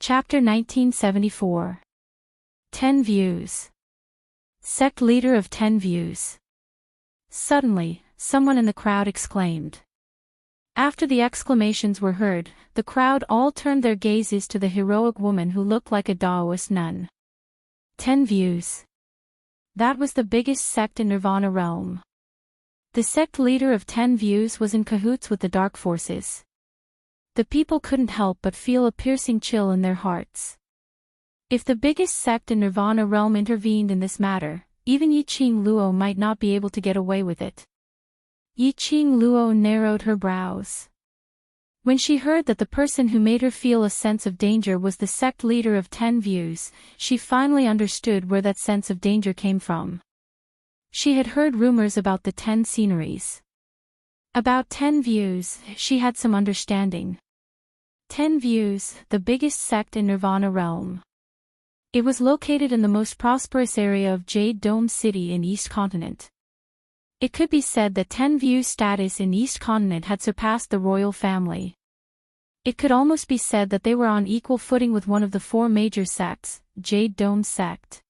Chapter 1974. 10 Views. Sect leader of 10 views. Suddenly, someone in the crowd exclaimed. After the exclamations were heard, the crowd all turned their gazes to the heroic woman who looked like a Taoist nun. 10 views. That was the biggest sect in Nirvana realm. The sect leader of 10 views was in cahoots with the dark forces. The people couldn't help but feel a piercing chill in their hearts. If the biggest sect in Nirvana realm intervened in this matter, even Yiqing Luo might not be able to get away with it. Yiqing Luo narrowed her brows. When she heard that the person who made her feel a sense of danger was the sect leader of 10 views, she finally understood where that sense of danger came from. She had heard rumors about the 10 sceneries. About 10 views, she had some understanding. 10 views, the biggest sect in Nirvana realm. It was located in the most prosperous area of Jade Dome City in East Continent. It could be said that 10 views' status in East Continent had surpassed the royal family. It could almost be said that they were on equal footing with one of the 4 major sects, Jade Dome sect.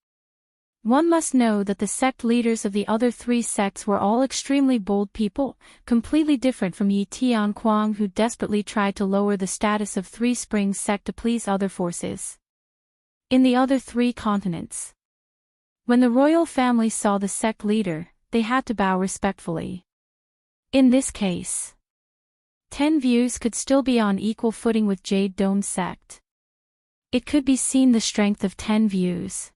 One must know that the sect leaders of the other 3 sects were all extremely bold people, completely different from Yi Tianquang, who desperately tried to lower the status of 3 Springs sect to please other forces in the other 3 continents. When the royal family saw the sect leader, they had to bow respectfully. In this case, 10 views could still be on equal footing with Jade Dome sect. It could be seen the strength of 10 views.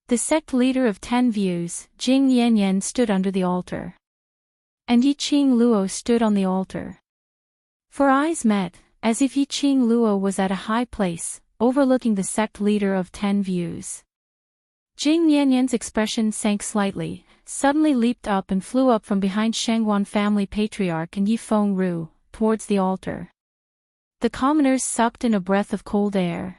The sect leader of 10 views, Jing Yanyan, stood under the altar. And Yiqing Luo stood on the altar. For eyes met, as if Yiqing Luo was at a high place, overlooking the sect leader of 10 views. Jing Yanyan's expression sank slightly, suddenly leaped up and flew up from behind Shangguan family patriarch and Yi Fengru, towards the altar. The commoners sucked in a breath of cold air.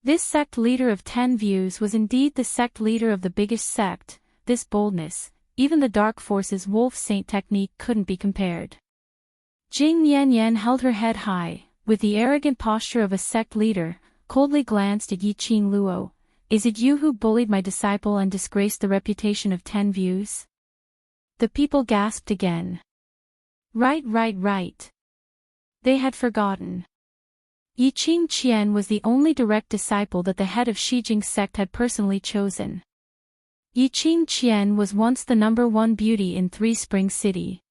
This sect leader of 10 views was indeed the sect leader of the biggest sect. This boldness, even the dark forces' wolf saint technique couldn't be compared. Jing Yanyan held her head high, with the arrogant posture of a sect leader, coldly glanced at Yiqing Luo. Is it you who bullied my disciple and disgraced the reputation of 10 views? The people gasped again. Right. They had forgotten. Yiqing Qian was the only direct disciple that the head of Shijing sect had personally chosen. Yiqing Qian was once the #1 beauty in 3 Springs City.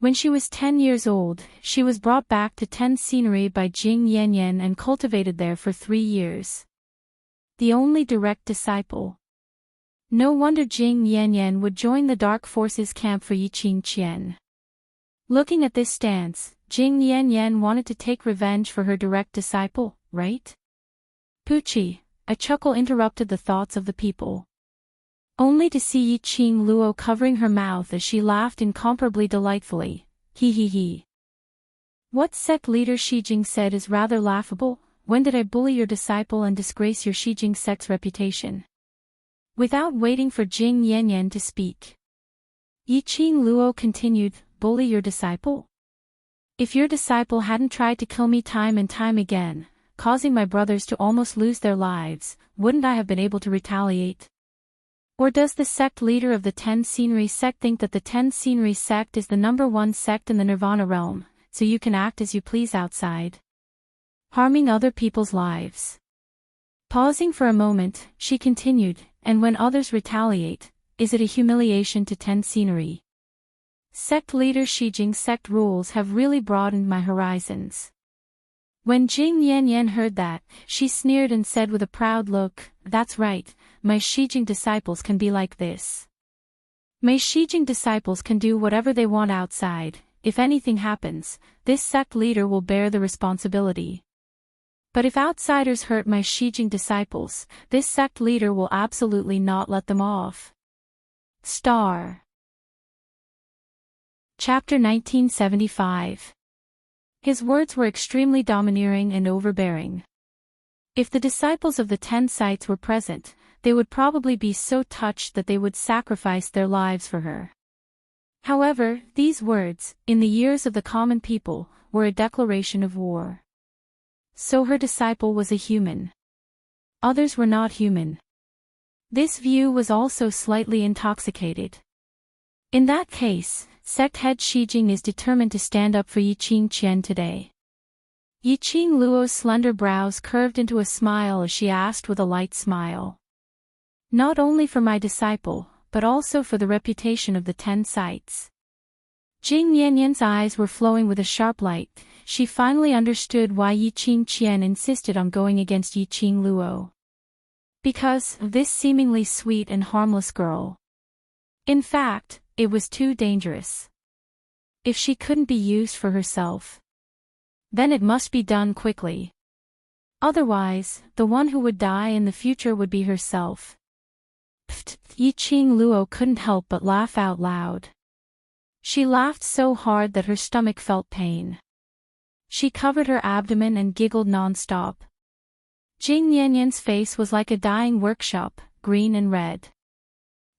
When she was 10 years old, she was brought back to 10 Scenery by Jing Yanyan and cultivated there for 3 years. The only direct disciple. No wonder Jing Yanyan would join the dark forces camp for Yiqing Qian. Looking at this stance, Jing Yanyan wanted to take revenge for her direct disciple, right? Puchi, a chuckle interrupted the thoughts of the people. Only to see Yiqing Luo covering her mouth as she laughed incomparably delightfully. He. What sect leader Shijing said is rather laughable. When did I bully your disciple and disgrace your Shijing sect's reputation? Without waiting for Jing Yanyan to speak, Yiqing Luo continued, bully your disciple? If your disciple hadn't tried to kill me time and time again, causing my brothers to almost lose their lives, wouldn't I have been able to retaliate? Or does the sect leader of the 10 Scenery sect think that the 10 Scenery sect is the #1 sect in the Nirvana realm, so you can act as you please outside, harming other people's lives? Pausing for a moment, she continued, and when others retaliate, is it a humiliation to 10 Scenery? Sect leader Shijing sect rules have really broadened my horizons. When Jing Yanyan heard that, she sneered and said with a proud look, that's right, my Shijing disciples can be like this. My Shijing disciples can do whatever they want outside. If anything happens, this sect leader will bear the responsibility. But if outsiders hurt my Shijing disciples, this sect leader will absolutely not let them off. Star. Chapter 1975. His words were extremely domineering and overbearing. If the disciples of the 10 sites were present, they would probably be so touched that they would sacrifice their lives for her. However, these words, in the ears of the common people, were a declaration of war. So her disciple was a human. Others were not human. This view was also slightly intoxicated. In that case, sect head Shijing is determined to stand up for Yiqing Qian today. Yiqing Luo's slender brows curved into a smile as she asked with a light smile. Not only for my disciple, but also for the reputation of the 10 sites. Jing Yanyan's eyes were flowing with a sharp light. She finally understood why Yiqing Qian insisted on going against Yiqing Luo. Because of this seemingly sweet and harmless girl. In fact, it was too dangerous. If she couldn't be used for herself, then it must be done quickly. Otherwise, the one who would die in the future would be herself. Pfft, Yiqing Luo couldn't help but laugh out loud. She laughed so hard that her stomach felt pain. She covered her abdomen and giggled non-stop. Jing Yanyan's face was like a dying workshop, green and red.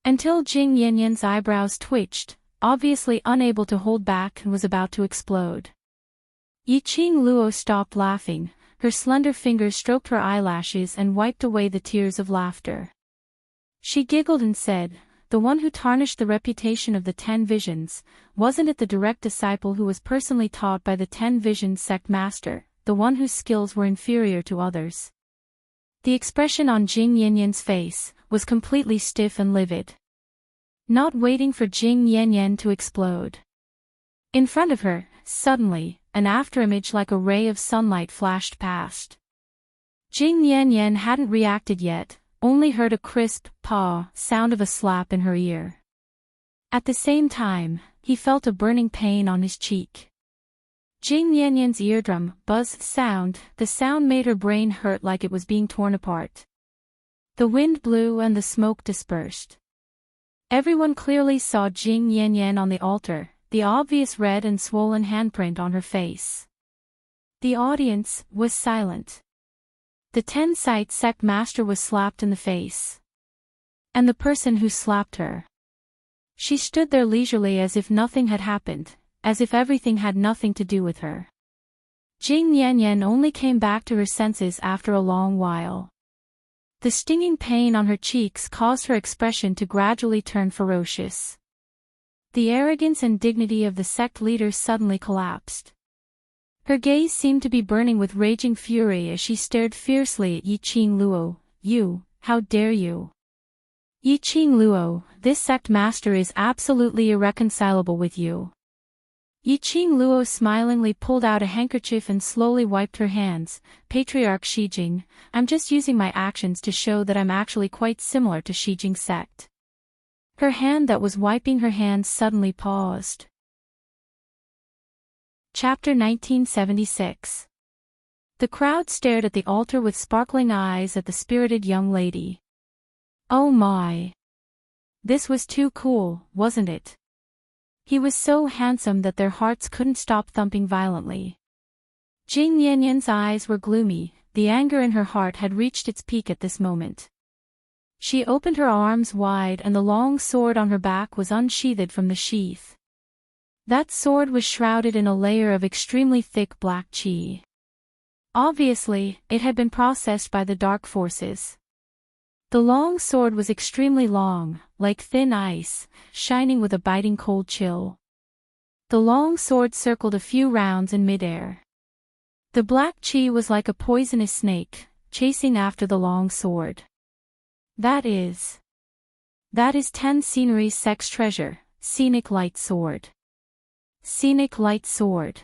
Until Jing Yanyan's eyebrows twitched, obviously unable to hold back and was about to explode. Yiqing Luo stopped laughing, her slender fingers stroked her eyelashes and wiped away the tears of laughter. She giggled and said, "The one who tarnished the reputation of the 10 visions, wasn't it the direct disciple who was personally taught by the 10 visions sect master, the one whose skills were inferior to others?" The expression on Jing Yanyan's face was completely stiff and livid. Not waiting for Jing Yanyan to explode. In front of her, suddenly, an afterimage like a ray of sunlight flashed past. Jing Yanyan hadn't reacted yet, only heard a crisp, paw sound of a slap in her ear. At the same time, he felt a burning pain on his cheek. Jing Yanyan's eardrum buzzed sound, the sound made her brain hurt like it was being torn apart. The wind blew and the smoke dispersed. Everyone clearly saw Jing Yanyan on the altar, the obvious red and swollen handprint on her face. The audience was silent. The 10-site sect master was slapped in the face. And the person who slapped her. She stood there leisurely as if nothing had happened, as if everything had nothing to do with her. Jing Yanyan only came back to her senses after a long while. The stinging pain on her cheeks caused her expression to gradually turn ferocious. The arrogance and dignity of the sect leader suddenly collapsed. Her gaze seemed to be burning with raging fury as she stared fiercely at Yiqing Luo. "You, how dare you? Yiqing Luo, this sect master is absolutely irreconcilable with you." Yiqing Luo smilingly pulled out a handkerchief and slowly wiped her hands. "Patriarch Shijing, I'm just using my actions to show that I'm actually quite similar to Shijing's sect." Her hand that was wiping her hands suddenly paused. Chapter 1976. The crowd stared at the altar with sparkling eyes at the spirited young lady. Oh my! This was too cool, wasn't it? He was so handsome that their hearts couldn't stop thumping violently. Jing Yanyan's eyes were gloomy, the anger in her heart had reached its peak at this moment. She opened her arms wide and the long sword on her back was unsheathed from the sheath. That sword was shrouded in a layer of extremely thick black qi. Obviously, it had been processed by the dark forces. The long sword was extremely long, like thin ice, shining with a biting cold chill. The long sword circled a few rounds in midair. The black qi was like a poisonous snake, chasing after the long sword. That is 10 scenery sex treasure, scenic light sword. Scenic light sword.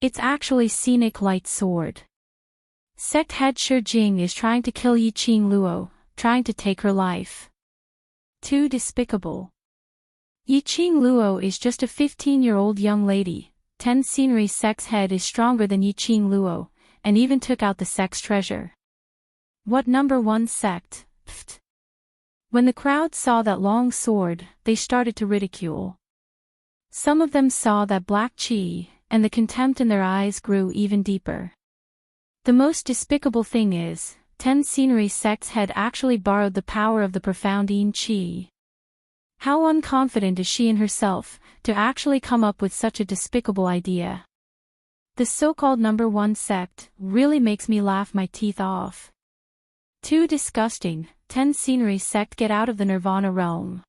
It's actually scenic light sword. Sect head Shijing is trying to kill Yiqing Luo, trying to take her life. Too despicable. Yiqing Luo is just a 15-year-old young lady. 10 scenery sex head is stronger than Yiqing Luo, and even took out the sex treasure. What number 1 sect? Pfft. When the crowd saw that long sword, they started to ridicule. Some of them saw that black qi, and the contempt in their eyes grew even deeper. The most despicable thing is, 10 scenery sect's head actually borrowed the power of the profound yin qi. How unconfident is she in herself, to actually come up with such a despicable idea? The so-called number 1 sect really makes me laugh my teeth off. Too disgusting. 10 scenery sect, get out of the nirvana realm.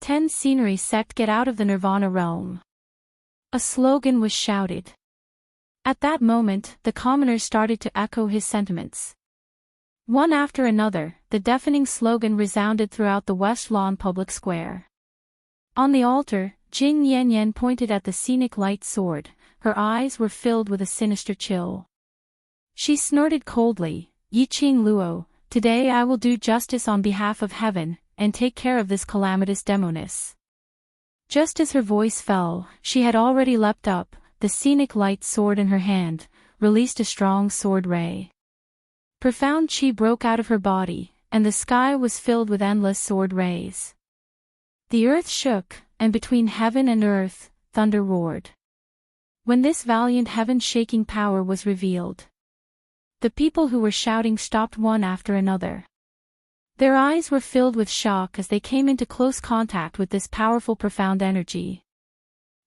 10 scenery sect, get out of the nirvana realm. A slogan was shouted. At that moment, the commoners started to echo his sentiments. One after another, the deafening slogan resounded throughout the West Lawn public square. On the altar, Jing Yanyan pointed at the scenic light sword. Her eyes were filled with a sinister chill. She snorted coldly, "Yi Qing Luo, today I will do justice on behalf of heaven, and take care of this calamitous demoness." Just as her voice fell, she had already leapt up, the scenic light sword in her hand, released a strong sword ray. Profound chi broke out of her body, and the sky was filled with endless sword rays. The earth shook, and between heaven and earth, thunder roared. When this valiant heaven-shaking power was revealed, the people who were shouting stopped one after another. Their eyes were filled with shock as they came into close contact with this powerful, profound energy.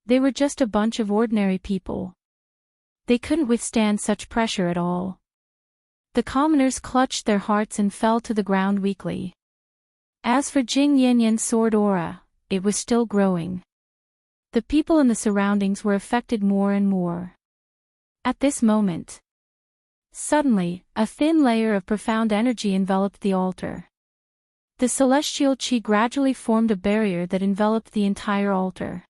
They were just a bunch of ordinary people. They couldn't withstand such pressure at all. The commoners clutched their hearts and fell to the ground weakly. As for Jing Yanyan's sword aura, it was still growing. The people in the surroundings were affected more and more. At this moment, suddenly, a thin layer of profound energy enveloped the altar. The celestial chi gradually formed a barrier that enveloped the entire altar.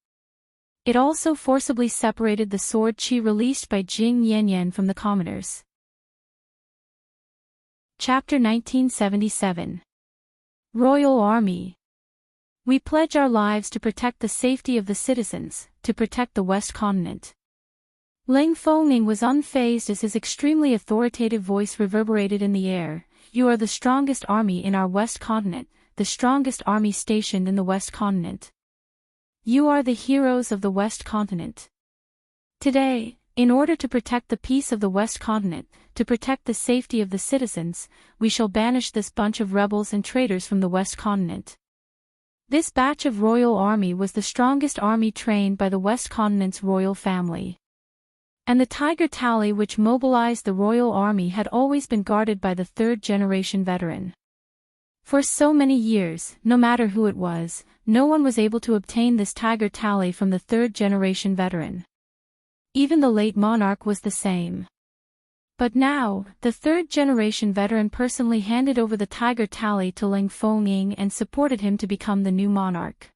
It also forcibly separated the sword chi released by Jing Yanyan from the commoners. Chapter 1977. Royal Army. We pledge our lives to protect the safety of the citizens, to protect the West Continent. Ling Fengning was unfazed as his extremely authoritative voice reverberated in the air. "You are the strongest army in our West Continent, the strongest army stationed in the West Continent. You are the heroes of the West Continent. Today, in order to protect the peace of the West Continent, to protect the safety of the citizens, we shall banish this bunch of rebels and traitors from the West Continent." This batch of royal army was the strongest army trained by the West Continent's royal family. And the tiger tally which mobilized the royal army had always been guarded by the third-generation veteran. For so many years, no matter who it was, no one was able to obtain this tiger tally from the third-generation veteran. Even the late monarch was the same. But now, the third-generation veteran personally handed over the tiger tally to Ling Fengning and supported him to become the new monarch.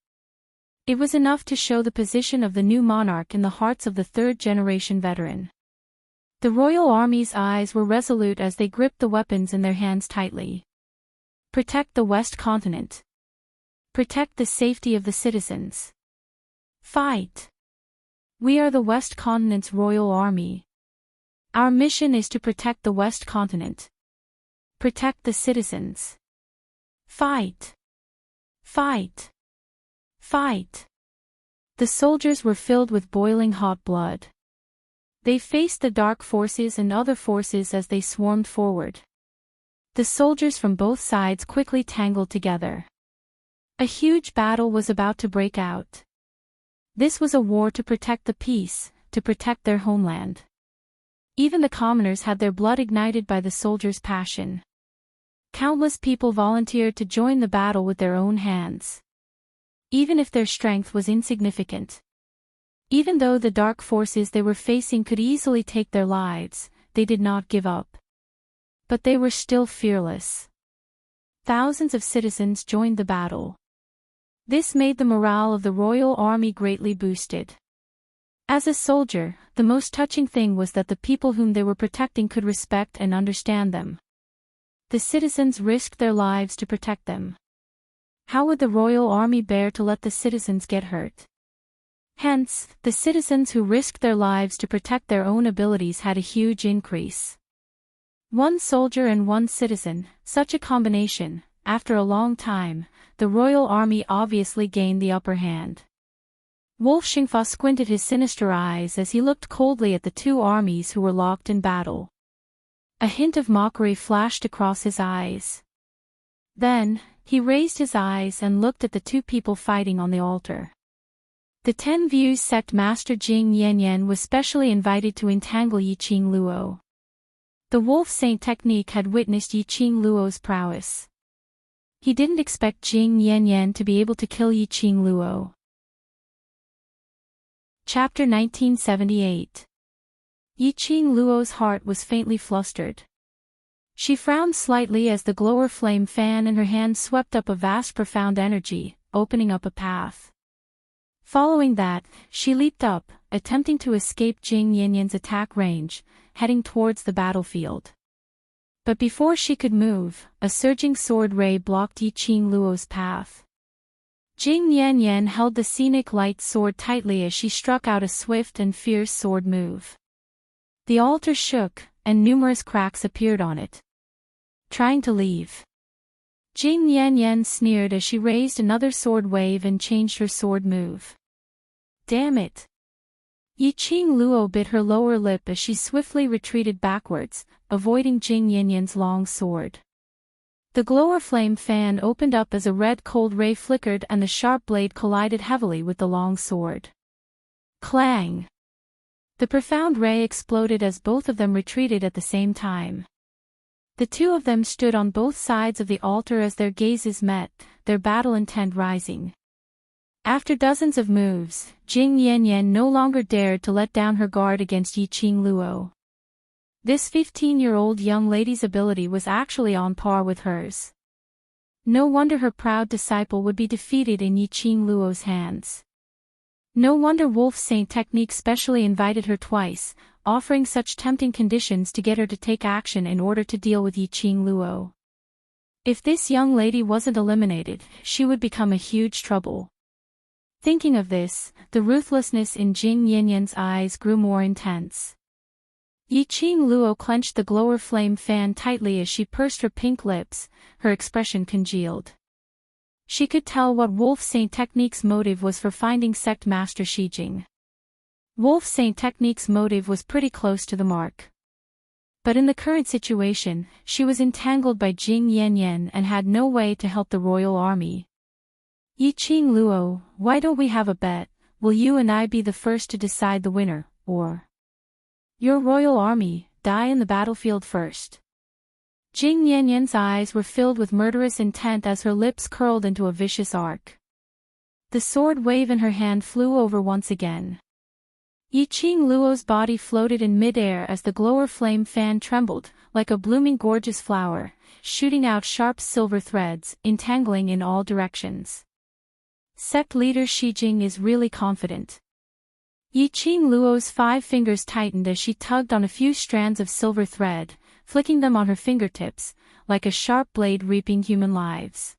It was enough to show the position of the new monarch in the hearts of the third-generation veteran. The royal army's eyes were resolute as they gripped the weapons in their hands tightly. Protect the West Continent. Protect the safety of the citizens. Fight. We are the West Continent's royal army. Our mission is to protect the West Continent. Protect the citizens. Fight. Fight. Fight. The soldiers were filled with boiling hot blood. They faced the dark forces and other forces as they swarmed forward. The soldiers from both sides quickly tangled together. A huge battle was about to break out. This was a war to protect the peace, to protect their homeland. Even the commoners had their blood ignited by the soldiers' passion. Countless people volunteered to join the battle with their own hands. Even if their strength was insignificant. Even though the dark forces they were facing could easily take their lives, they did not give up. But they were still fearless. Thousands of citizens joined the battle. This made the morale of the royal army greatly boosted. As a soldier, the most touching thing was that the people whom they were protecting could respect and understand them. The citizens risked their lives to protect them. How would the royal army bear to let the citizens get hurt? Hence, the citizens who risked their lives to protect their own abilities had a huge increase. One soldier and one citizen, such a combination, after a long time, the royal army obviously gained the upper hand. Wolf Xingfa squinted his sinister eyes as he looked coldly at the two armies who were locked in battle. A hint of mockery flashed across his eyes. Then, he raised his eyes and looked at the two people fighting on the altar. The 10 Views sect master Jing Yanyan was specially invited to entangle Yiqing Luo. The wolf saint technique had witnessed Yiqing Luo's prowess. He didn't expect Jing Yanyan to be able to kill Yiqing Luo. Chapter 1978. Yiqing Luo's heart was faintly flustered. She frowned slightly as the glower flame fan in her hand swept up a vast profound energy, opening up a path. Following that, she leaped up, attempting to escape Jing Yanyan's attack range, heading towards the battlefield. But before she could move, a surging sword ray blocked Yiqing Luo's path. Jing Yanyan held the scenic light sword tightly as she struck out a swift and fierce sword move. The altar shook, and numerous cracks appeared on it. Trying to leave. Jing Yanyan sneered as she raised another sword wave and changed her sword move. Damn it! Yiqing Luo bit her lower lip as she swiftly retreated backwards, avoiding Jing Yanyan's long sword. The glower flame fan opened up as a red cold ray flickered and the sharp blade collided heavily with the long sword. Clang! The profound ray exploded as both of them retreated at the same time. The two of them stood on both sides of the altar as their gazes met, their battle intent rising. After dozens of moves, Jing Yanyan no longer dared to let down her guard against Yiqing Luo. This 15-year-old young lady's ability was actually on par with hers. No wonder her proud disciple would be defeated in Yiqing Luo's hands. No wonder Wolf Saint technique specially invited her twice, offering such tempting conditions to get her to take action in order to deal with Yiqing Luo. If this young lady wasn't eliminated, she would become a huge trouble. Thinking of this, the ruthlessness in Jing Yanyan's eyes grew more intense. Yiqing Luo clenched the glower flame fan tightly as she pursed her pink lips, her expression congealed. She could tell what Wolf Saint technique's motive was for finding sect master Shijing. Wolf Saint technique's motive was pretty close to the mark. But in the current situation, she was entangled by Jing Yanyan and had no way to help the royal army. Yiqing Luo, why don't we have a bet? Will you and I be the first to decide the winner, or your royal army die in the battlefield first? Jing Yanyan's eyes were filled with murderous intent as her lips curled into a vicious arc. The sword wave in her hand flew over once again. Yiqing Luo's body floated in midair as the glower flame fan trembled, like a blooming gorgeous flower, shooting out sharp silver threads, entangling in all directions. Sect leader Shijing is really confident. Yiqing Luo's 5 fingers tightened as she tugged on a few strands of silver thread, flicking them on her fingertips, like a sharp blade reaping human lives.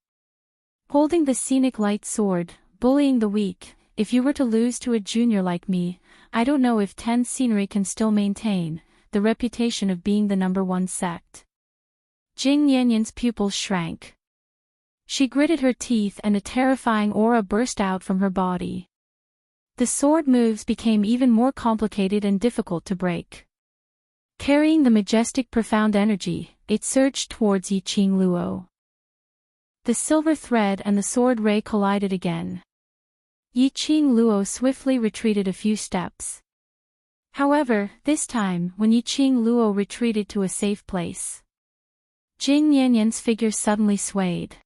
Holding the scenic light sword, bullying the weak, if you were to lose to a junior like me, I don't know if 10 scenery can still maintain the reputation of being the #1 sect. Jing Yanyan's pupils shrank. She gritted her teeth and a terrifying aura burst out from her body. The sword moves became even more complicated and difficult to break. Carrying the majestic profound energy, it surged towards Yiqing Luo. The silver thread and the sword ray collided again. Yiqing Luo swiftly retreated a few steps. However, this time, when Yiqing Luo retreated to a safe place, Jing Yanyan's figure suddenly swayed.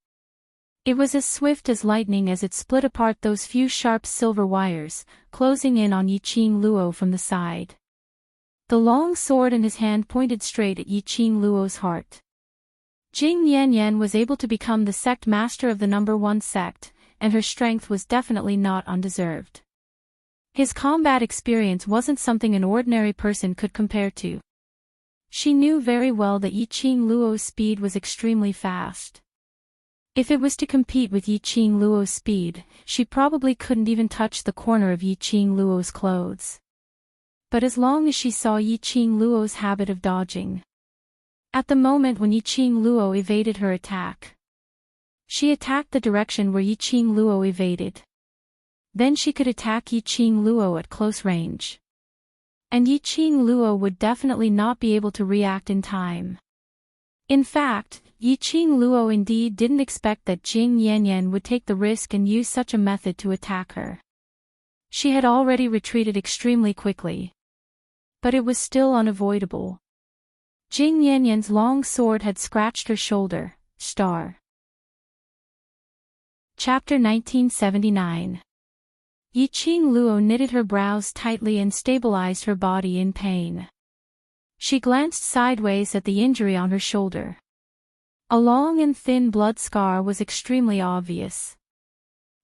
It was as swift as lightning as it split apart those few sharp silver wires, closing in on Yiqing Luo from the side. The long sword in his hand pointed straight at Yiqing Luo's heart. Jing Yanyan was able to become the sect master of the #1 sect, and her strength was definitely not undeserved. His combat experience wasn't something an ordinary person could compare to. She knew very well that Yiqing Luo's speed was extremely fast. If it was to compete with Yiqing Luo's speed, she probably couldn't even touch the corner of Yiqing Luo's clothes. But as long as she saw Yiqing Luo's habit of dodging. At the moment when Yiqing Luo evaded her attack, she attacked the direction where Yiqing Luo evaded. Then she could attack Yiqing Luo at close range. And Yiqing Luo would definitely not be able to react in time. In fact, Yiqing Luo indeed didn't expect that Jing Yanyan would take the risk and use such a method to attack her. She had already retreated extremely quickly. But it was still unavoidable. Jing Yanyan's long sword had scratched her shoulder. Chapter 1979. Yiqing Luo knitted her brows tightly and stabilized her body in pain. She glanced sideways at the injury on her shoulder. A long and thin blood scar was extremely obvious.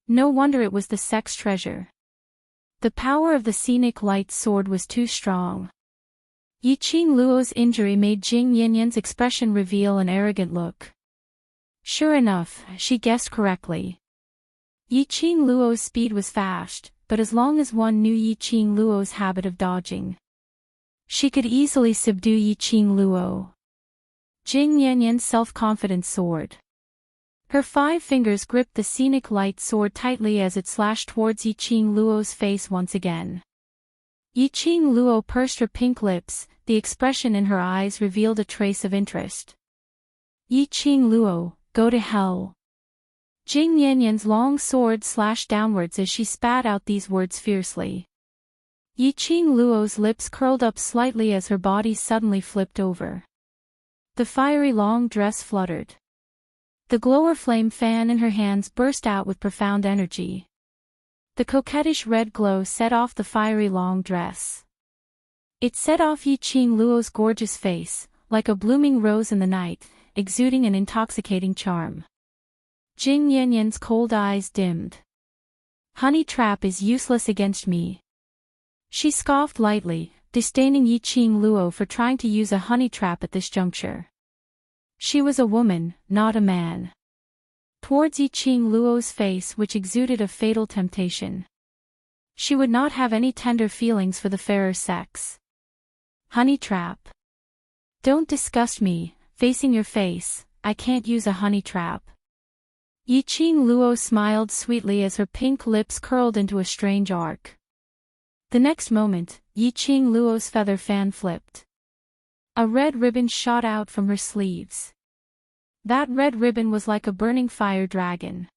No wonder it was the sex treasure. The power of the scenic light sword was too strong. Yiqing Luo's injury made Jing Yanyan's expression reveal an arrogant look. Sure enough, she guessed correctly. Yiqing Luo's speed was fast, but as long as one knew Yiqing Luo's habit of dodging, she could easily subdue Yiqing Luo. Jing Yanyan's self-confident sword. Her 5 fingers gripped the scenic light sword tightly as it slashed towards Yiqing Luo's face once again. Yiqing Luo pursed her pink lips, the expression in her eyes revealed a trace of interest. Yiqing Luo, go to hell. Jing Yanyan's long sword slashed downwards as she spat out these words fiercely. Yiqing Luo's lips curled up slightly as her body suddenly flipped over. The fiery long dress fluttered. The glower flame fan in her hands burst out with profound energy. The coquettish red glow set off the fiery long dress. It set off Yiqing Luo's gorgeous face, like a blooming rose in the night, exuding an intoxicating charm. Jing Yanyan's cold eyes dimmed. Honey trap is useless against me. She scoffed lightly, disdaining Yiqing Luo for trying to use a honey trap at this juncture. She was a woman, not a man. Towards Yiqing Luo's face which exuded a fatal temptation. She would not have any tender feelings for the fairer sex. Honey trap. Don't disgust me, facing your face, I can't use a honey trap. Yiqing Luo smiled sweetly as her pink lips curled into a strange arc. The next moment, Yiqing Luo's feather fan flipped. A red ribbon shot out from her sleeves. That red ribbon was like a burning fire dragon.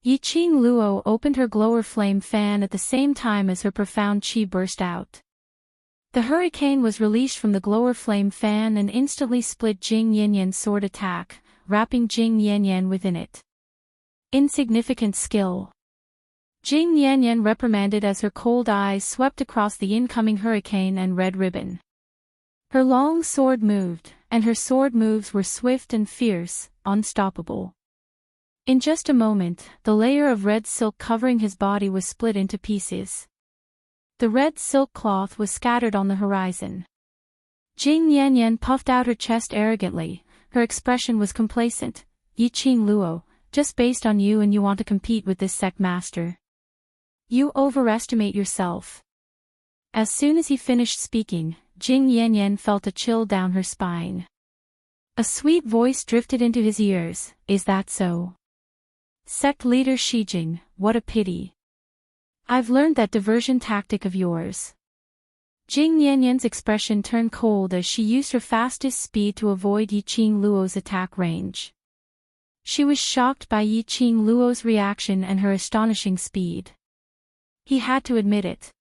Yiqing Luo opened her glower flame fan at the same time as her profound qi burst out. The hurricane was released from the glower flame fan and instantly split Jing Yanyan's sword attack, wrapping Jing Yanyan within it. Insignificant skill. Jing Yanyan reprimanded as her cold eyes swept across the incoming hurricane and red ribbon. Her long sword moved, and her sword moves were swift and fierce, unstoppable. In just a moment, the layer of red silk covering his body was split into pieces. The red silk cloth was scattered on the horizon. Jing Yanyan puffed out her chest arrogantly, her expression was complacent. Yiqing Luo, just based on you and you want to compete with this sect master. You overestimate yourself. As soon as he finished speaking, Jing Yanyan felt a chill down her spine. A sweet voice drifted into his ears, is that so? Sect leader Shijing, what a pity. I've learned that diversion tactic of yours. Jing Yanyan's expression turned cold as she used her fastest speed to avoid Yiqing Luo's attack range. She was shocked by Yiqing Luo's reaction and her astonishing speed. He had to admit it.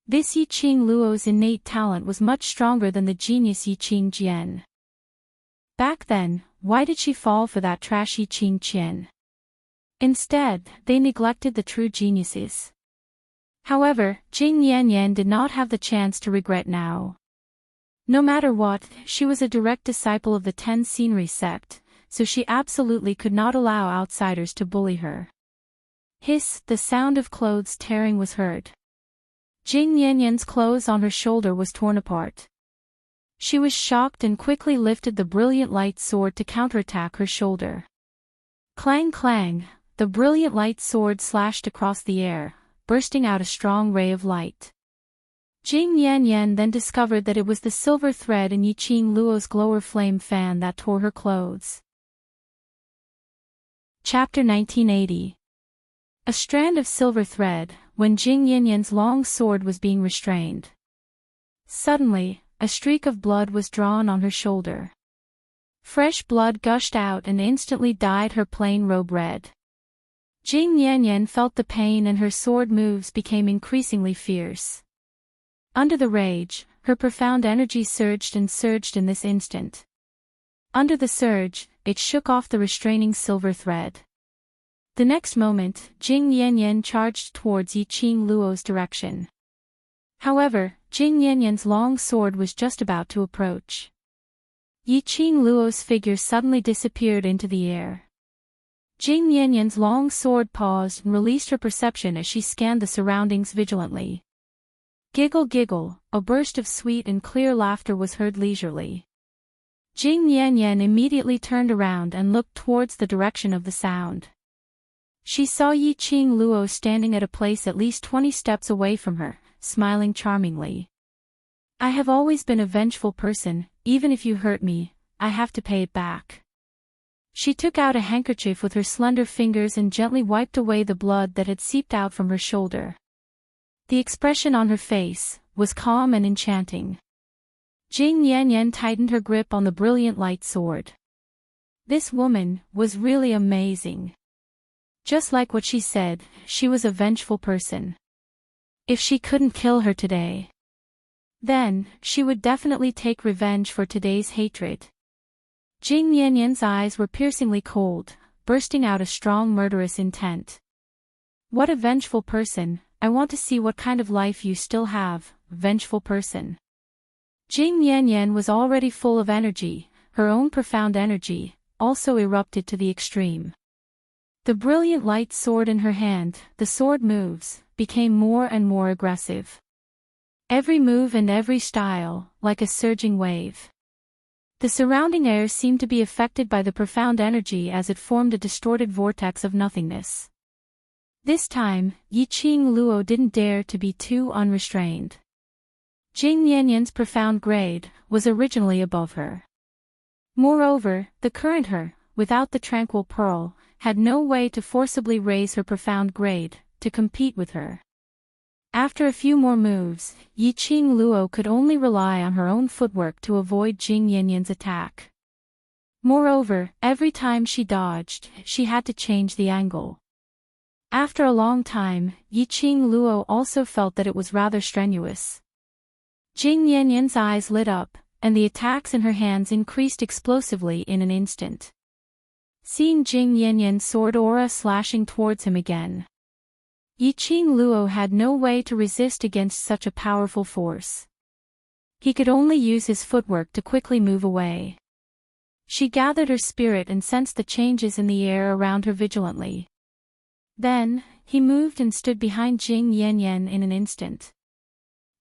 This Yiqing Luo's innate talent was much stronger than the genius Yiqing Jian. Back then, why did she fall for that trash Yiqing Qian? Instead, they neglected the true geniuses. However, Jing Yanyan did not have the chance to regret now. No matter what, she was a direct disciple of the Ten Scenery sect, so she absolutely could not allow outsiders to bully her. Hiss, the sound of clothes tearing was heard. Jing Yanyan's clothes on her shoulder was torn apart. She was shocked and quickly lifted the brilliant light sword to counterattack her shoulder. Clang clang, the brilliant light sword slashed across the air, bursting out a strong ray of light. Jing Yanyan then discovered that it was the silver thread in Yiqing Luo's glower flame fan that tore her clothes. Chapter 1980. A strand of silver thread, when Jing Yanyan's long sword was being restrained. Suddenly, a streak of blood was drawn on her shoulder. Fresh blood gushed out and instantly dyed her plain robe red. Jing Yanyan felt the pain and her sword moves became increasingly fierce. Under the rage, her profound energy surged in this instant. Under the surge, it shook off the restraining silver thread. The next moment, Jing Yanyan charged towards Yi Qing Luo's direction. However, Jing Yanyan's long sword was just about to approach. Yi Qing Luo's figure suddenly disappeared into the air. Jing Yanyan's long sword paused and released her perception as she scanned the surroundings vigilantly. Giggle giggle, a burst of sweet and clear laughter was heard leisurely. Jing Yanyan immediately turned around and looked towards the direction of the sound. She saw Yi Qing Luo standing at a place at least 20 steps away from her, smiling charmingly. I have always been a vengeful person, even if you hurt me, I have to pay it back. She took out a handkerchief with her slender fingers and gently wiped away the blood that had seeped out from her shoulder. The expression on her face was calm and enchanting. Jing Yanyan tightened her grip on the brilliant light sword. This woman was really amazing. Just like what she said, she was a vengeful person. If she couldn't kill her today, then she would definitely take revenge for today's hatred. Jing Yanyan's eyes were piercingly cold, bursting out a strong murderous intent. What a vengeful person, I want to see what kind of life you still have, vengeful person. Jing Yanyan was already full of energy, her own profound energy, also erupted to the extreme. The brilliant light sword in her hand, the sword moves, became more and more aggressive. Every move and every style, like a surging wave. The surrounding air seemed to be affected by the profound energy as it formed a distorted vortex of nothingness. This time, Yi Qing Luo didn't dare to be too unrestrained. Jing Yanyan's profound grade was originally above her. Moreover, the current her, without the tranquil pearl, had no way to forcibly raise her profound grade, to compete with her. After a few more moves, Yi Qing Luo could only rely on her own footwork to avoid Jing Yanyan's attack. Moreover, every time she dodged, she had to change the angle. After a long time, Yi Qing Luo also felt that it was rather strenuous. Jing Yanyan's eyes lit up, and the attacks in her hands increased explosively in an instant. Seeing Jing Yanyan's sword aura slashing towards him again, Yi Qing Luo had no way to resist against such a powerful force. He could only use his footwork to quickly move away. She gathered her spirit and sensed the changes in the air around her vigilantly. Then, he moved and stood behind Jing Yanyan in an instant.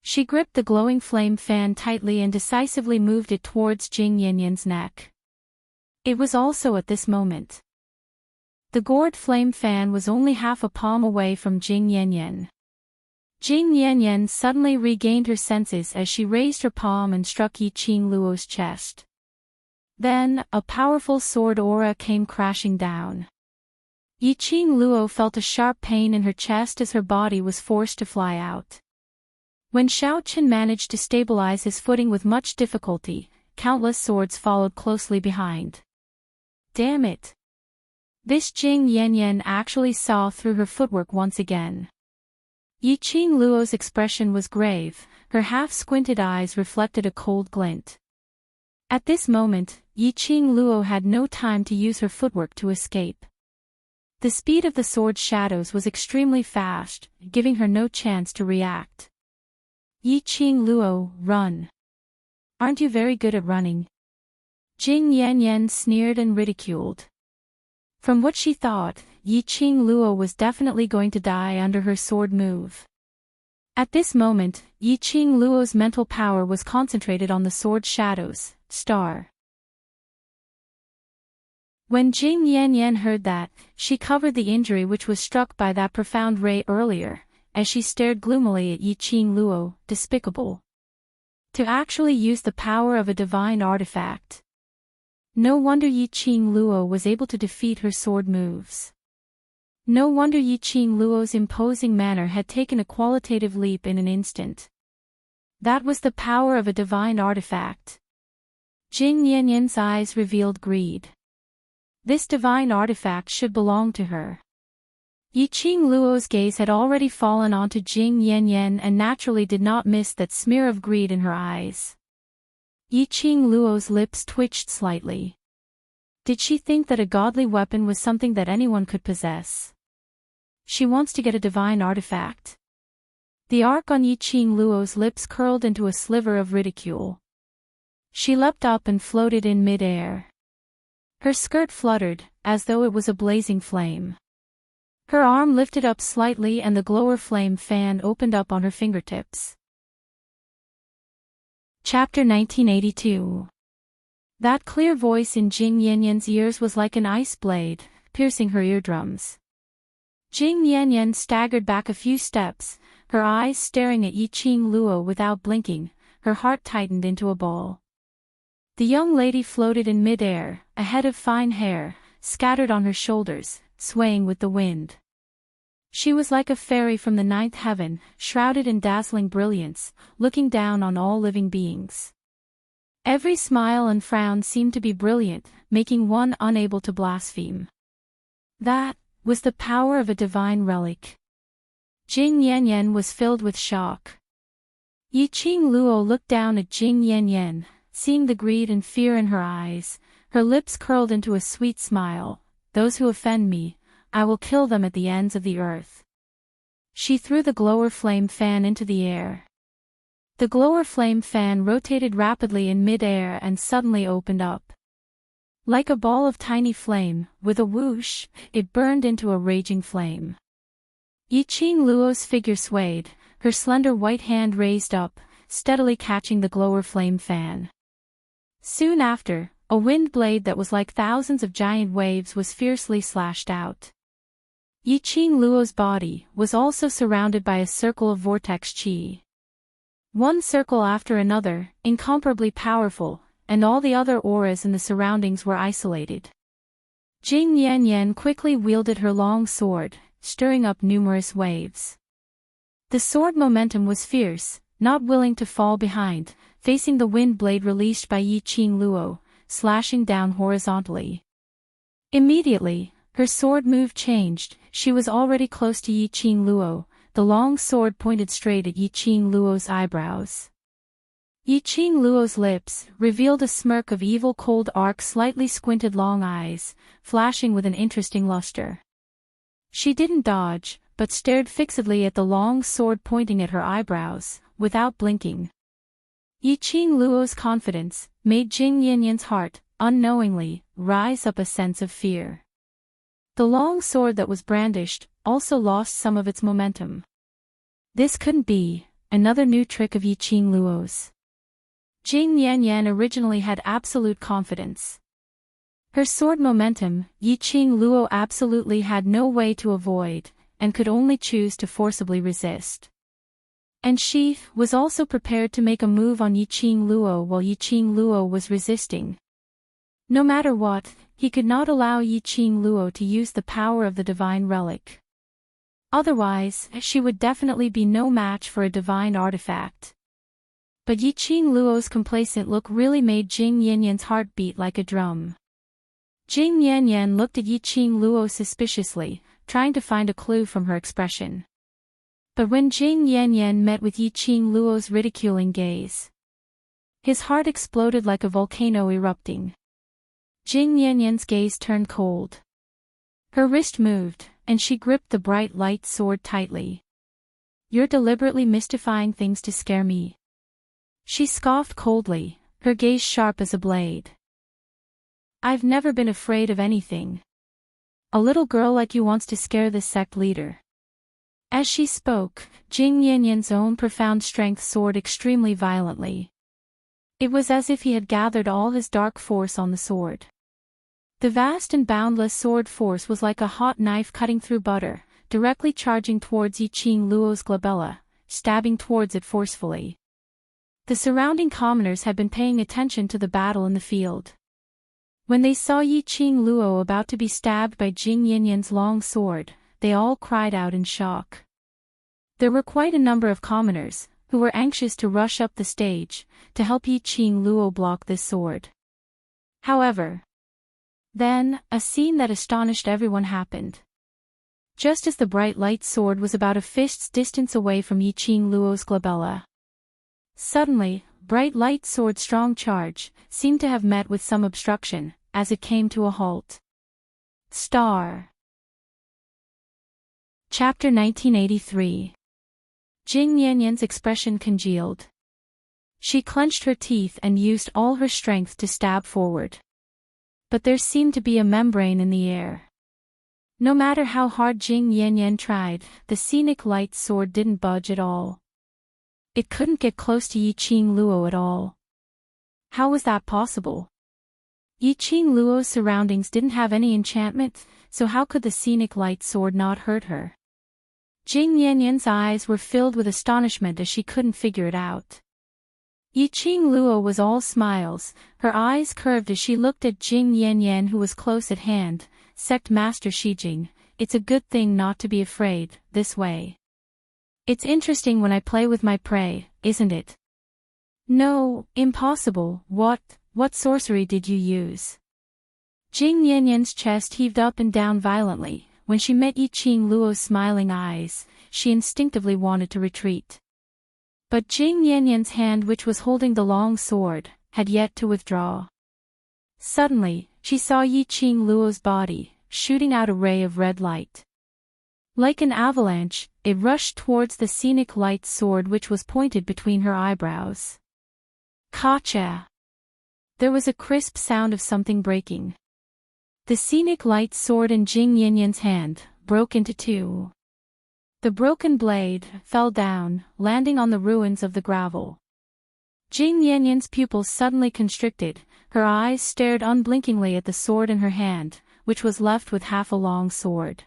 She gripped the glowing flame fan tightly and decisively moved it towards Jing Yanyan's neck. It was also at this moment. The gourd flame fan was only half a palm away from Jing Yanyan. Jing Yanyan suddenly regained her senses as she raised her palm and struck Yi Qing Luo's chest. Then, a powerful sword aura came crashing down. Yi Qing Luo felt a sharp pain in her chest as her body was forced to fly out. When Xiao Qin managed to stabilize his footing with much difficulty, countless swords followed closely behind. Damn it! This Jing Yanyan actually saw through her footwork once again. Yi Qing Luo's expression was grave, her half-squinted eyes reflected a cold glint. At this moment, Yi Qing Luo had no time to use her footwork to escape. The speed of the sword's shadows was extremely fast, giving her no chance to react. Yi Qing Luo, run. Aren't you very good at running? Jing Yanyan sneered and ridiculed. From what she thought, Yi Qing Luo was definitely going to die under her sword move. At this moment, Yi Qing Luo's mental power was concentrated on the sword shadows, star. When Jing Yanyan heard that, she covered the injury which was struck by that profound ray earlier, as she stared gloomily at Yi Qing Luo, despicable. To actually use the power of a divine artifact. No wonder Yi Qing Luo was able to defeat her sword moves. No wonder Yi Qing Luo's imposing manner had taken a qualitative leap in an instant. That was the power of a divine artifact. Jing Yanyan's eyes revealed greed. This divine artifact should belong to her. Yi Qing Luo's gaze had already fallen onto Jing Yanyan and naturally did not miss that smear of greed in her eyes. Yi Qing Luo's lips twitched slightly. Did she think that a godly weapon was something that anyone could possess? She wants to get a divine artifact. The arc on Yi Qing Luo's lips curled into a sliver of ridicule. She leapt up and floated in mid-air. Her skirt fluttered, as though it was a blazing flame. Her arm lifted up slightly and the glower flame fan opened up on her fingertips. Chapter 1982. That clear voice in Jing Yanyan's ears was like an ice blade, piercing her eardrums. Jing Yanyan staggered back a few steps, her eyes staring at Yi Qing Luo without blinking, her heart tightened into a ball. The young lady floated in mid-air, a head of fine hair, scattered on her shoulders, swaying with the wind. She was like a fairy from the ninth heaven, shrouded in dazzling brilliance, looking down on all living beings. Every smile and frown seemed to be brilliant, making one unable to blaspheme. That was the power of a divine relic. Jing Yanyan was filled with shock. Yi Qing Luo looked down at Jing Yanyan, seeing the greed and fear in her eyes, her lips curled into a sweet smile. Those who offend me, I will kill them at the ends of the earth. She threw the glower flame fan into the air. The glower flame fan rotated rapidly in mid-air and suddenly opened up. Like a ball of tiny flame, with a whoosh, it burned into a raging flame. Yi Qing Luo's figure swayed, her slender white hand raised up, steadily catching the glower flame fan. Soon after, a wind blade that was like thousands of giant waves was fiercely slashed out. Yi Qing Luo's body was also surrounded by a circle of vortex qi. One circle after another, incomparably powerful, and all the other auras in the surroundings were isolated. Jing Yanyan quickly wielded her long sword, stirring up numerous waves. The sword momentum was fierce, not willing to fall behind, facing the wind blade released by Yi Qing Luo, slashing down horizontally. Immediately, her sword move changed, she was already close to Yi Qing Luo, the long sword pointed straight at Yi Qing Luo's eyebrows. Yi Qing Luo's lips revealed a smirk of evil cold arc slightly squinted long eyes, flashing with an interesting luster. She didn't dodge, but stared fixedly at the long sword pointing at her eyebrows, without blinking. Yi Qing Luo's confidence made Jing Yanyan's heart, unknowingly, rise up a sense of fear. The long sword that was brandished also lost some of its momentum. This couldn't be another new trick of Yi Qing Luo's. Jing Yanyan originally had absolute confidence. Her sword momentum, Yi Qing Luo absolutely had no way to avoid, and could only choose to forcibly resist. And she was also prepared to make a move on Yi Qing Luo while Yi Qing Luo was resisting. No matter what, he could not allow Yi Qing Luo to use the power of the divine relic. Otherwise, she would definitely be no match for a divine artifact. But Yi Qing Luo's complacent look really made Jing Yanyan's heart beat like a drum. Jing Yanyan looked at Yi Qing Luo suspiciously, trying to find a clue from her expression. But when Jing Yanyan met with Yi Qing Luo's ridiculing gaze, his heart exploded like a volcano erupting. Jing Yanyan's gaze turned cold. Her wrist moved, and she gripped the bright light sword tightly. "You're deliberately mystifying things to scare me." She scoffed coldly, her gaze sharp as a blade. "I've never been afraid of anything. A little girl like you wants to scare this sect leader." As she spoke, Jing Yanyan's own profound strength soared extremely violently. It was as if he had gathered all his dark force on the sword. The vast and boundless sword force was like a hot knife cutting through butter, directly charging towards Yi Qing Luo's glabella, stabbing towards it forcefully. The surrounding commoners had been paying attention to the battle in the field. When they saw Yi Qing Luo about to be stabbed by Jing Yanyan's long sword, they all cried out in shock. There were quite a number of commoners, who were anxious to rush up the stage, to help Yi Qing Luo block this sword. However, then, a scene that astonished everyone happened. just as the bright light sword was about a fist's distance away from Yi Qing Luo's glabella. Suddenly, bright light sword's strong charge seemed to have met with some obstruction, as it came to a halt. Star. Chapter 1983. Jing Yanyan's expression congealed. She clenched her teeth and used all her strength to stab forward. But there seemed to be a membrane in the air. No matter how hard Jing Yanyan tried, the scenic light sword didn't budge at all. It couldn't get close to Yi Qing Luo at all. How was that possible? Yi Qing Luo's surroundings didn't have any enchantment, so how could the scenic light sword not hurt her? Jing Yanyan's eyes were filled with astonishment as she couldn't figure it out. Yi Qing Luo was all smiles, her eyes curved as she looked at Jing Yanyan, who was close at hand. Sect Master Shijing, it's a good thing not to be afraid, this way. It's interesting when I play with my prey, isn't it? No, impossible. What sorcery did you use? Jing Yanyan's chest heaved up and down violently. When she met Yi Qing Luo's smiling eyes, she instinctively wanted to retreat. But Jing Yanyan's hand, which was holding the long sword, had yet to withdraw. Suddenly, she saw Yi Qing Luo's body, shooting out a ray of red light. Like an avalanche, it rushed towards the scenic light sword, which was pointed between her eyebrows. Kacha! There was a crisp sound of something breaking. The scenic light sword in Jing Yanyan's hand broke into two. The broken blade fell down, landing on the ruins of the gravel. Jing Yanyan's pupils suddenly constricted, her eyes stared unblinkingly at the sword in her hand, which was left with half a long sword.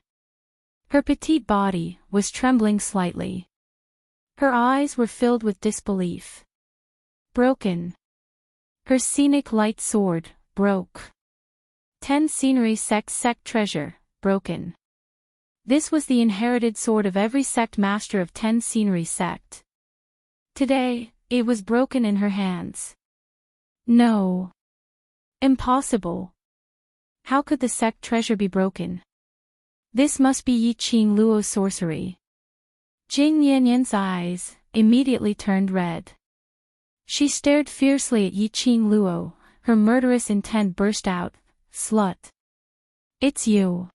Her petite body was trembling slightly. Her eyes were filled with disbelief. Broken. Her scenic light sword broke. 10 Scenery sect treasure, broken. This was the inherited sword of every sect master of 10 Scenery sect. Today, it was broken in her hands. No. Impossible. How could the sect treasure be broken? This must be Yi Qing Luo's sorcery. Jing Yanyan's eyes immediately turned red. She stared fiercely at Yi Qing Luo, her murderous intent burst out, "Slut! It's you.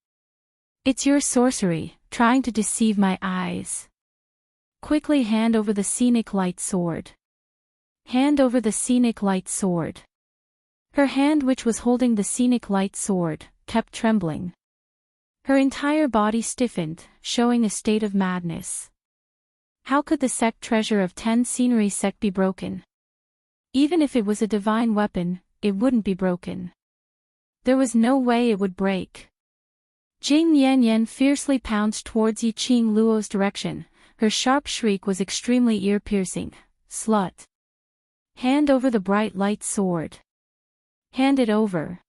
It's your sorcery, trying to deceive my eyes. Quickly hand over the scenic light sword." Hand over the scenic light sword. Her hand, which was holding the scenic light sword, kept trembling. Her entire body stiffened, showing a state of madness. How could the sect treasure of 10 Scenery sect be broken? Even if it was a divine weapon, it wouldn't be broken. There was no way it would break. Jing Yanyan fiercely pounced towards Yi Qing Luo's direction. Her sharp shriek was extremely ear-piercing. "Slut! Hand over the bright light sword. Hand it over."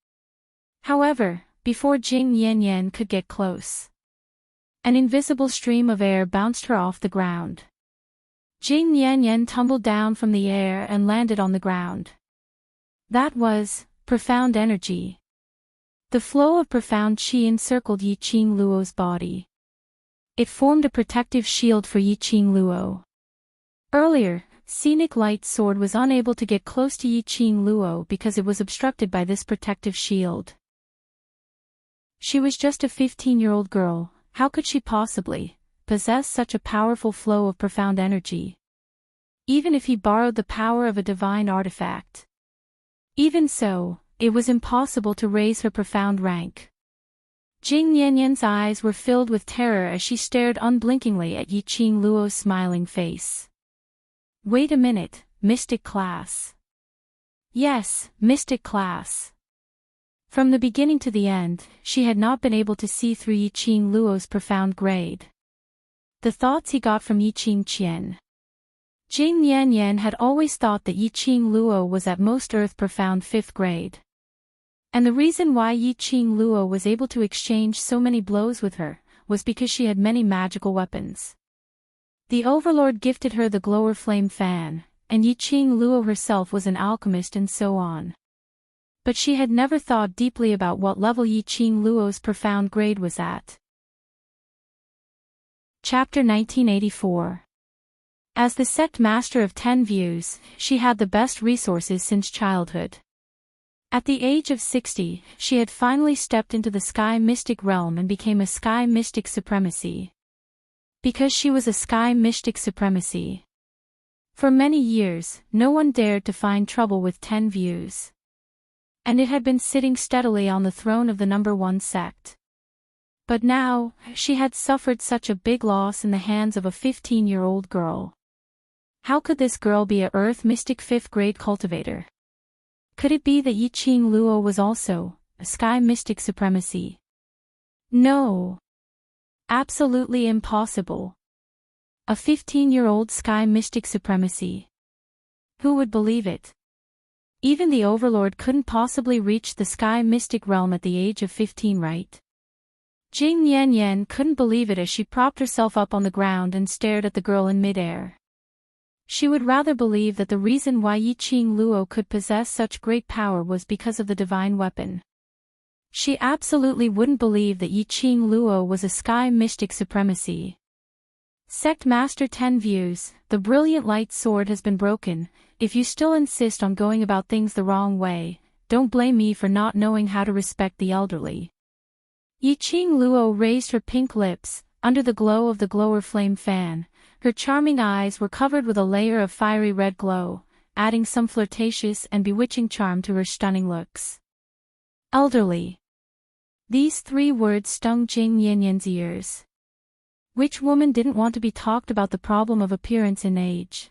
However, before Jing Yanyan could get close, an invisible stream of air bounced her off the ground. Jing Yanyan tumbled down from the air and landed on the ground. That was profound energy. The flow of profound qi encircled Yi Qing Luo's body. It formed a protective shield for Yi Qing Luo. Earlier, scenic light sword was unable to get close to Yi Qing Luo because it was obstructed by this protective shield. She was just a 15-year-old girl. How could she possibly possess such a powerful flow of profound energy? Even if he borrowed the power of a divine artifact. Even so, it was impossible to raise her profound rank. Jing Yanyan's eyes were filled with terror as she stared unblinkingly at Yi Qing Luo's smiling face. Wait a minute, mystic class. Yes, mystic class. From the beginning to the end, she had not been able to see through Yi Qing Luo's profound grade. The thoughts he got from Yi Qing Qian. Jing Yanyan had always thought that Yi Qing Luo was at most earth profound 5th grade. And the reason why Yi Qing Luo was able to exchange so many blows with her was because she had many magical weapons. The Overlord gifted her the Glower Flame Fan, and Yi Qing Luo herself was an alchemist and so on. But she had never thought deeply about what level Yi Qing Luo's profound grade was at. Chapter 1984. As the sect master of 10 views, she had the best resources since childhood. At the age of 60, she had finally stepped into the sky mystic realm and became a sky mystic supremacy. Because she was a sky mystic supremacy. For many years, no one dared to find trouble with 10 views. And it had been sitting steadily on the throne of the number one sect. But now, she had suffered such a big loss in the hands of a 15-year-old girl. How could this girl be a earth mystic 5th grade cultivator? Could it be that Yi Qing Luo was also a sky mystic supremacy? No. Absolutely impossible. A 15-year-old sky mystic supremacy. Who would believe it? Even the overlord couldn't possibly reach the sky mystic realm at the age of 15, right? Jing Yanyan couldn't believe it as she propped herself up on the ground and stared at the girl in midair. She would rather believe that the reason why Yi Qing Luo could possess such great power was because of the divine weapon. She absolutely wouldn't believe that Yi Qing Luo was a sky mystic supremacy. Sect Master 10 views, the brilliant light sword has been broken. If you still insist on going about things the wrong way, don't blame me for not knowing how to respect the elderly. Yi Qing Luo raised her pink lips, under the glow of the glower flame fan. Her charming eyes were covered with a layer of fiery red glow, adding some flirtatious and bewitching charm to her stunning looks. Elderly. These 3 words stung Jing Yanyan's ears. Which woman didn't want to be talked about the problem of appearance and age?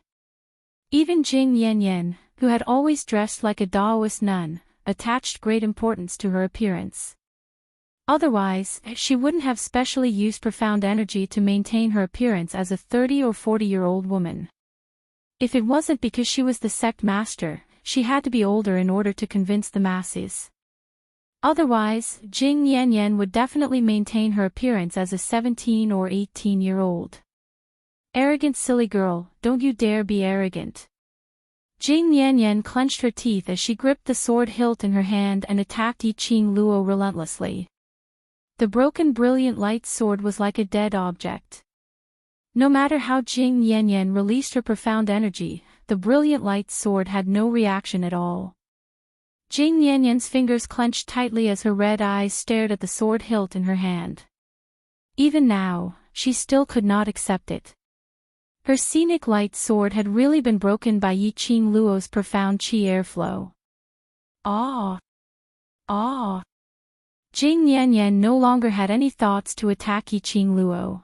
Even Jing Yanyan, who had always dressed like a Taoist nun, attached great importance to her appearance. Otherwise, she wouldn't have specially used profound energy to maintain her appearance as a 30 or 40-year-old woman. If it wasn't because she was the sect master, she had to be older in order to convince the masses. Otherwise, Jing Yanyan would definitely maintain her appearance as a 17 or 18-year-old. Arrogant silly girl, don't you dare be arrogant. Jing Yanyan clenched her teeth as she gripped the sword hilt in her hand and attacked Yi Qing Luo relentlessly. The broken brilliant light sword was like a dead object. No matter how Jing Yanyan released her profound energy, the brilliant light sword had no reaction at all. Jing Yanyan's fingers clenched tightly as her red eyes stared at the sword hilt in her hand. Even now, she still could not accept it. Her scenic light sword had really been broken by Yi Qing Luo's profound qi airflow. Ah! Ah! Jing Yanyan no longer had any thoughts to attack Yi Qing Luo.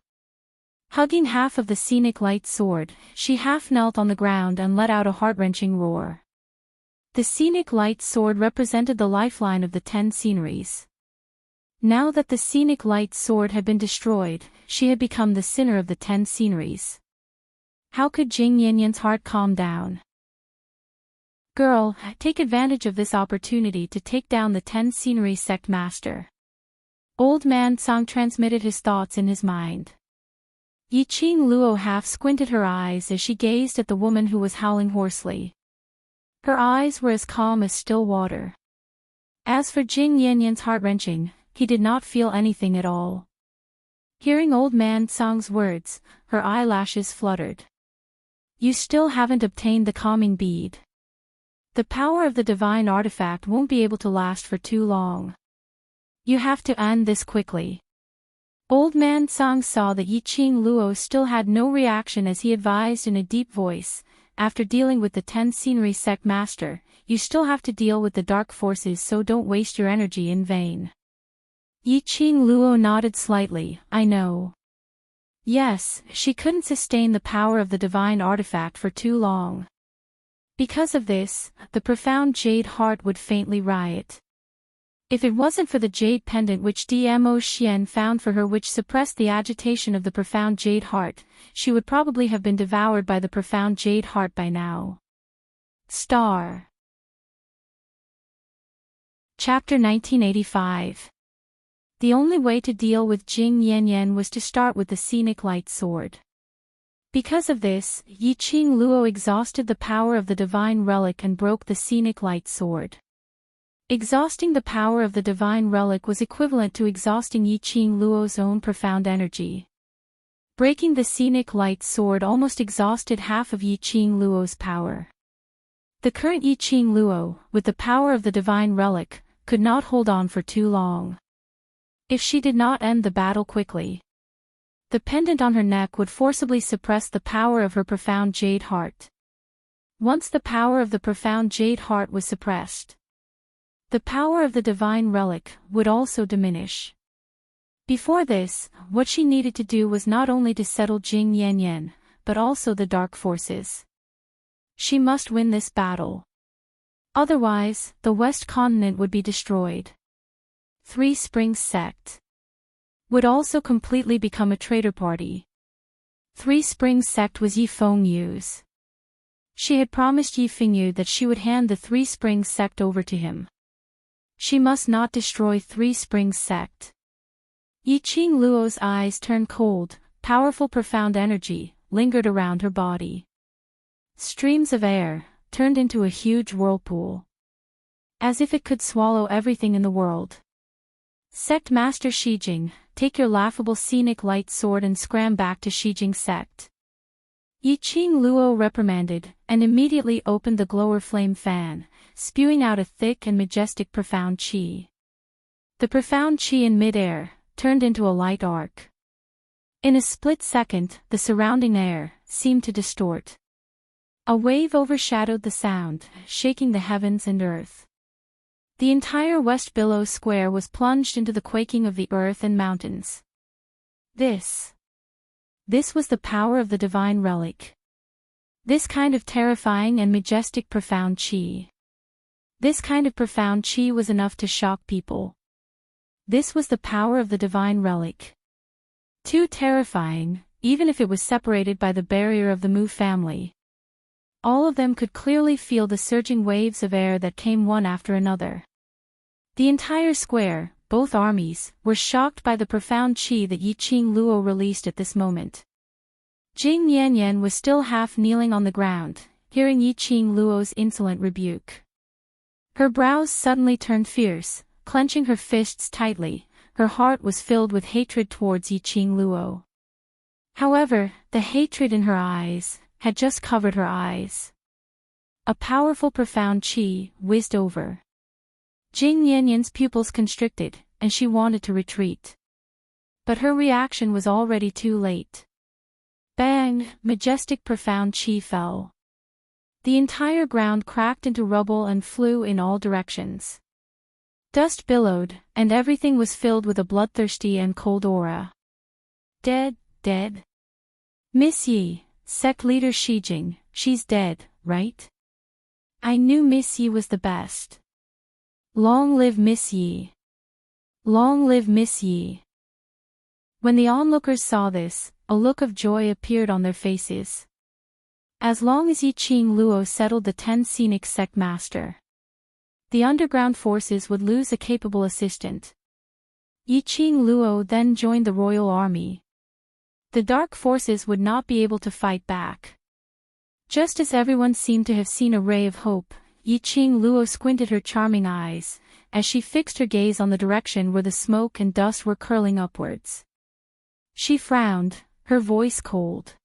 Hugging half of the scenic light sword, she half knelt on the ground and let out a heart-wrenching roar. The scenic light sword represented the lifeline of the 10 sceneries. Now that the scenic light sword had been destroyed, she had become the sinner of the 10 sceneries. How could Jing Yanyan's heart calm down? Girl, take advantage of this opportunity to take down the 10 scenery sect master. Old man Song transmitted his thoughts in his mind. Yi Qing Luo half squinted her eyes as she gazed at the woman who was howling hoarsely. Her eyes were as calm as still water. As for Jing Yanyan's heart-wrenching, he did not feel anything at all. Hearing old man Song's words, her eyelashes fluttered. You still haven't obtained the calming bead. The power of the divine artifact won't be able to last for too long. You have to end this quickly. Old man Song saw that Yi Qing Luo still had no reaction as he advised in a deep voice, after dealing with the 10 scenery sect master, you still have to deal with the dark forces, so don't waste your energy in vain. Yi Qing Luo nodded slightly. I know. Yes, she couldn't sustain the power of the divine artifact for too long. Because of this, the profound jade heart would faintly riot. If it wasn't for the jade pendant which Dmo Xian found for her, which suppressed the agitation of the profound jade heart, she would probably have been devoured by the profound jade heart by now. Star. Chapter 1985. The only way to deal with Jing Yanyan was to start with the scenic light sword. Because of this, Yi Qing Luo exhausted the power of the divine relic and broke the scenic light sword. Exhausting the power of the divine relic was equivalent to exhausting Yi Qing Luo's own profound energy. Breaking the scenic light sword almost exhausted half of Yi Qing Luo's power. The current Yi Qing Luo, with the power of the divine relic, could not hold on for too long. If she did not end the battle quickly, the pendant on her neck would forcibly suppress the power of her profound jade heart. Once the power of the profound jade heart was suppressed, the power of the divine relic would also diminish. Before this, what she needed to do was not only to settle Jing Yanyan, but also the dark forces. She must win this battle. Otherwise, the West Continent would be destroyed. Three Springs Sect would also completely become a traitor party. Three Springs Sect was Yi Fengyu's. She had promised Yi Fengyu that she would hand the Three Springs Sect over to him. She must not destroy Three Springs Sect. Yi Qing Luo's eyes turned cold, powerful profound energy lingered around her body. Streams of air turned into a huge whirlpool, as if it could swallow everything in the world. Sect Master Shijing, take your laughable scenic light sword and scram back to Shijing Sect. Yi Qing Luo reprimanded, and immediately opened the glower flame fan, spewing out a thick and majestic profound qi. The profound qi in mid-air turned into a light arc. In a split second, the surrounding air seemed to distort. A wave overshadowed the sound, shaking the heavens and earth. The entire West Billow Square was plunged into the quaking of the earth and mountains. This was the power of the divine relic. This kind of terrifying and majestic profound qi. This kind of profound qi was enough to shock people. This was the power of the divine relic. Too terrifying, even if it was separated by the barrier of the Mu family. All of them could clearly feel the surging waves of air that came one after another. The entire square, both armies, were shocked by the profound qi that Yi Qing Luo released at this moment. Jing Yanyan was still half kneeling on the ground, hearing Yi Qing Luo's insolent rebuke. Her brows suddenly turned fierce, clenching her fists tightly, her heart was filled with hatred towards Yi Qing Luo. However, the hatred in her eyes had just covered her eyes. A powerful profound qi whizzed over. Jing Yanyan's pupils constricted, and she wanted to retreat. But her reaction was already too late. Bang! Majestic profound qi fell. The entire ground cracked into rubble and flew in all directions. Dust billowed, and everything was filled with a bloodthirsty and cold aura. Dead, dead. Miss Yi, sect leader Shijing, she's dead, right? I knew Miss Yi was the best. Long live Miss Yi. Long live Miss Yi. When the onlookers saw this, a look of joy appeared on their faces. As long as Yi Qing Luo settled the 10 scenic sect master, the underground forces would lose a capable assistant. Yi Qing Luo then joined the royal army. The dark forces would not be able to fight back. Just as everyone seemed to have seen a ray of hope, Yi Qing Luo squinted her charming eyes, as she fixed her gaze on the direction where the smoke and dust were curling upwards. She frowned, her voice cold.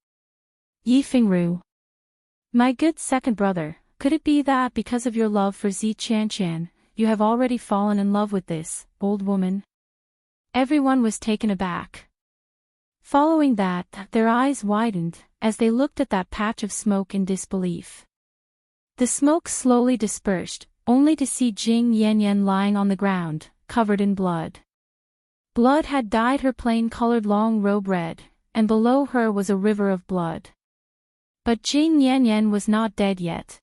Yi Fengru. My good second brother, could it be that because of your love for Zi Qianqian, you have already fallen in love with this old woman? Everyone was taken aback. Following that, their eyes widened, as they looked at that patch of smoke in disbelief. The smoke slowly dispersed, only to see Jing Yanyan lying on the ground, covered in blood. Blood had dyed her plain-colored long robe red, and below her was a river of blood. But Jing Yanyan was not dead yet.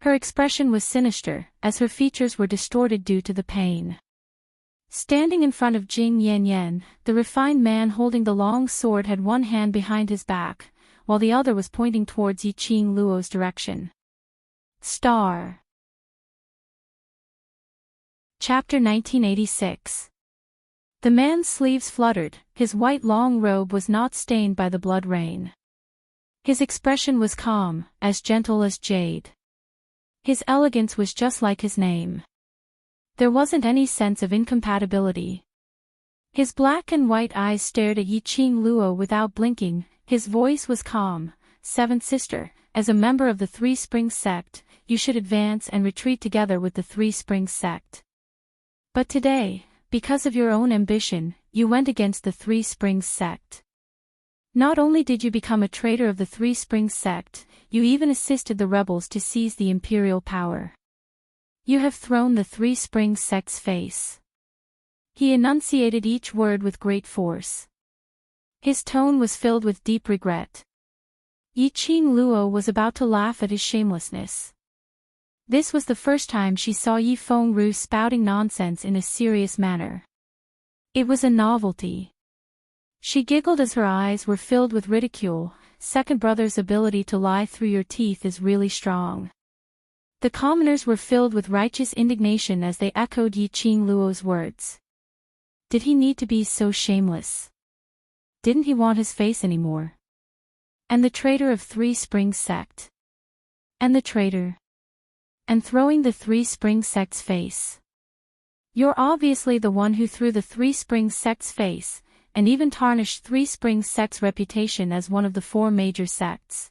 Her expression was sinister, as her features were distorted due to the pain. Standing in front of Jing Yanyan, the refined man holding the long sword had one hand behind his back, while the other was pointing towards Yi Qing Luo's direction. Star. Chapter 1986. The man's sleeves fluttered, his white long robe was not stained by the blood rain. His expression was calm, as gentle as jade. His elegance was just like his name. There wasn't any sense of incompatibility. His black and white eyes stared at Yi Qing Luo without blinking. His voice was calm. Seventh sister, as a member of the Three Springs sect, you should advance and retreat together with the Three Springs sect. But today, because of your own ambition, you went against the Three Springs sect. Not only did you become a traitor of the Three Springs sect, you even assisted the rebels to seize the imperial power. You have thrown the Three Springs sect's face. He enunciated each word with great force. His tone was filled with deep regret. Yi Qing Luo was about to laugh at his shamelessness. This was the first time she saw Yi Fengru spouting nonsense in a serious manner. It was a novelty. She giggled as her eyes were filled with ridicule. Second brother's ability to lie through your teeth is really strong. The commoners were filled with righteous indignation as they echoed Yi Qing Luo's words. Did he need to be so shameless? Didn't he want his face anymore? And the traitor of Three Springs sect. And the traitor. And throwing the Three Springs sect's face. You're obviously the one who threw the Three Springs sect's face, and even tarnished Three Springs sect's reputation as one of the four major sects.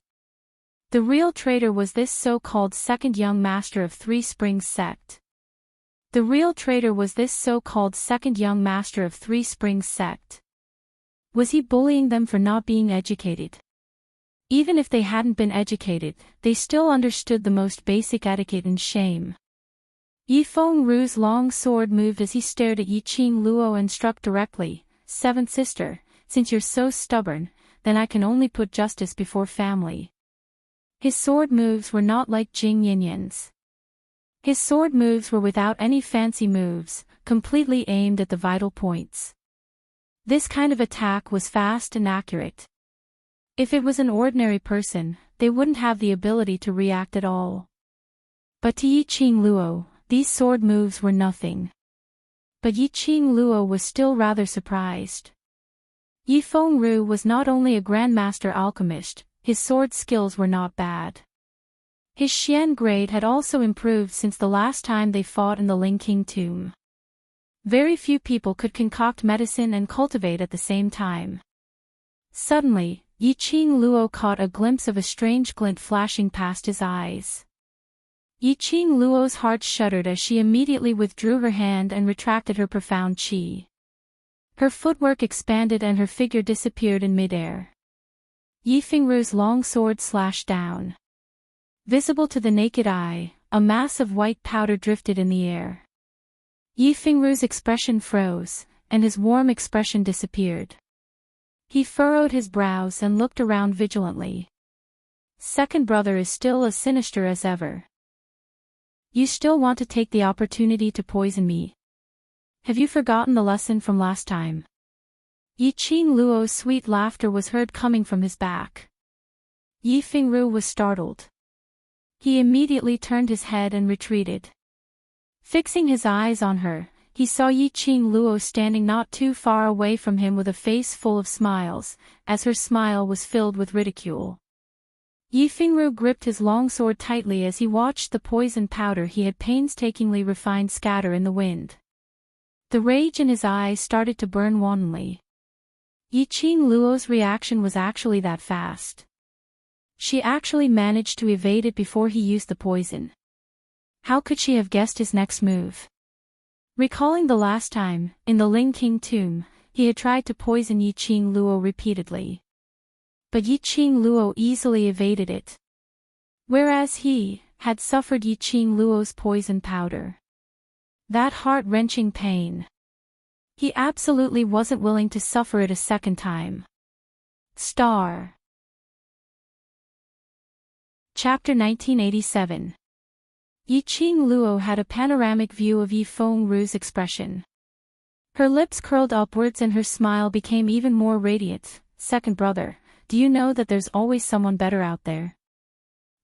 The real traitor was this so-called second young master of Three Springs sect. The real traitor was this so-called second young master of Three Springs sect. Was he bullying them for not being educated? Even if they hadn't been educated, they still understood the most basic etiquette and shame. Yi Fengru's long sword moved as he stared at Yi Qing Luo and struck directly. Seventh sister, since you're so stubborn, then I can only put justice before family. His sword moves were not like Jing Yinyan's. His sword moves were without any fancy moves, completely aimed at the vital points. This kind of attack was fast and accurate. If it was an ordinary person, they wouldn't have the ability to react at all. But to Yi Qing Luo, these sword moves were nothing. But Yi Qing Luo was still rather surprised. Yi Fengru was not only a grandmaster alchemist, his sword skills were not bad. His Xian grade had also improved since the last time they fought in the Ling King tomb. Very few people could concoct medicine and cultivate at the same time. Suddenly, Yi Qing Luo caught a glimpse of a strange glint flashing past his eyes. Yi Qing Luo's heart shuddered as she immediately withdrew her hand and retracted her profound qi. Her footwork expanded and her figure disappeared in midair. Yi Fengru's long sword slashed down. Visible to the naked eye, a mass of white powder drifted in the air. Yi Fengru's expression froze, and his warm expression disappeared. He furrowed his brows and looked around vigilantly. Second brother is still as sinister as ever. You still want to take the opportunity to poison me? Have you forgotten the lesson from last time? Yi Qing Luo's sweet laughter was heard coming from his back. Yi Fengru was startled. He immediately turned his head and retreated. Fixing his eyes on her, he saw Yi Qing Luo standing not too far away from him with a face full of smiles, as her smile was filled with ridicule. Yi Fengru gripped his long sword tightly as he watched the poison powder he had painstakingly refined scatter in the wind. The rage in his eyes started to burn wantonly. Yi Qing Luo's reaction was actually that fast. She actually managed to evade it before he used the poison. How could she have guessed his next move? Recalling the last time, in the Ling King tomb, he had tried to poison Yi Qing Luo repeatedly. But Yi Qing Luo easily evaded it. Whereas he had suffered Yi Qing Luo's poison powder. That heart-wrenching pain. He absolutely wasn't willing to suffer it a second time. Star. Chapter 1987. Yi Qing Luo had a panoramic view of Yi Fengru's expression. Her lips curled upwards and her smile became even more radiant. Second brother, do you know that there's always someone better out there?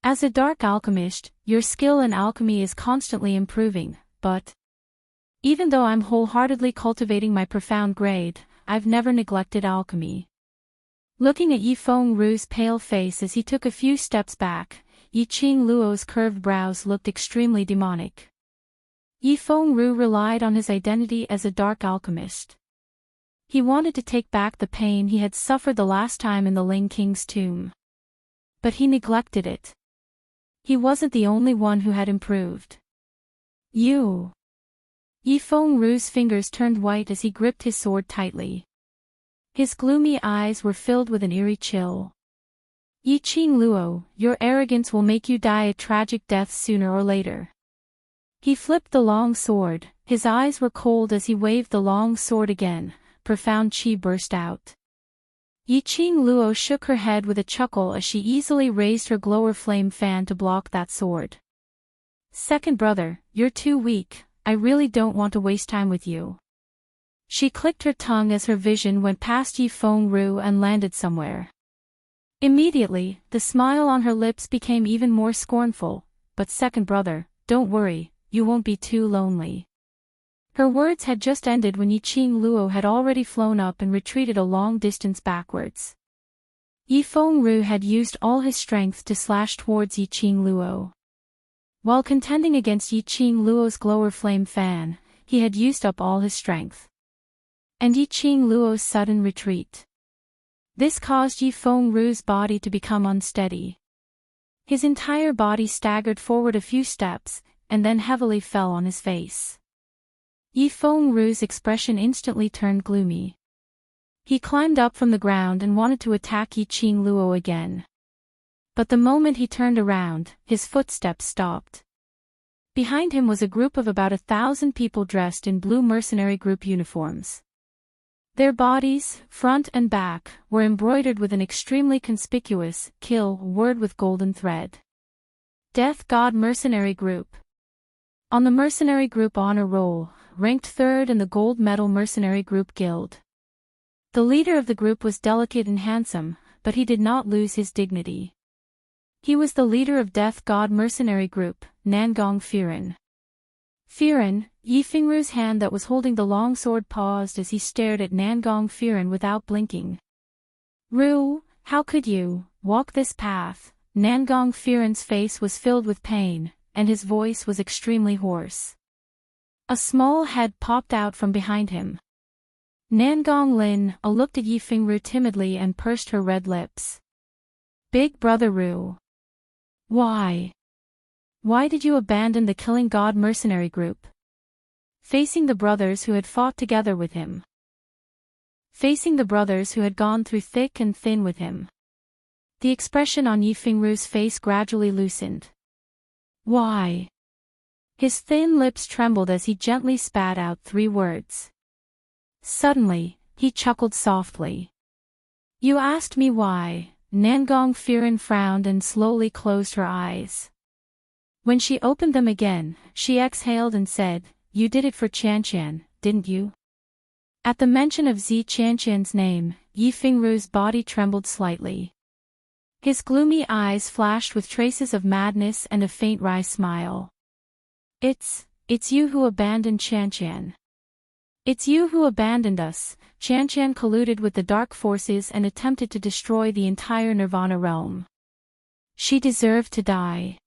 As a dark alchemist, your skill in alchemy is constantly improving, but even though I'm wholeheartedly cultivating my profound grade, I've never neglected alchemy. Looking at Yi Fengru's pale face as he took a few steps back, Yi Qing Luo's curved brows looked extremely demonic. Yi Fengru relied on his identity as a dark alchemist. He wanted to take back the pain he had suffered the last time in the Ling King's tomb. But he neglected it. He wasn't the only one who had improved. You. Yifeng Ru's fingers turned white as he gripped his sword tightly. His gloomy eyes were filled with an eerie chill. Yiqing Luo, your arrogance will make you die a tragic death sooner or later. He flipped the long sword, his eyes were cold as he waved the long sword again, profound qi burst out. Yiqing Luo shook her head with a chuckle as she easily raised her glower flame fan to block that sword. Second brother, you're too weak, I really don't want to waste time with you. She clicked her tongue as her vision went past Yifeng Ru and landed somewhere. Immediately, the smile on her lips became even more scornful, but second brother, don't worry, you won't be too lonely. Her words had just ended when Yiqing Luo had already flown up and retreated a long distance backwards. Yifeng Ru had used all his strength to slash towards Yiqing Luo. While contending against Yiqing Luo's glower flame fan, he had used up all his strength. And Yiqing Luo's sudden retreat. This caused Yifeng Ru's body to become unsteady. His entire body staggered forward a few steps, and then heavily fell on his face. Yifeng Ru's expression instantly turned gloomy. He climbed up from the ground and wanted to attack Yiqing Luo again. But the moment he turned around, his footsteps stopped. Behind him was a group of about 1,000 people dressed in blue mercenary group uniforms. Their bodies, front and back, were embroidered with an extremely conspicuous kill word with golden thread. Death God Mercenary Group. On the Mercenary Group Honor Roll, ranked third in the Gold Medal Mercenary Group Guild. The leader of the group was delicate and handsome, but he did not lose his dignity. He was the leader of Death God Mercenary Group, Nangong Firen. Firen, Yifeng Ru's hand that was holding the long sword paused as he stared at Nangong Firen without blinking. Ru, how could you walk this path? Nangong Firen's face was filled with pain, and his voice was extremely hoarse. A small head popped out from behind him. Nangong Lin looked at Yifeng Ru timidly and pursed her red lips. Big brother Ru. Why? Why did you abandon the Killing God mercenary group? Facing the brothers who had fought together with him. Facing the brothers who had gone through thick and thin with him. The expression on Yifeng Ru's face gradually loosened. Why? His thin lips trembled as he gently spat out 3 words. Suddenly, he chuckled softly. You asked me why. Nangong Firen frowned and slowly closed her eyes. When she opened them again, she exhaled and said, You did it for Qianqian, didn't you? At the mention of Zi Qianqian's name, Yifeng Ru's body trembled slightly. His gloomy eyes flashed with traces of madness and a faint wry smile. It's you who abandoned Qianqian. It's you who abandoned us. Qianqian colluded with the dark forces and attempted to destroy the entire Nirvana realm. She deserved to die.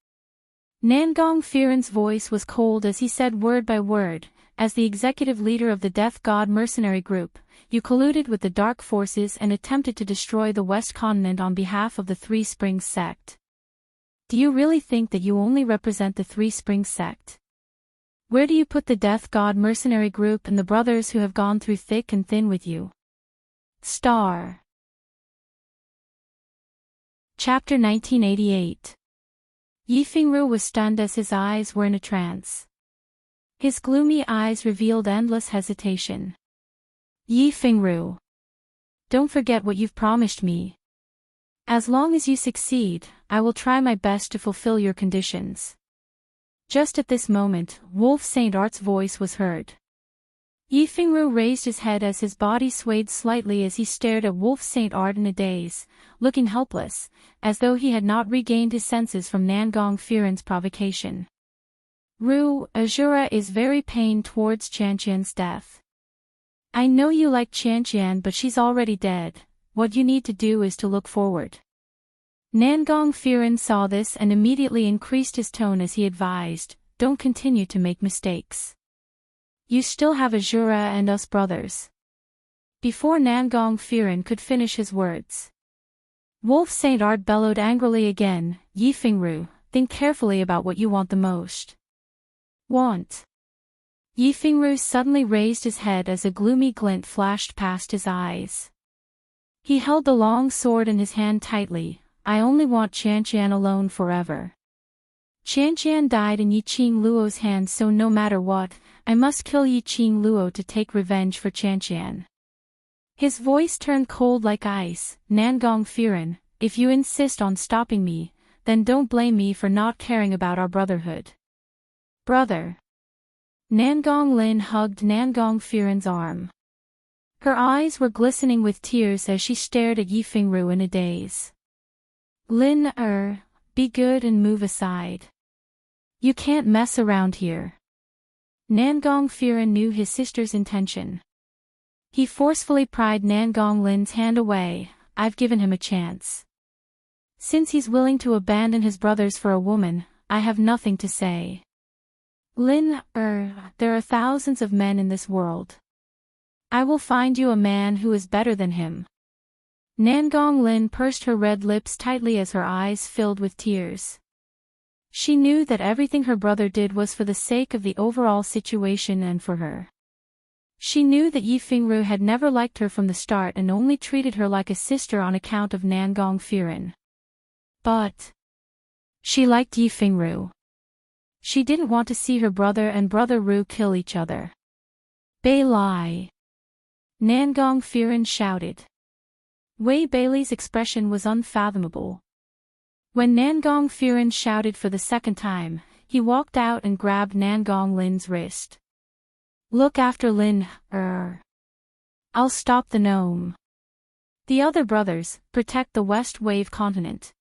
Nangong Firen's voice was cold as he said word by word, as the executive leader of the Death God mercenary group, you colluded with the dark forces and attempted to destroy the West Continent on behalf of the Three Springs sect. Do you really think that you only represent the Three Springs sect? Where do you put the Death God mercenary group and the brothers who have gone through thick and thin with you? Star. Chapter 1988. Yifeng Ru was stunned as his eyes were in a trance. His gloomy eyes revealed endless hesitation. Yifeng Ru. Don't forget what you've promised me. As long as you succeed, I will try my best to fulfill your conditions. Just at this moment, Wolf Saint Art's voice was heard. Yifeng Ru raised his head as his body swayed slightly as he stared at Wolf Saint Art in a daze, looking helpless, as though he had not regained his senses from Nangong Firen's provocation. Ru, Azura is very pained towards Qianqian's death. I know you like Qianqian, but she's already dead. What you need to do is to look forward. Nangong Firen saw this and immediately increased his tone as he advised, don't continue to make mistakes. You still have Azura and us brothers. Before Nangong Firen could finish his words, Wolf Saint Art bellowed angrily again, Yi Fingru, think carefully about what you want the most. Want. Yi Fingru suddenly raised his head as a gloomy glint flashed past his eyes. He held the long sword in his hand tightly. I only want Qianqian alone forever. Qianqian died in Yi Qing Luo's hands, so no matter what, I must kill Yi Qing Luo to take revenge for Qianqian. His voice turned cold like ice. Nangong Firen, if you insist on stopping me, then don't blame me for not caring about our brotherhood. Brother. Nangong Lin hugged Nangong Firen's arm. Her eyes were glistening with tears as she stared at Yi Fingru in a daze. Lin, be good and move aside. You can't mess around here. Nangong Firen knew his sister's intention. He forcefully pried Nangong Lin's hand away. I've given him a chance. Since he's willing to abandon his brothers for a woman, I have nothing to say. Lin, there are thousands of men in this world. I will find you a man who is better than him. Nangong Lin pursed her red lips tightly as her eyes filled with tears. She knew that everything her brother did was for the sake of the overall situation and for her. She knew that Yi Fingru had never liked her from the start and only treated her like a sister on account of Nangong Firen. But she liked Yi Fingru. She didn't want to see her brother and brother Ru kill each other. Bai Lai! Nangong Firen shouted. Wei Bailey's expression was unfathomable. When Nangong Firen shouted for the second time, he walked out and grabbed Nangong Lin's wrist. Look after Lin, I'll stop the gnome. The other brothers, protect the West Wave continent.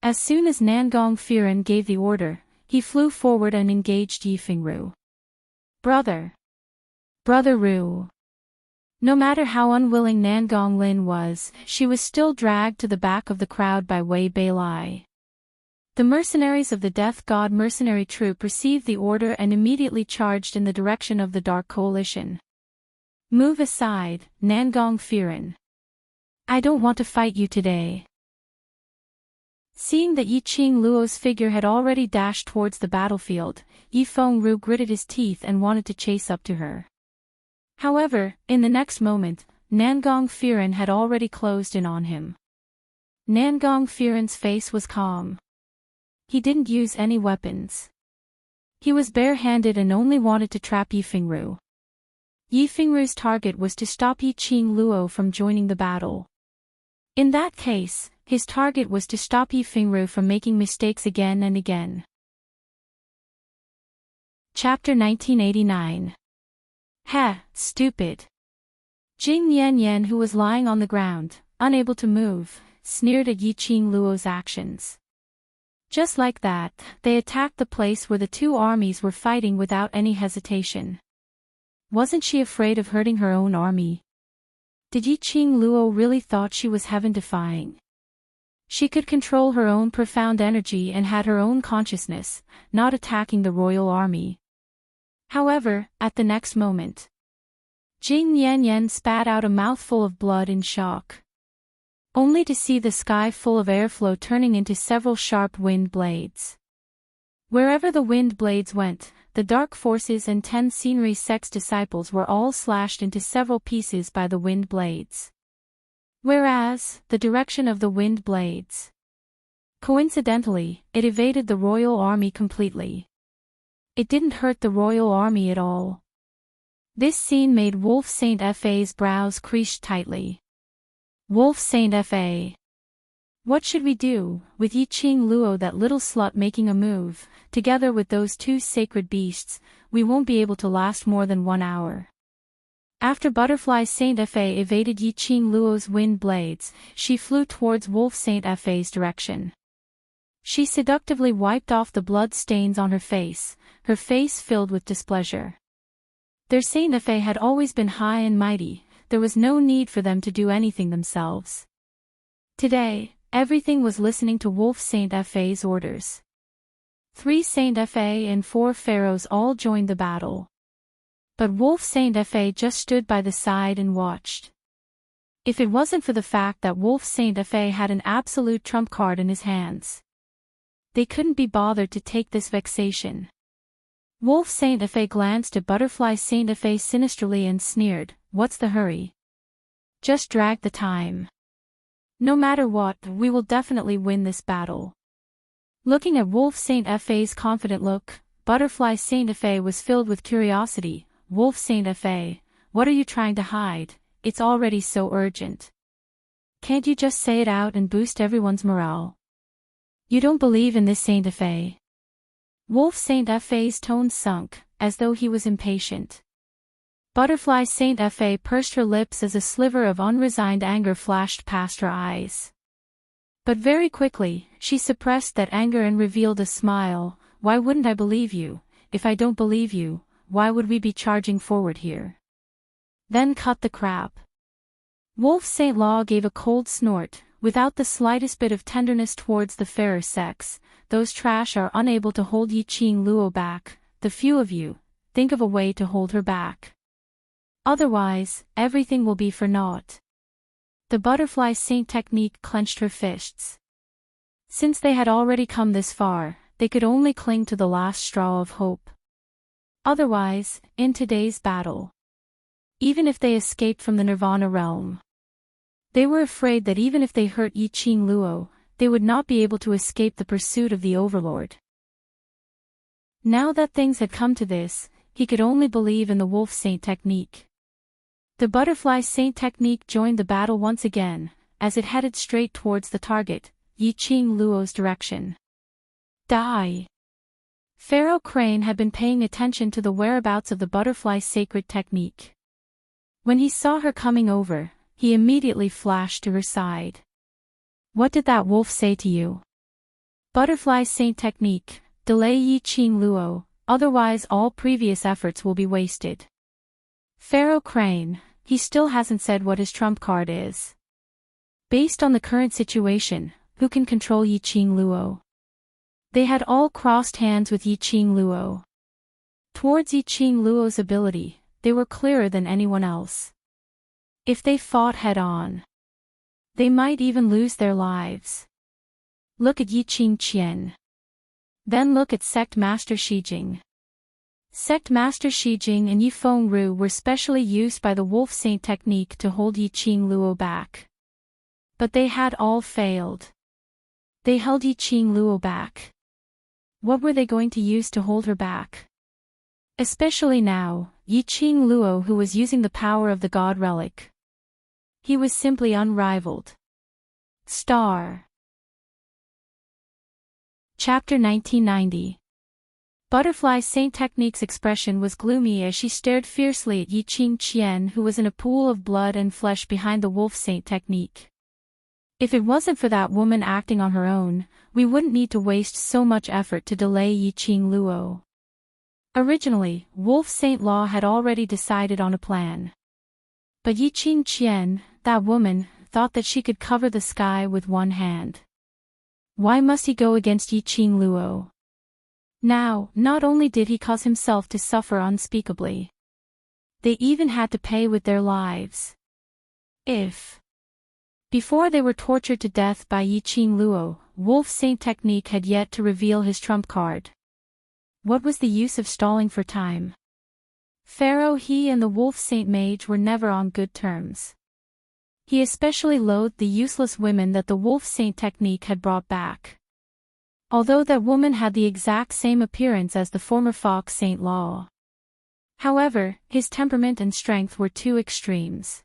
As soon as Nangong Firen gave the order, he flew forward and engaged Yi Fingru. Brother Ru. No matter how unwilling Nangong Lin was, she was still dragged to the back of the crowd by Wei Bailai. The mercenaries of the Death God mercenary troop received the order and immediately charged in the direction of the Dark Coalition. Move aside, Nangong Firen. I don't want to fight you today. Seeing that Yi Qing Luo's figure had already dashed towards the battlefield, Yi Fengru gritted his teeth and wanted to chase up to her. However, in the next moment, Nangong Firen had already closed in on him. Nangong Firen's face was calm. He didn't use any weapons. He was bare-handed and only wanted to trap Yi Fingru. Yi Fingru's target was to stop Yi Qing Luo from joining the battle. In that case, his target was to stop Yi Fingru from making mistakes again and again. Chapter 1989. Heh, stupid. Jing Yanyan, who was lying on the ground, unable to move, sneered at Yi Qing Luo's actions. Just like that, they attacked the place where the two armies were fighting without any hesitation. Wasn't she afraid of hurting her own army? Did Yi Qing Luo really thought she was heaven-defying? She could control her own profound energy and had her own consciousness, not attacking the royal army. However, at the next moment, Jing Yanyan spat out a mouthful of blood in shock. Only to see the sky full of airflow turning into several sharp wind blades. Wherever the wind blades went, the dark forces and 10 scenery sect's disciples were all slashed into several pieces by the wind blades. Whereas, the direction of the wind blades. Coincidentally, it evaded the royal army completely. It didn't hurt the royal army at all. This scene made Wolf Saint Fa's brows creased tightly. Wolf Saint Fa. What should we do, with Yi Qing Luo, that little slut, making a move? Together with those two sacred beasts, we won't be able to last more than 1 hour. After Butterfly Saint Fa evaded Yi Qing Luo's wind blades, she flew towards Wolf Saint Fa's direction. She seductively wiped off the blood stains on her face filled with displeasure. Their Saint Fa had always been high and mighty, there was no need for them to do anything themselves. Today, everything was listening to Wolf Saint Fa's orders. 3 Saint Fa and 4 pharaohs all joined the battle. But Wolf Saint Fa just stood by the side and watched. If it wasn't for the fact that Wolf Saint Fa had an absolute trump card in his hands, they couldn't be bothered to take this vexation. Wolf Saint Fa glanced at Butterfly Saint Fa sinisterly and sneered, "What's the hurry? Just drag the time. No matter what, we will definitely win this battle." Looking at Wolf Saint Fa's confident look, Butterfly Saint Fa was filled with curiosity. "Wolf Saint Fa, what are you trying to hide? It's already so urgent. Can't you just say it out and boost everyone's morale? You don't believe in this Saint Fa?" Wolf Saint Fa's tone sunk, as though he was impatient. Butterfly Saint Fa pursed her lips as a sliver of unresigned anger flashed past her eyes. But very quickly, she suppressed that anger and revealed a smile. "Why wouldn't I believe you? If I don't believe you, why would we be charging forward here? Then cut the crap." Wolf Saint Law gave a cold snort, without the slightest bit of tenderness towards the fairer sex. "Those trash are unable to hold Yi Qing Luo back. The few of you, think of a way to hold her back. Otherwise, everything will be for naught." The Butterfly Saint technique clenched her fists. Since they had already come this far, they could only cling to the last straw of hope. Otherwise, in today's battle, even if they escaped from the Nirvana realm, they were afraid that even if they hurt Yi Qing Luo, they would not be able to escape the pursuit of the Overlord. Now that things had come to this, he could only believe in the Wolf Saint technique. The Butterfly Saint technique joined the battle once again, as it headed straight towards the target, Yi Qing Luo's direction. Die! Pharaoh Crane had been paying attention to the whereabouts of the Butterfly Sacred technique. When he saw her coming over, he immediately flashed to her side. "What did that wolf say to you?" Butterfly Saint technique, delay Yi Qing Luo, otherwise all previous efforts will be wasted. Pharaoh Crane, he still hasn't said what his trump card is. Based on the current situation, who can control Yi Qing Luo? They had all crossed hands with Yi Qing Luo. Towards Yi Qing Luo's ability, they were clearer than anyone else. If they fought head-on, they might even lose their lives. Look at Yi Qing Qian. Then look at Sect Master Shijing. Sect Master Shijing and Yi Feng Ru were specially used by the Wolf Saint technique to hold Yi Qing Luo back. But they had all failed. They held Yi Qing Luo back. What were they going to use to hold her back? Especially now, Yi Qing Luo, who was using the power of the God Relic. He was simply unrivaled. Star. Chapter 1990. Butterfly Saint Technique's expression was gloomy as she stared fiercely at Yi Qing Qian, who was in a pool of blood and flesh behind the Wolf Saint Technique. If it wasn't for that woman acting on her own, we wouldn't need to waste so much effort to delay Yi Qing Luo. Originally, Wolf Saint Law had already decided on a plan. But Yi Qing Qian, that woman, thought that she could cover the sky with one hand. Why must he go against Yi Qing Luo? Now, not only did he cause himself to suffer unspeakably, they even had to pay with their lives. Before they were tortured to death by Yi Qing Luo, Wolf Saint Technique had yet to reveal his trump card. What was the use of stalling for time? Pharaoh he and the Wolf Saint Mage were never on good terms. He especially loathed the useless women that the Wolf Saint Technique had brought back. Although that woman had the exact same appearance as the former Fox Saint Law. However, his temperament and strength were two extremes.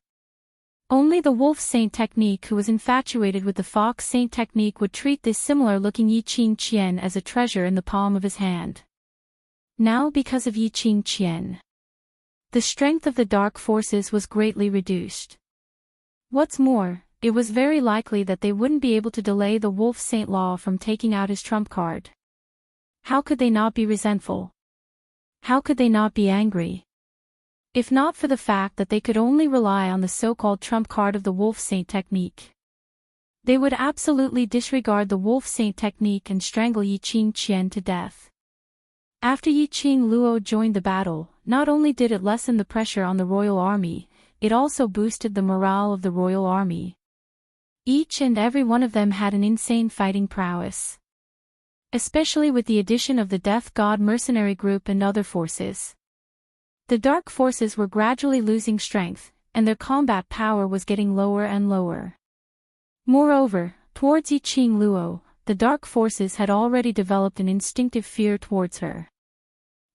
Only the Wolf Saint Technique, who was infatuated with the Fox Saint Technique, would treat this similar-looking Yi Qing Qian as a treasure in the palm of his hand. Now, because of Yi Qing Qian, the strength of the dark forces was greatly reduced. What's more, it was very likely that they wouldn't be able to delay the Wolf Saint Law from taking out his trump card. How could they not be resentful? How could they not be angry? If not for the fact that they could only rely on the so-called trump card of the Wolf Saint Technique, they would absolutely disregard the Wolf Saint Technique and strangle Yi Qing Qian to death. After Yi Qing Luo joined the battle, not only did it lessen the pressure on the royal army, it also boosted the morale of the royal army. Each and every one of them had an insane fighting prowess. Especially with the addition of the Death God mercenary group and other forces. The dark forces were gradually losing strength, and their combat power was getting lower and lower. Moreover, towards Yi Qing Luo, the dark forces had already developed an instinctive fear towards her.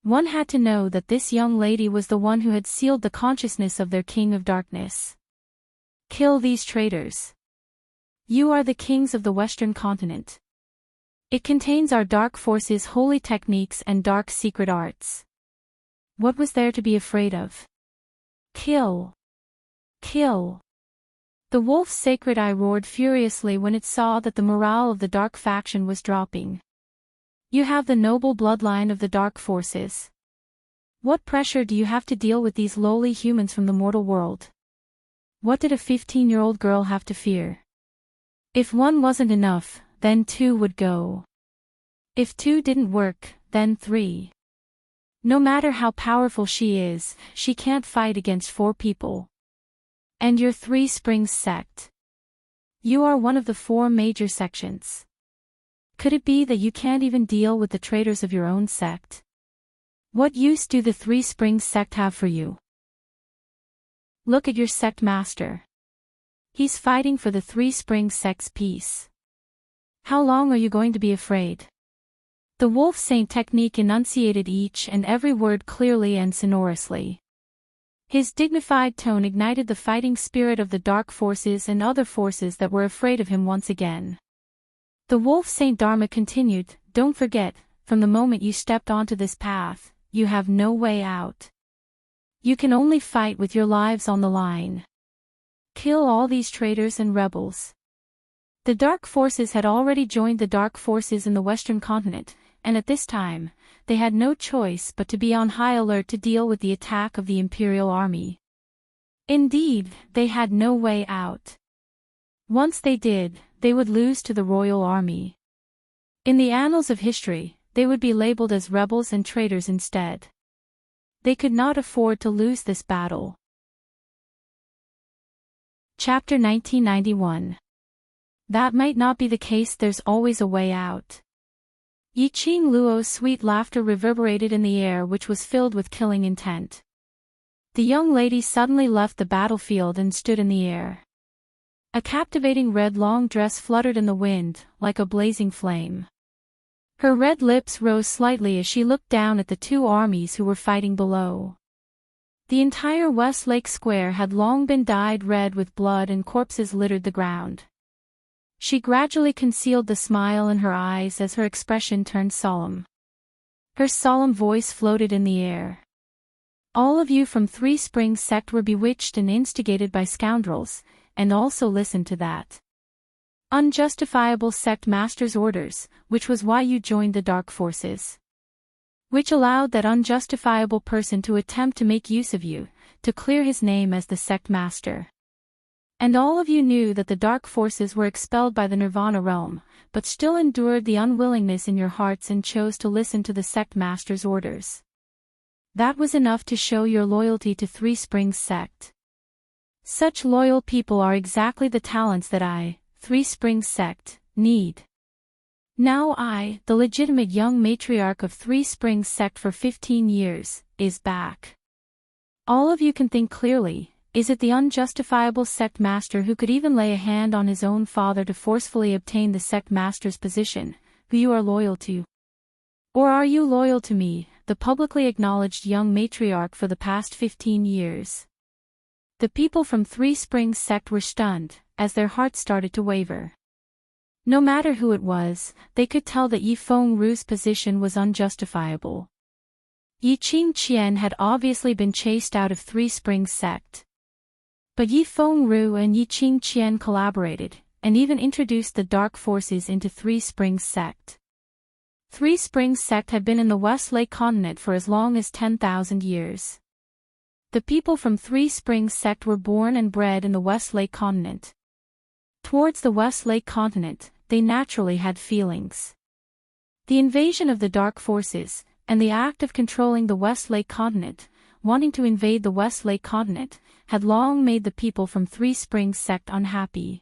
One had to know that this young lady was the one who had sealed the consciousness of their king of darkness. Kill these traitors. You are the kings of the Western continent. It contains our dark forces' holy techniques and dark secret arts. What was there to be afraid of? Kill. Kill. The wolf's sacred eye roared furiously when it saw that the morale of the dark faction was dropping. You have the noble bloodline of the dark forces. What pressure do you have to deal with these lowly humans from the mortal world? What did a 15-year-old girl have to fear? If one wasn't enough, then two would go. If two didn't work, then three. No matter how powerful she is, she can't fight against 4 people. And your 3 Springs sect. You are one of the 4 major sections. Could it be that you can't even deal with the traitors of your own sect? What use do the 3 Springs sect have for you? Look at your sect master. He's fighting for the 3 Springs sect's peace. How long are you going to be afraid? The wolf saint technique enunciated each and every word clearly and sonorously. His dignified tone ignited the fighting spirit of the dark forces and other forces that were afraid of him once again. The wolf saint Dharma continued, don't forget, from the moment you stepped onto this path, you have no way out. You can only fight with your lives on the line. Kill all these traitors and rebels. The dark forces had already joined the dark forces in the Western continent, and at this time, they had no choice but to be on high alert to deal with the attack of the Imperial Army. Indeed, they had no way out. Once they did, they would lose to the Royal Army. In the annals of history, they would be labeled as rebels and traitors instead. They could not afford to lose this battle. Chapter 1991. That might not be the case, there's always a way out. Yi Qing Luo's sweet laughter reverberated in the air, which was filled with killing intent. The young lady suddenly left the battlefield and stood in the air. A captivating red long dress fluttered in the wind, like a blazing flame. Her red lips rose slightly as she looked down at the 2 armies who were fighting below. The entire West Lake Square had long been dyed red with blood and corpses littered the ground. She gradually concealed the smile in her eyes as her expression turned solemn. Her solemn voice floated in the air. All of you from 3 Springs sect were bewitched and instigated by scoundrels, and also listened to that unjustifiable sect master's orders, which was why you joined the dark forces. Which allowed that unjustifiable person to attempt to make use of you, to clear his name as the sect master. And all of you knew that the dark forces were expelled by the Nirvana realm, but still endured the unwillingness in your hearts and chose to listen to the sect master's orders. That was enough to show your loyalty to 3 Springs sect. Such loyal people are exactly the talents that I, 3 Springs sect, need. Now I, the legitimate young matriarch of 3 Springs sect for 15 years, is back. All of you can think clearly. Is it the unjustifiable sect master who could even lay a hand on his own father to forcefully obtain the sect master's position, who you are loyal to? Or are you loyal to me, the publicly acknowledged young matriarch for the past 15 years? The people from 3 Springs sect were stunned, as their hearts started to waver. No matter who it was, they could tell that Yi Fengru's position was unjustifiable. Yi Qing Qian had obviously been chased out of 3 Springs sect. But Yi Fengru and Yi Qing Qian collaborated, and even introduced the dark forces into 3 Springs sect. 3 Springs sect had been in the West Lake continent for as long as 10,000 years. The people from 3 Springs sect were born and bred in the West Lake continent. Towards the West Lake continent, they naturally had feelings. The invasion of the dark forces, and the act of controlling the West Lake continent, wanting to invade the West Lake continent, had long made the people from Three Springs sect unhappy.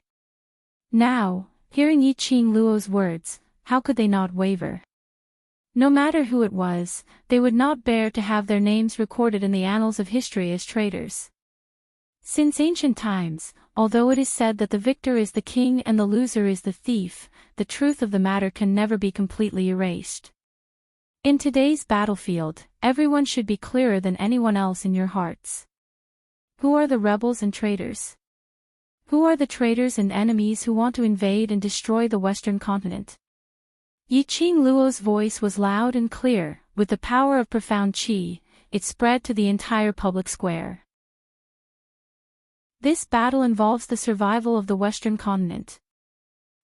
Now, hearing Yi Qing Luo's words, how could they not waver? No matter who it was, they would not bear to have their names recorded in the annals of history as traitors. Since ancient times, although it is said that the victor is the king and the loser is the thief, the truth of the matter can never be completely erased. In today's battlefield, everyone should be clearer than anyone else in your hearts. Who are the rebels and traitors? Who are the traitors and enemies who want to invade and destroy the Western continent? Yi Qing Luo's voice was loud and clear, with the power of profound qi. It spread to the entire public square. This battle involves the survival of the Western continent.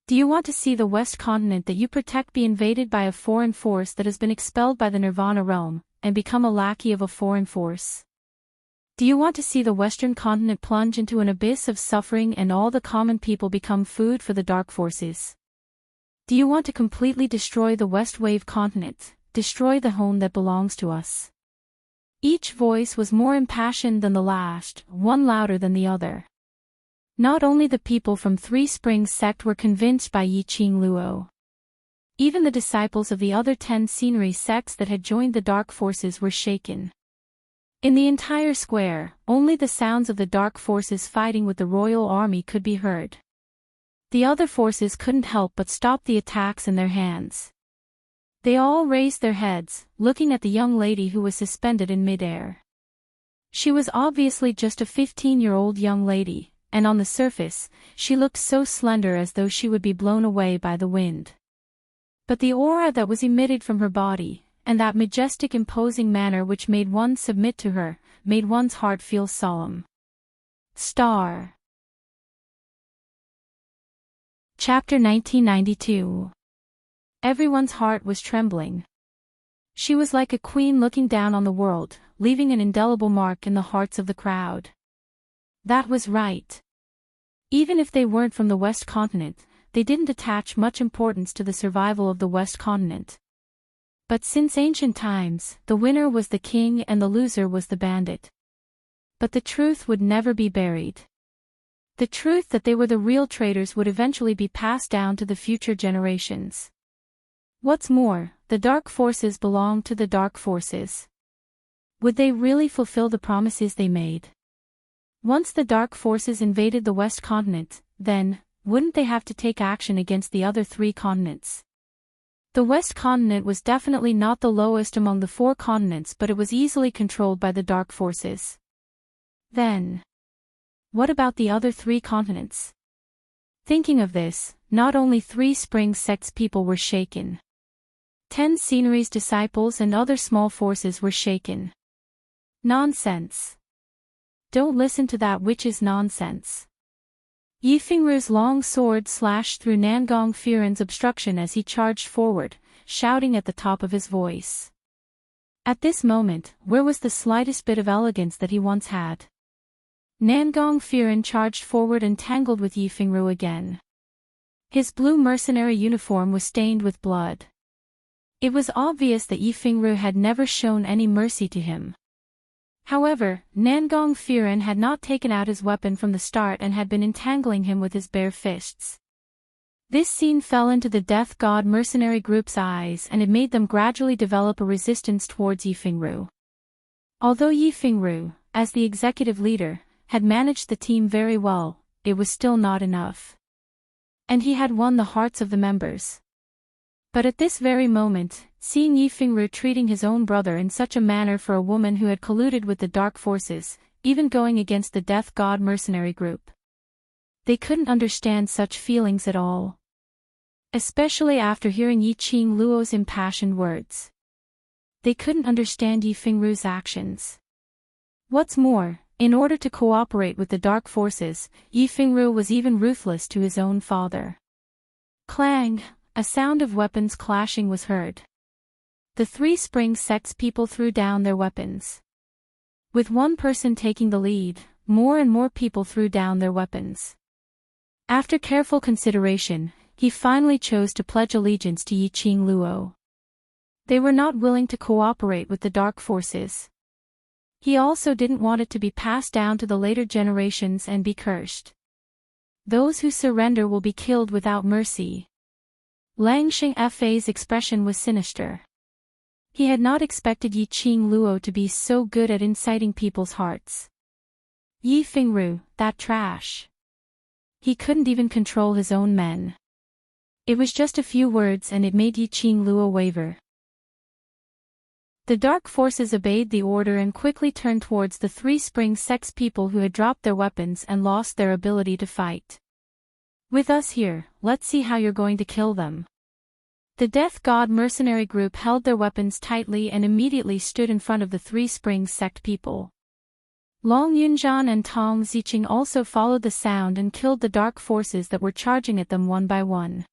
Do you want to see the West continent that you protect be invaded by a foreign force that has been expelled by the Nirvana realm, and become a lackey of a foreign force? Do you want to see the Western continent plunge into an abyss of suffering and all the common people become food for the dark forces? Do you want to completely destroy the West Wave continent, destroy the home that belongs to us? Each voice was more impassioned than the last, one louder than the other. Not only the people from Three Springs sect were convinced by Yi Qing Luo. Even the disciples of the other 10 scenery sects that had joined the dark forces were shaken. In the entire square, only the sounds of the dark forces fighting with the royal army could be heard. The other forces couldn't help but stop the attacks in their hands. They all raised their heads, looking at the young lady who was suspended in midair. She was obviously just a 15-year-old young lady, and on the surface, she looked so slender as though she would be blown away by the wind. But the aura that was emitted from her body, and that majestic imposing manner which made one submit to her, made one's heart feel solemn. Star. Chapter 1992. Everyone's heart was trembling. She was like a queen looking down on the world, leaving an indelible mark in the hearts of the crowd. That was right. Even if they weren't from the West continent, they didn't attach much importance to the survival of the West continent. But since ancient times, the winner was the king and the loser was the bandit. But the truth would never be buried. The truth that they were the real traitors would eventually be passed down to the future generations. What's more, the dark forces belonged to the dark forces. Would they really fulfill the promises they made? Once the dark forces invaded the West continent, then, wouldn't they have to take action against the other 3 continents? The West continent was definitely not the lowest among the 4 continents, but it was easily controlled by the dark forces. Then, what about the other 3 continents? Thinking of this, not only Three Springs sect's people were shaken. 10 scenery's disciples and other small forces were shaken. Nonsense. Don't listen to that witch's nonsense. Yi Fengru's long sword slashed through Nangong Firen's obstruction as he charged forward, shouting at the top of his voice. At this moment, where was the slightest bit of elegance that he once had? Nangong Firen charged forward and tangled with Yi Fengru again. His blue mercenary uniform was stained with blood. It was obvious that Yi Fengru had never shown any mercy to him. However, Nangong Firen had not taken out his weapon from the start and had been entangling him with his bare fists. This scene fell into the death god mercenary group's eyes and it made them gradually develop a resistance towards Yi Fengru. Although Yi Fengru, as the executive leader, had managed the team very well, it was still not enough. And he had won the hearts of the members. But at this very moment, seeing Yi Fengru treating his own brother in such a manner for a woman who had colluded with the dark forces, even going against the death god mercenary group, they couldn't understand such feelings at all. Especially after hearing Yi Qing Luo's impassioned words. They couldn't understand Yi Fengru's actions. What's more, in order to cooperate with the dark forces, Yi Fengru was even ruthless to his own father. Clang! A sound of weapons clashing was heard. The Three Springs sect's people threw down their weapons. With one person taking the lead, more and more people threw down their weapons. After careful consideration, he finally chose to pledge allegiance to Yi Qing Luo. They were not willing to cooperate with the dark forces. He also didn't want it to be passed down to the later generations and be cursed. Those who surrender will be killed without mercy. Lang Shengfei's expression was sinister. He had not expected Yi Qing Luo to be so good at inciting people's hearts. Yi Fingru, that trash. He couldn't even control his own men. It was just a few words and it made Yi Qing Luo waver. The dark forces obeyed the order and quickly turned towards the Three Springs sect's people who had dropped their weapons and lost their ability to fight. With us here, let's see how you're going to kill them. The Death God mercenary group held their weapons tightly and immediately stood in front of the Three Springs sect people. Long Yunzhan and Tong Ziqing also followed the sound and killed the dark forces that were charging at them one by one.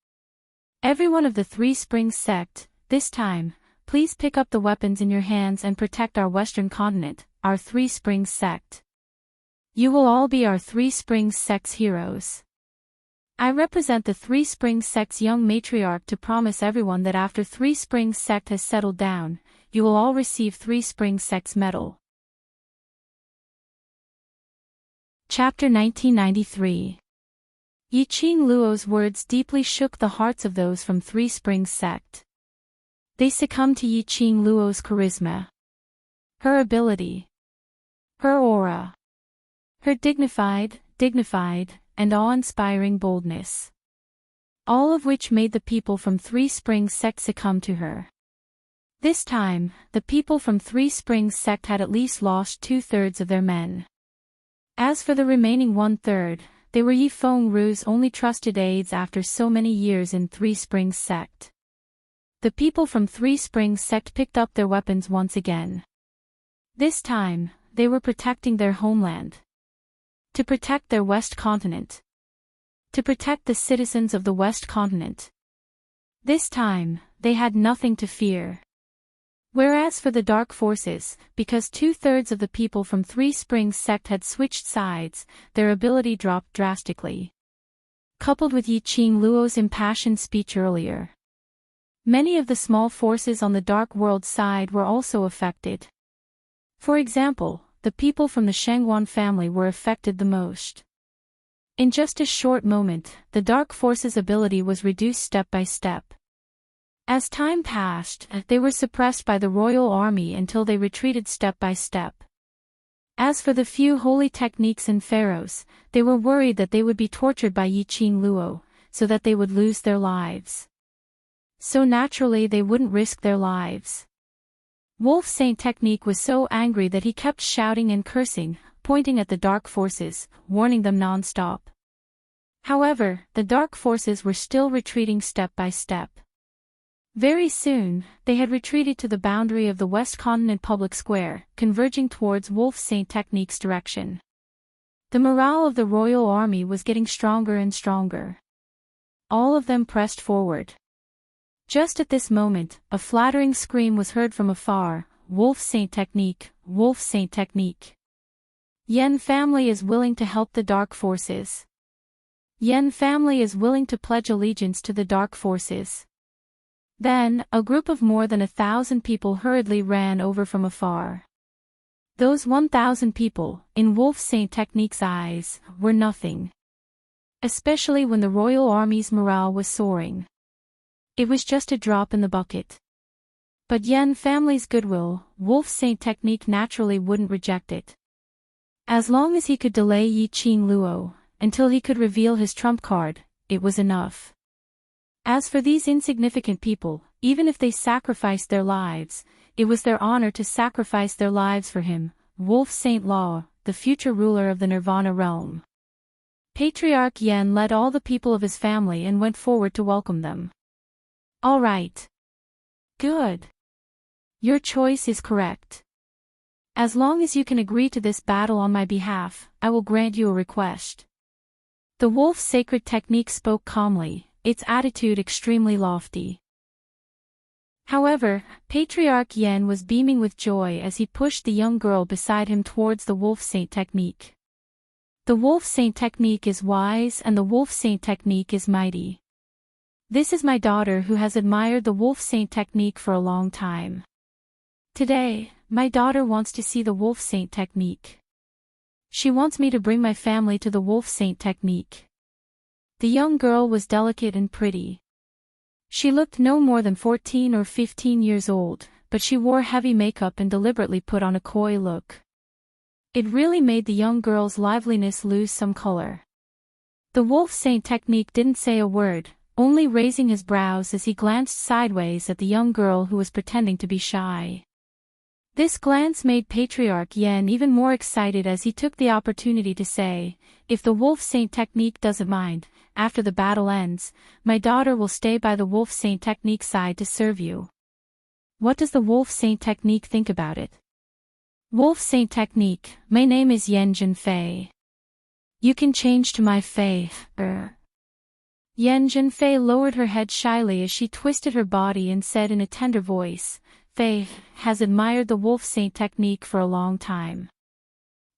Everyone of the Three Springs sect, this time, please pick up the weapons in your hands and protect our Western continent, our Three Springs sect. You will all be our Three Springs sect's heroes. I represent the Three Springs sect's young matriarch to promise everyone that after Three Springs sect has settled down, you will all receive Three Springs sect's medal. Chapter 1993. Yi Qing Luo's words deeply shook the hearts of those from Three Springs sect. They succumbed to Yi Qing Luo's charisma. Her ability. Her aura. Her dignified, and awe-inspiring boldness. All of which made the people from Three Springs sect succumb to her. This time, the people from Three Springs sect had at least lost 2/3 of their men. As for the remaining 1/3, they were Yi Fengru's only trusted aides after so many years in Three Springs sect. The people from Three Springs sect picked up their weapons once again. This time, they were protecting their homeland. To protect their West Continent. To protect the citizens of the West Continent. This time, they had nothing to fear. Whereas for the dark forces, because 2/3 of the people from Three Springs sect had switched sides, their ability dropped drastically. Coupled with Yi Qing Luo's impassioned speech earlier, many of the small forces on the Dark World side were also affected. For example, the people from the Shengguan family were affected the most. In just a short moment, the Dark Forces' ability was reduced step by step. As time passed, they were suppressed by the royal army until they retreated step by step. As for the few holy techniques and pharaohs, they were worried that they would be tortured by Yi Qing Luo, so that they would lose their lives. So naturally they wouldn't risk their lives. Wolf Saint Technique was so angry that he kept shouting and cursing, pointing at the dark forces, warning them non-stop. However, the dark forces were still retreating step by step. Very soon, they had retreated to the boundary of the West Continent public square, converging towards Wolf Saint Technique's direction. The morale of the royal army was getting stronger and stronger. All of them pressed forward. Just at this moment, a flattering scream was heard from afar, Wolf Saint Technique, Wolf Saint Technique. Yen family is willing to help the dark forces. Yen family is willing to pledge allegiance to the dark forces. Then, a group of more than 1,000 people hurriedly ran over from afar. Those 1,000 people, in Wolf Saint Technique's eyes, were nothing. Especially when the royal army's morale was soaring. It was just a drop in the bucket. But Yen family's goodwill, Wolf Saint Technique naturally wouldn't reject it. As long as he could delay Yi Qing Luo, until he could reveal his trump card, it was enough. As for these insignificant people, even if they sacrificed their lives, it was their honor to sacrifice their lives for him, Wolf Saint Law, the future ruler of the Nirvana realm. Patriarch Yen led all the people of his family and went forward to welcome them. All right. Good. Your choice is correct. As long as you can agree to this battle on my behalf, I will grant you a request. The Wolf Sacred Technique spoke calmly, its attitude extremely lofty. However, Patriarch Yen was beaming with joy as he pushed the young girl beside him towards the Wolf Saint Technique. The Wolf Saint Technique is wise and the Wolf Saint Technique is mighty. This is my daughter who has admired the Wolf Saint Technique for a long time. Today, my daughter wants to see the wolf saint technique. She wants me to bring my family to the wolf saint technique. The young girl was delicate and pretty. She looked no more than 14 or 15 years old, but she wore heavy makeup and deliberately put on a coy look. It really made the young girl's liveliness lose some color. The wolf saint technique didn't say a word, only raising his brows as he glanced sideways at the young girl who was pretending to be shy. This glance made Patriarch Yen even more excited as he took the opportunity to say, "If the wolf saint technique doesn't mind, after the battle ends, my daughter will stay by the wolf saint technique side to serve you. What does the wolf saint technique think about it?" "Wolf saint technique, my name is Yen Jinfei. You can change to my Fei, Yen Jinfei lowered her head shyly as she twisted her body and said in a tender voice, "Fei has admired the wolf saint technique for a long time.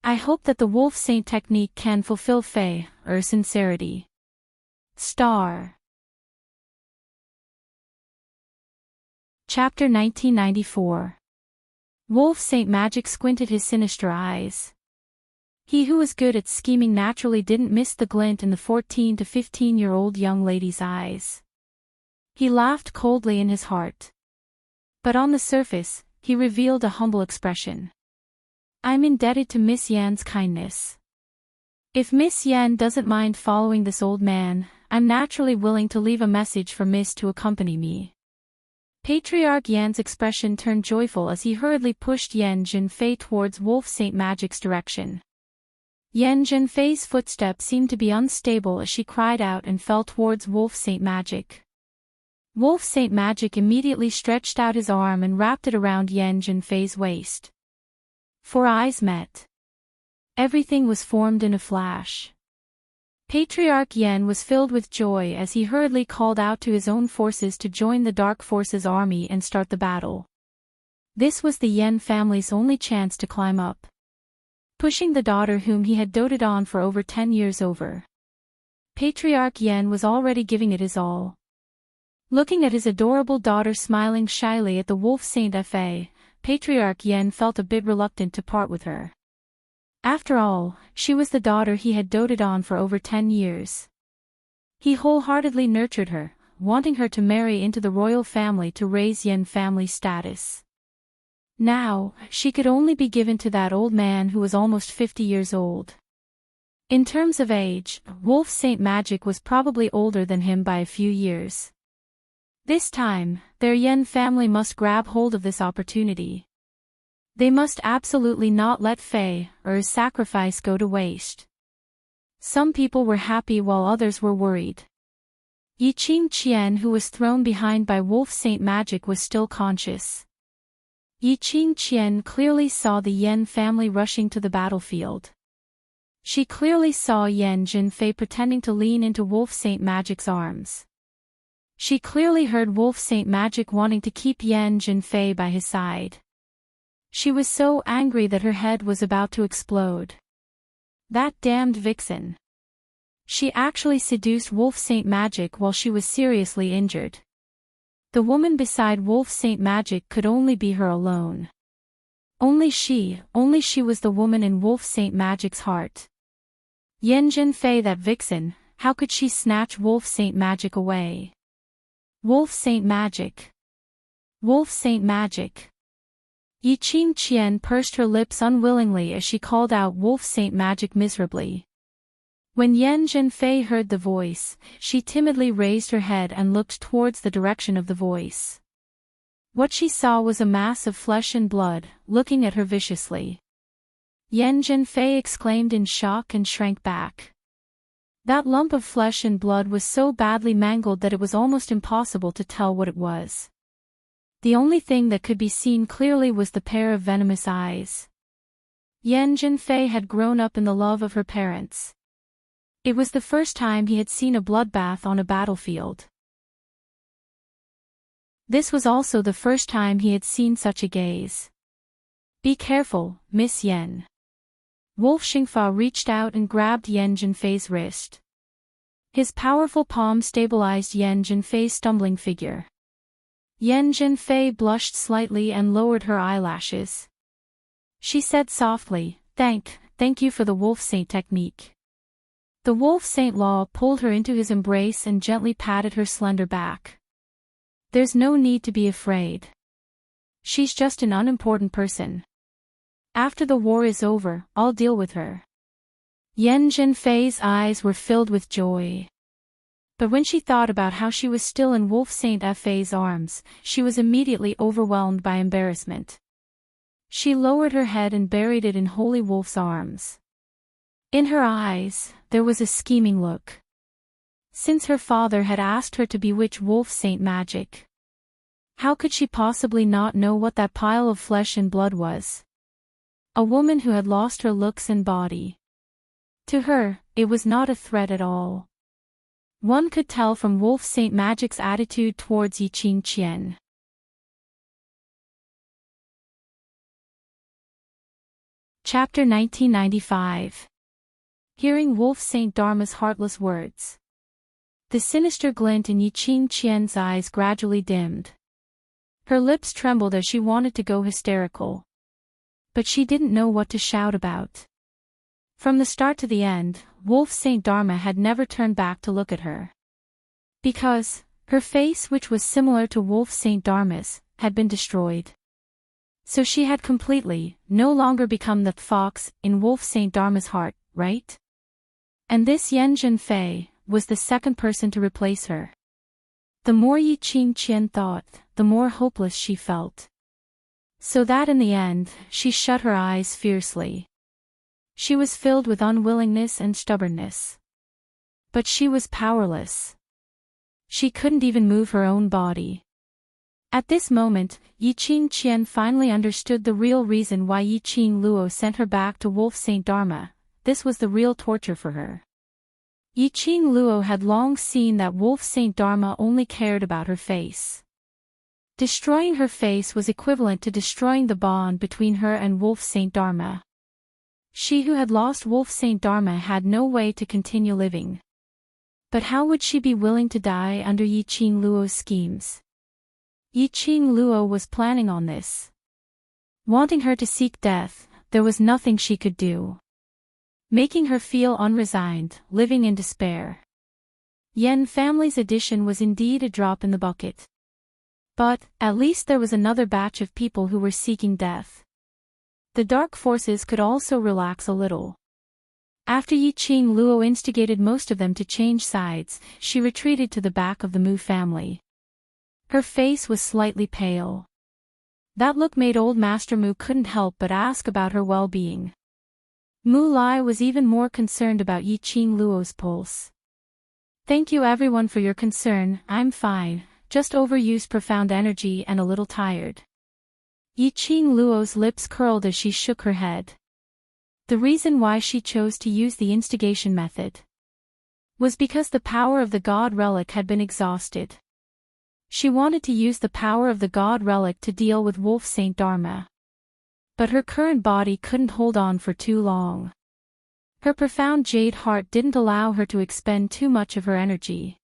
I hope that the wolf saint technique can fulfill Fei's sincerity." Star. Chapter 1994. Wolf Saint Magic squinted his sinister eyes. He who was good at scheming naturally didn't miss the glint in the 14 to 15-year-old young lady's eyes. He laughed coldly in his heart. But on the surface, he revealed a humble expression. "I'm indebted to Miss Yan's kindness. If Miss Yan doesn't mind following this old man, I'm naturally willing to leave a message for Miss to accompany me." Patriarch Yan's expression turned joyful as he hurriedly pushed Yen Jinfei towards Wolf Saint Magic's direction. Yen Jinfei's footsteps seemed to be unstable as she cried out and fell towards Wolf Saint Magic. Wolf Saint Magic immediately stretched out his arm and wrapped it around Yen Jinfei's waist. Four eyes met. Everything was formed in a flash. Patriarch Yen was filled with joy as he hurriedly called out to his own forces to join the Dark Forces army and start the battle. This was the Yen family's only chance to climb up. Pushing the daughter whom he had doted on for over 10 years over. Patriarch Yen was already giving it his all. Looking at his adorable daughter smiling shyly at the Wolf Saint Fa, Patriarch Yen felt a bit reluctant to part with her. After all, she was the daughter he had doted on for over 10 years. He wholeheartedly nurtured her, wanting her to marry into the royal family to raise Yen family status. Now, she could only be given to that old man who was almost 50 years old. In terms of age, Wolf Saint Magic was probably older than him by a few years. This time, their Yen family must grab hold of this opportunity. They must absolutely not let Fei's sacrifice go to waste. Some people were happy while others were worried. Yiqing Qian, who was thrown behind by Wolf Saint Magic, was still conscious. Yiqing Qian clearly saw the Yen family rushing to the battlefield. She clearly saw Yen Jinfei pretending to lean into Wolf Saint Magic's arms. She clearly heard Wolf Saint Magic wanting to keep Yen Jinfei by his side. She was so angry that her head was about to explode. That damned vixen. She actually seduced Wolf Saint Magic while she was seriously injured. The woman beside Wolf Saint Magic could only be her alone. Only she was the woman in Wolf Saint Magic's heart. Yen Jinfei, that vixen, how could she snatch Wolf Saint Magic away? Wolf Saint Magic. Wolf Saint Magic. Yiqing Qian pursed her lips unwillingly as she called out Wolf Saint Magic miserably. When Yen Jinfei heard the voice, she timidly raised her head and looked towards the direction of the voice. What she saw was a mass of flesh and blood, looking at her viciously. Yen Jinfei exclaimed in shock and shrank back. That lump of flesh and blood was so badly mangled that it was almost impossible to tell what it was. The only thing that could be seen clearly was the pair of venomous eyes. Yen Jinfei had grown up in the love of her parents. It was the first time he had seen a bloodbath on a battlefield. This was also the first time he had seen such a gaze. "Be careful, Miss Yen." Wolf Xingfa reached out and grabbed Yen Jinfei's wrist. His powerful palm stabilized Yen Jinfei's stumbling figure. Yen Jinfei blushed slightly and lowered her eyelashes. She said softly, Thank you for the wolf saint technique. The wolf saint Law pulled her into his embrace and gently patted her slender back. There's no need to be afraid. She's just an unimportant person. After the war is over, I'll deal with her. Yan Zhenfei's eyes were filled with joy. But when she thought about how she was still in Wolf Saint Fa's arms, she was immediately overwhelmed by embarrassment. She lowered her head and buried it in Holy Wolf's arms. In her eyes, there was a scheming look. Since her father had asked her to bewitch Wolf Saint magic, how could she possibly not know what that pile of flesh and blood was? A woman who had lost her looks and body. To her, it was not a threat at all. One could tell from Wolf Saint Magic's attitude towards Yi Qing Qian. Chapter 1995. Hearing Wolf Saint Dharma's heartless words. The sinister glint in Yi Qing Qian's eyes gradually dimmed. Her lips trembled as she wanted to go hysterical. But she didn't know what to shout about. From the start to the end, Wolf Saint Dharma had never turned back to look at her. Because her face, which was similar to Wolf Saint Dharma's, had been destroyed. So she had completely, no longer become the fox in Wolf Saint Dharma's heart, right? And this Yan Zhenfei was the second person to replace her. The more Yi Qing Qian thought, the more hopeless she felt. So that in the end, she shut her eyes fiercely. She was filled with unwillingness and stubbornness. But she was powerless. She couldn't even move her own body. At this moment, Yi Qing Qian finally understood the real reason why Yi Qing Luo sent her back to Wolf Saint Dharma. This was the real torture for her. Yi Qing Luo had long seen that Wolf Saint Dharma only cared about her face. Destroying her face was equivalent to destroying the bond between her and Wolf Saint Dharma. She who had lost Wolf Saint Dharma had no way to continue living. But how would she be willing to die under Yi Qing Luo's schemes? Yi Qing Luo was planning on this. Wanting her to seek death, there was nothing she could do. Making her feel unresigned, living in despair. Yan family's addition was indeed a drop in the bucket. But, at least there was another batch of people who were seeking death. The dark forces could also relax a little. After Yi Qing Luo instigated most of them to change sides, she retreated to the back of the Mu family. Her face was slightly pale. That look made old Master Mu couldn't help but ask about her well-being. Mu Lai was even more concerned about Yi Qing Luo's pulse. Thank you everyone for your concern, I'm fine, just overused profound energy and a little tired. Yi Qing Luo's lips curled as she shook her head. The reason why she chose to use the instigation method was because the power of the God Relic had been exhausted. She wanted to use the power of the God Relic to deal with Wolf Saint Dharma. But her current body couldn't hold on for too long. Her profound jade heart didn't allow her to expend too much of her energy.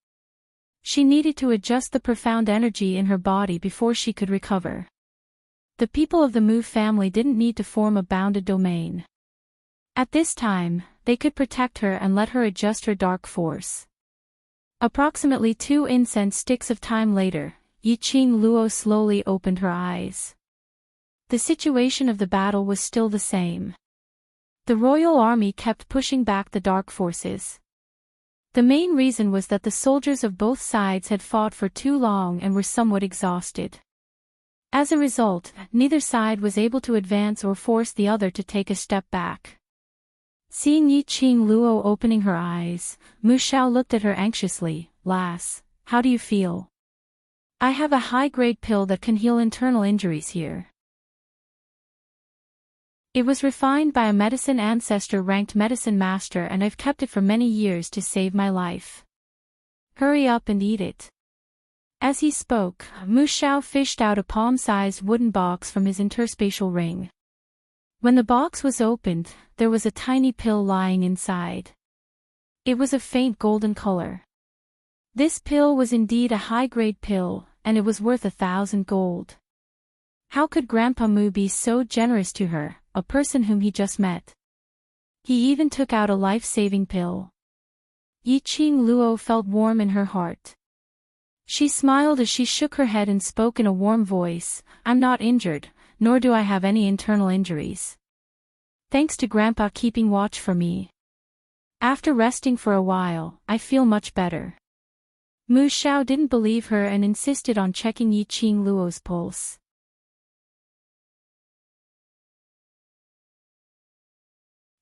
She needed to adjust the profound energy in her body before she could recover. The people of the Mu family didn't need to form a bounded domain. At this time, they could protect her and let her adjust her dark force. Approximately 2 incense sticks of time later, Yi Qing Luo slowly opened her eyes. The situation of the battle was still the same. The royal army kept pushing back the dark forces. The main reason was that the soldiers of both sides had fought for too long and were somewhat exhausted. As a result, neither side was able to advance or force the other to take a step back. Seeing Yi Qing Luo opening her eyes, Mu Xiao looked at her anxiously. Lass, how do you feel? I have a high-grade pill that can heal internal injuries here. It was refined by a medicine ancestor-ranked medicine master and I've kept it for many years to save my life. Hurry up and eat it. As he spoke, Mu Xiao fished out a palm-sized wooden box from his interspatial ring. When the box was opened, there was a tiny pill lying inside. It was of faint golden color. This pill was indeed a high-grade pill, and it was worth 1,000 gold. How could Grandpa Mu be so generous to her, a person whom he just met? He even took out a life-saving pill. Yi-Ching Luo felt warm in her heart. She smiled as she shook her head and spoke in a warm voice, "I'm not injured, nor do I have any internal injuries. Thanks to Grandpa keeping watch for me. After resting for a while, I feel much better." Mu Xiao didn't believe her and insisted on checking Yi-Ching Luo's pulse.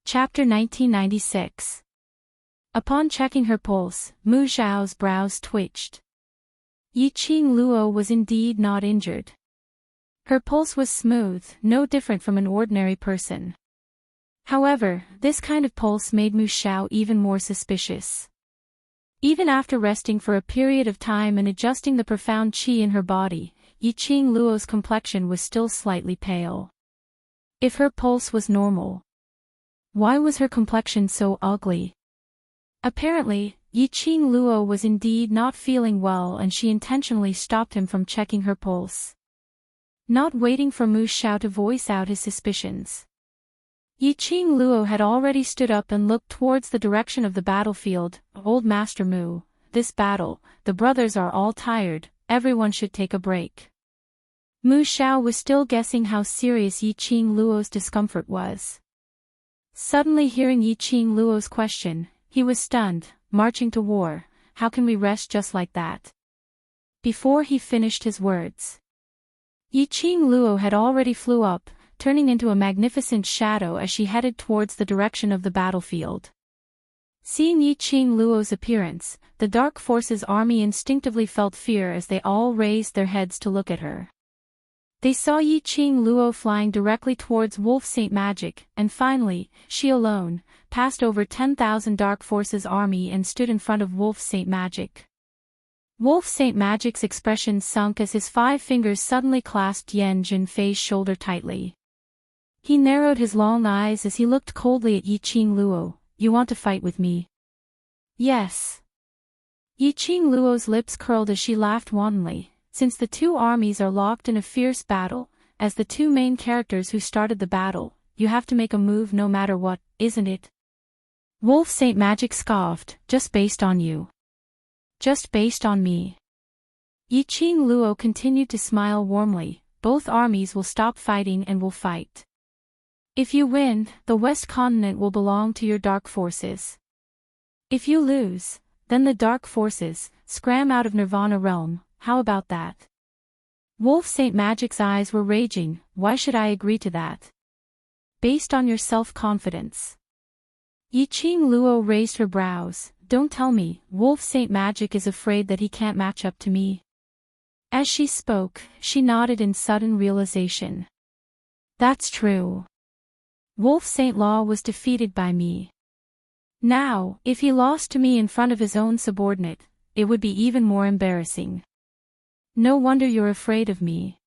Chapter 1996. Upon checking her pulse, Mu Xiao's brows twitched. Yi-Ching Luo was indeed not injured. Her pulse was smooth, no different from an ordinary person. However, this kind of pulse made Mu Xiao even more suspicious. Even after resting for a period of time and adjusting the profound qi in her body, Yi-Ching Luo's complexion was still slightly pale. If her pulse was normal, why was her complexion so ugly? Apparently, Yi-Ching Luo was indeed not feeling well and she intentionally stopped him from checking her pulse. Not waiting for Mu Xiao to voice out his suspicions, Yi-Ching Luo had already stood up and looked towards the direction of the battlefield. "Old Master Mu, this battle, the brothers are all tired, everyone should take a break." Mu Xiao was still guessing how serious Yi-Ching Luo's discomfort was. Suddenly hearing Yi-Ching Luo's question, he was stunned. "Marching to war, how can we rest just like that?" Before he finished his words, Yi-Ching Luo had already flew up, turning into a magnificent shadow as she headed towards the direction of the battlefield. Seeing Yi-Ching Luo's appearance, the Dark Forces army instinctively felt fear as they all raised their heads to look at her. They saw Yi-Ching Luo flying directly towards Wolf Saint Magic, and finally, she alone, passed over 10,000 Dark Forces army and stood in front of Wolf Saint Magic. Wolf Saint Magic's expression sunk as his 5 fingers suddenly clasped Yan Zhenfei's shoulder tightly. He narrowed his long eyes as he looked coldly at Yi-Ching Luo. "You want to fight with me?" "Yes." Yi-Ching Luo's lips curled as she laughed wantonly. "Since the two armies are locked in a fierce battle, as the two main characters who started the battle, you have to make a move no matter what, isn't it?" Wolf Saint Magic scoffed. "Just based on you. Just based on me." Yi-Ching Luo continued to smile warmly. "Both armies will stop fighting and will fight. If you win, the West Continent will belong to your Dark Forces. If you lose, then the Dark Forces, scram out of Nirvana realm. How about that?" Wolf Saint Magic's eyes were raging. "Why should I agree to that? Based on your self-confidence." Yi-Ching Luo raised her brows. "Don't tell me, Wolf Saint Magic is afraid that he can't match up to me?" As she spoke, she nodded in sudden realization. "That's true. Wolf Saint Law was defeated by me. Now, if he lost to me in front of his own subordinate, it would be even more embarrassing. No wonder you're afraid of me."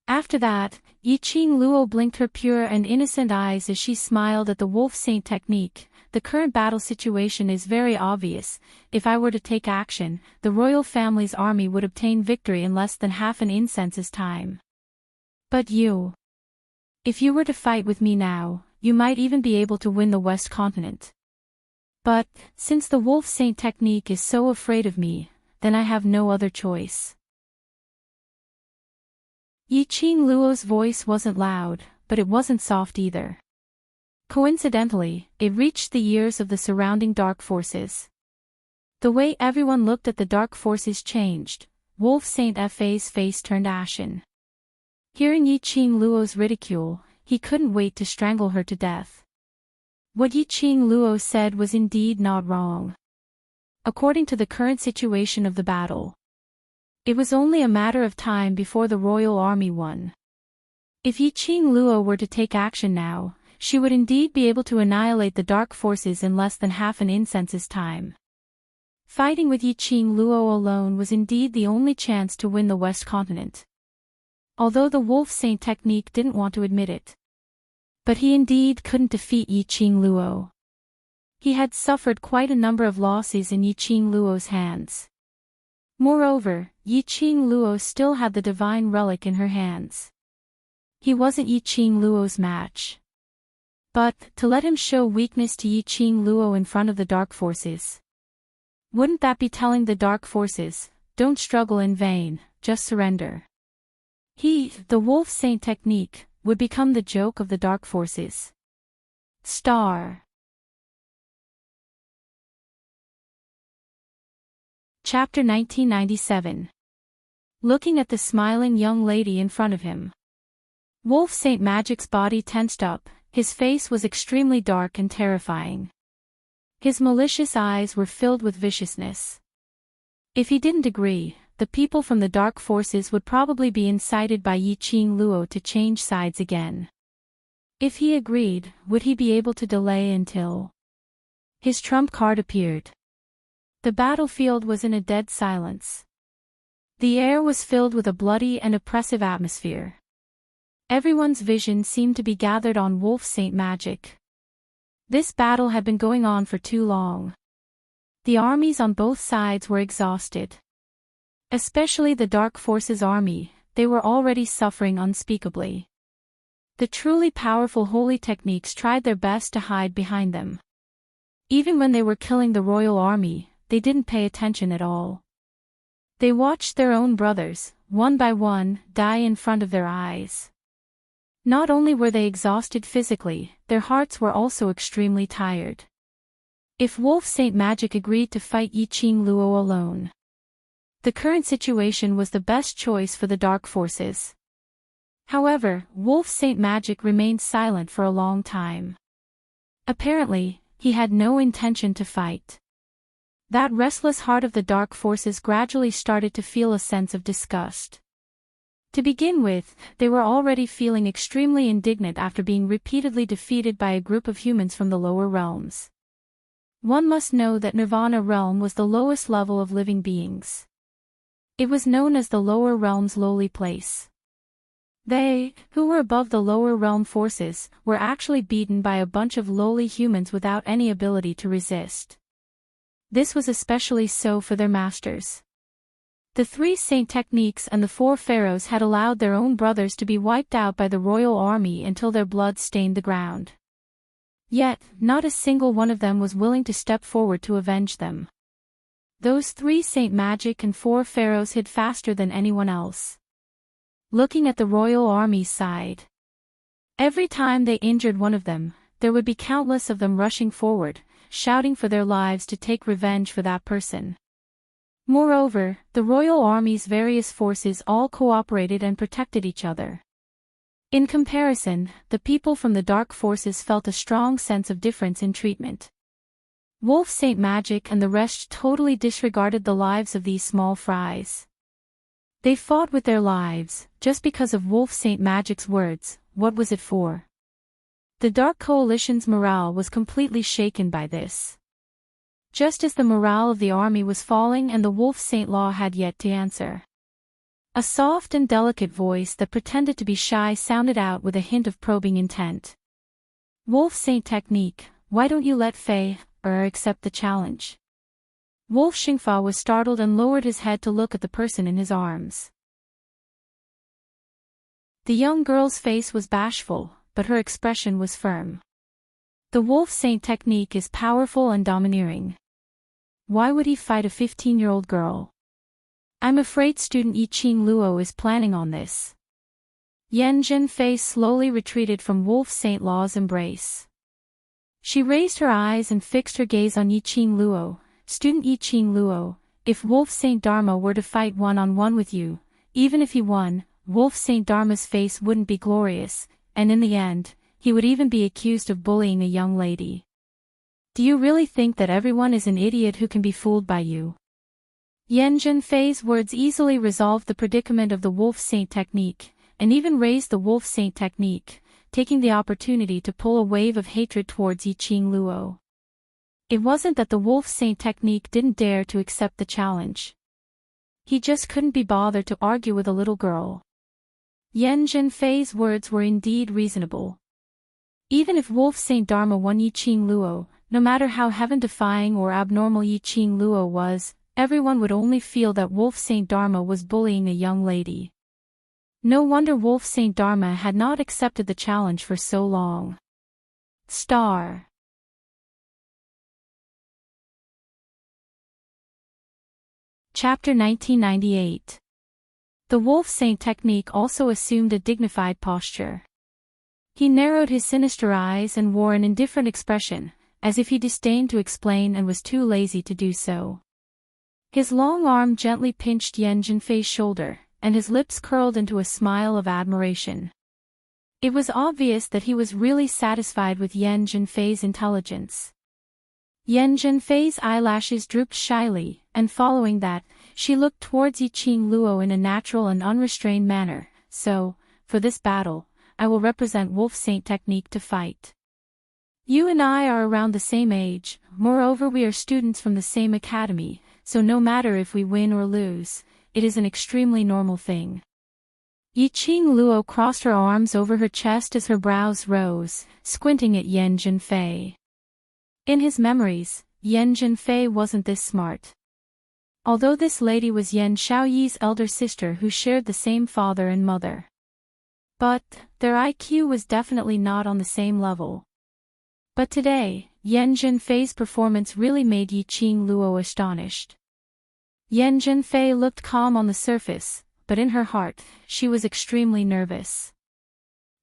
After that, Yi-Ching Luo blinked her pure and innocent eyes as she smiled at the Wolf Saint technique. "The current battle situation is very obvious. If I were to take action, the royal family's army would obtain victory in less than half an incense's time. But you, if you were to fight with me now, you might even be able to win the West Continent. But, since the Wolf Saint technique is so afraid of me, then I have no other choice." Yi-Ching Luo's voice wasn't loud, but it wasn't soft either. Coincidentally, it reached the ears of the surrounding Dark Forces. The way everyone looked at the Dark Forces changed. Wolf Saint Fa's face turned ashen. Hearing Yi-Ching Luo's ridicule, he couldn't wait to strangle her to death. What Yi-Ching Luo said was indeed not wrong. According to the current situation of the battle, it was only a matter of time before the royal army won. If Yi-Ching Luo were to take action now, she would indeed be able to annihilate the Dark Forces in less than half an incense's time. Fighting with Yi-Ching Luo alone was indeed the only chance to win the West Continent. Although the Wolf Saint technique didn't want to admit it. But he indeed couldn't defeat Yi-Ching Luo. He had suffered quite a number of losses in Yi-Ching Luo's hands. Moreover, Yi-Ching Luo still had the divine relic in her hands. He wasn't Yi Qing Luo's match. But, to let him show weakness to Yi Qing Luo in front of the dark forces. Wouldn't that be telling the dark forces, don't struggle in vain, just surrender? The wolf saint technique, would become the joke of the dark forces. Chapter 1997. Looking at the smiling young lady in front of him. Wolf Saint Magic's body tensed up, his face was extremely dark and terrifying. His malicious eyes were filled with viciousness. If he didn't agree, the people from the dark forces would probably be incited by Yi Qing Luo to change sides again. If he agreed, would he be able to delay until his trump card appeared? The battlefield was in a dead silence. The air was filled with a bloody and oppressive atmosphere. Everyone's vision seemed to be gathered on Wolf Saint Magic. This battle had been going on for too long. The armies on both sides were exhausted. Especially the Dark Forces army, they were already suffering unspeakably. The truly powerful holy techniques tried their best to hide behind them. Even when they were killing the royal army, they didn't pay attention at all. They watched their own brothers, one by one, die in front of their eyes. Not only were they exhausted physically, their hearts were also extremely tired. If Wolf Saint Magic agreed to fight Yi Qing Luo alone, the current situation was the best choice for the dark forces. However, Wolf Saint Magic remained silent for a long time. Apparently, he had no intention to fight. That restless heart of the dark forces gradually started to feel a sense of disgust. To begin with, they were already feeling extremely indignant after being repeatedly defeated by a group of humans from the lower realms. One must know that Nirvana realm was the lowest level of living beings. It was known as the lower realm's lowly place. They, who were above the lower realm forces, were actually beaten by a bunch of lowly humans without any ability to resist. This was especially so for their masters. The 3 saint techniques and the 4 pharaohs had allowed their own brothers to be wiped out by the royal army until their blood stained the ground. Yet, not a single one of them was willing to step forward to avenge them. Those 3 saint magic and 4 pharaohs hid faster than anyone else. Looking at the royal army's side. Every time they injured one of them, there would be countless of them rushing forward, shouting for their lives to take revenge for that person. Moreover, the royal army's various forces all cooperated and protected each other. In comparison, the people from the dark forces felt a strong sense of difference in treatment. Wolf Saint Magic and the rest totally disregarded the lives of these small fries. They fought with their lives, just because of Wolf Saint Magic's words. What was it for? The Dark Coalition's morale was completely shaken by this. Just as the morale of the army was falling and the Wolf Saint Law had yet to answer. A soft and delicate voice that pretended to be shy sounded out with a hint of probing intent. Wolf Saint Technique, why don't you let Fei accept the challenge? Wolf Xingfa was startled and lowered his head to look at the person in his arms. The young girl's face was bashful, but her expression was firm. The Wolf Saint Technique is powerful and domineering. Why would he fight a 15-year-old girl? I'm afraid student Yi Qing Luo is planning on this. Yan Zhenfei slowly retreated from Wolf Saint Law's embrace. She raised her eyes and fixed her gaze on Yi Qing Luo. Student Yi Qing Luo, if Wolf Saint Dharma were to fight one-on-one with you, even if he won, Wolf Saint Dharma's face wouldn't be glorious, and in the end, he would even be accused of bullying a young lady. Do you really think that everyone is an idiot who can be fooled by you? Yan Zhenfei's words easily resolved the predicament of the Wolf Saint Technique, and even raised the Wolf Saint Technique, taking the opportunity to pull a wave of hatred towards Yi Qing Luo. It wasn't that the Wolf Saint Technique didn't dare to accept the challenge. He just couldn't be bothered to argue with a little girl. Yan Zhenfei's words were indeed reasonable. Even if Wolf Saint Dharma won Yi Qing Luo, no matter how heaven-defying or abnormal Yi Qing Luo was, everyone would only feel that Wolf Saint Dharma was bullying a young lady. No wonder Wolf Saint Dharma had not accepted the challenge for so long. Star. Chapter 1998. The Wolf Saint technique also assumed a dignified posture. He narrowed his sinister eyes and wore an indifferent expression, as if he disdained to explain and was too lazy to do so. His long arm gently pinched Yan Zhenfei's shoulder, and his lips curled into a smile of admiration. It was obvious that he was really satisfied with Yan Zhenfei's intelligence. Yan Zhenfei's eyelashes drooped shyly, and following that, she looked towards Yiqing Luo in a natural and unrestrained manner. So, for this battle, I will represent Wolf Saint technique to fight. You and I are around the same age, moreover we are students from the same academy, so no matter if we win or lose, it is an extremely normal thing. Yiqing Luo crossed her arms over her chest as her brows rose, squinting at Yan Zhenfei. In his memories, Yan Zhenfei wasn't this smart. Although this lady was Yan Shaoyi's elder sister who shared the same father and mother. But, their IQ was definitely not on the same level. But today, Yan Zhenfei's performance really made Yiqing Luo astonished. Yan Zhenfei looked calm on the surface, but in her heart, she was extremely nervous.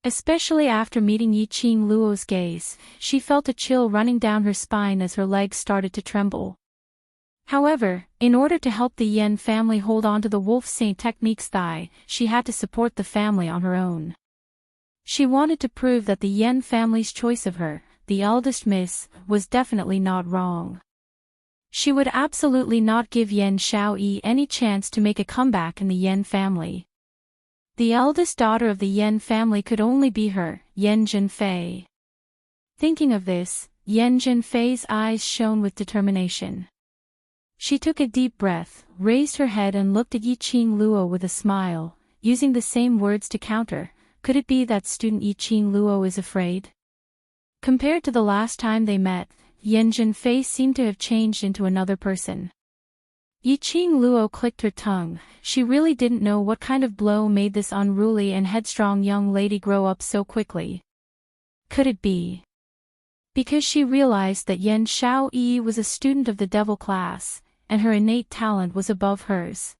Especially after meeting Yiqing Luo's gaze, she felt a chill running down her spine as her legs started to tremble. However, in order to help the Yan family hold on to the Wolf Saint technique's thigh, she had to support the family on her own. She wanted to prove that the Yan family's choice of her, the eldest miss, was definitely not wrong. She would absolutely not give Yan Shaoyi any chance to make a comeback in the Yan family. The eldest daughter of the Yan family could only be her, Yan Zhenfei. Thinking of this, Yan Zhenfei's eyes shone with determination. She took a deep breath, raised her head and looked at Yiqing Luo with a smile, using the same words to counter. Could it be that student Yiqing Luo is afraid? Compared to the last time they met, Yan Zhenfei seemed to have changed into another person. Yiqing Luo clicked her tongue. She really didn't know what kind of blow made this unruly and headstrong young lady grow up so quickly. Could it be? Because she realized that Yan Shaoyi was a student of the devil class, and her innate talent was above hers.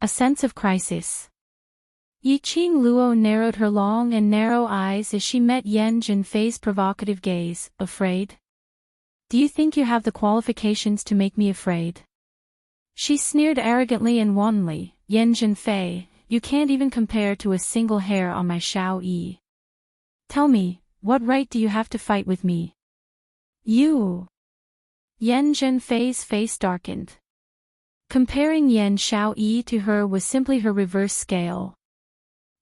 A sense of crisis. Yiqing Luo narrowed her long and narrow eyes as she met Yan Zhenfei's provocative gaze. Afraid? Do you think you have the qualifications to make me afraid? She sneered arrogantly and wantonly. Yan Zhenfei, you can't even compare to a single hair on my Shaoyi. Tell me, what right do you have to fight with me? You. Yan Zhenfei's face darkened. Comparing Yan Shaoyi to her was simply her reverse scale.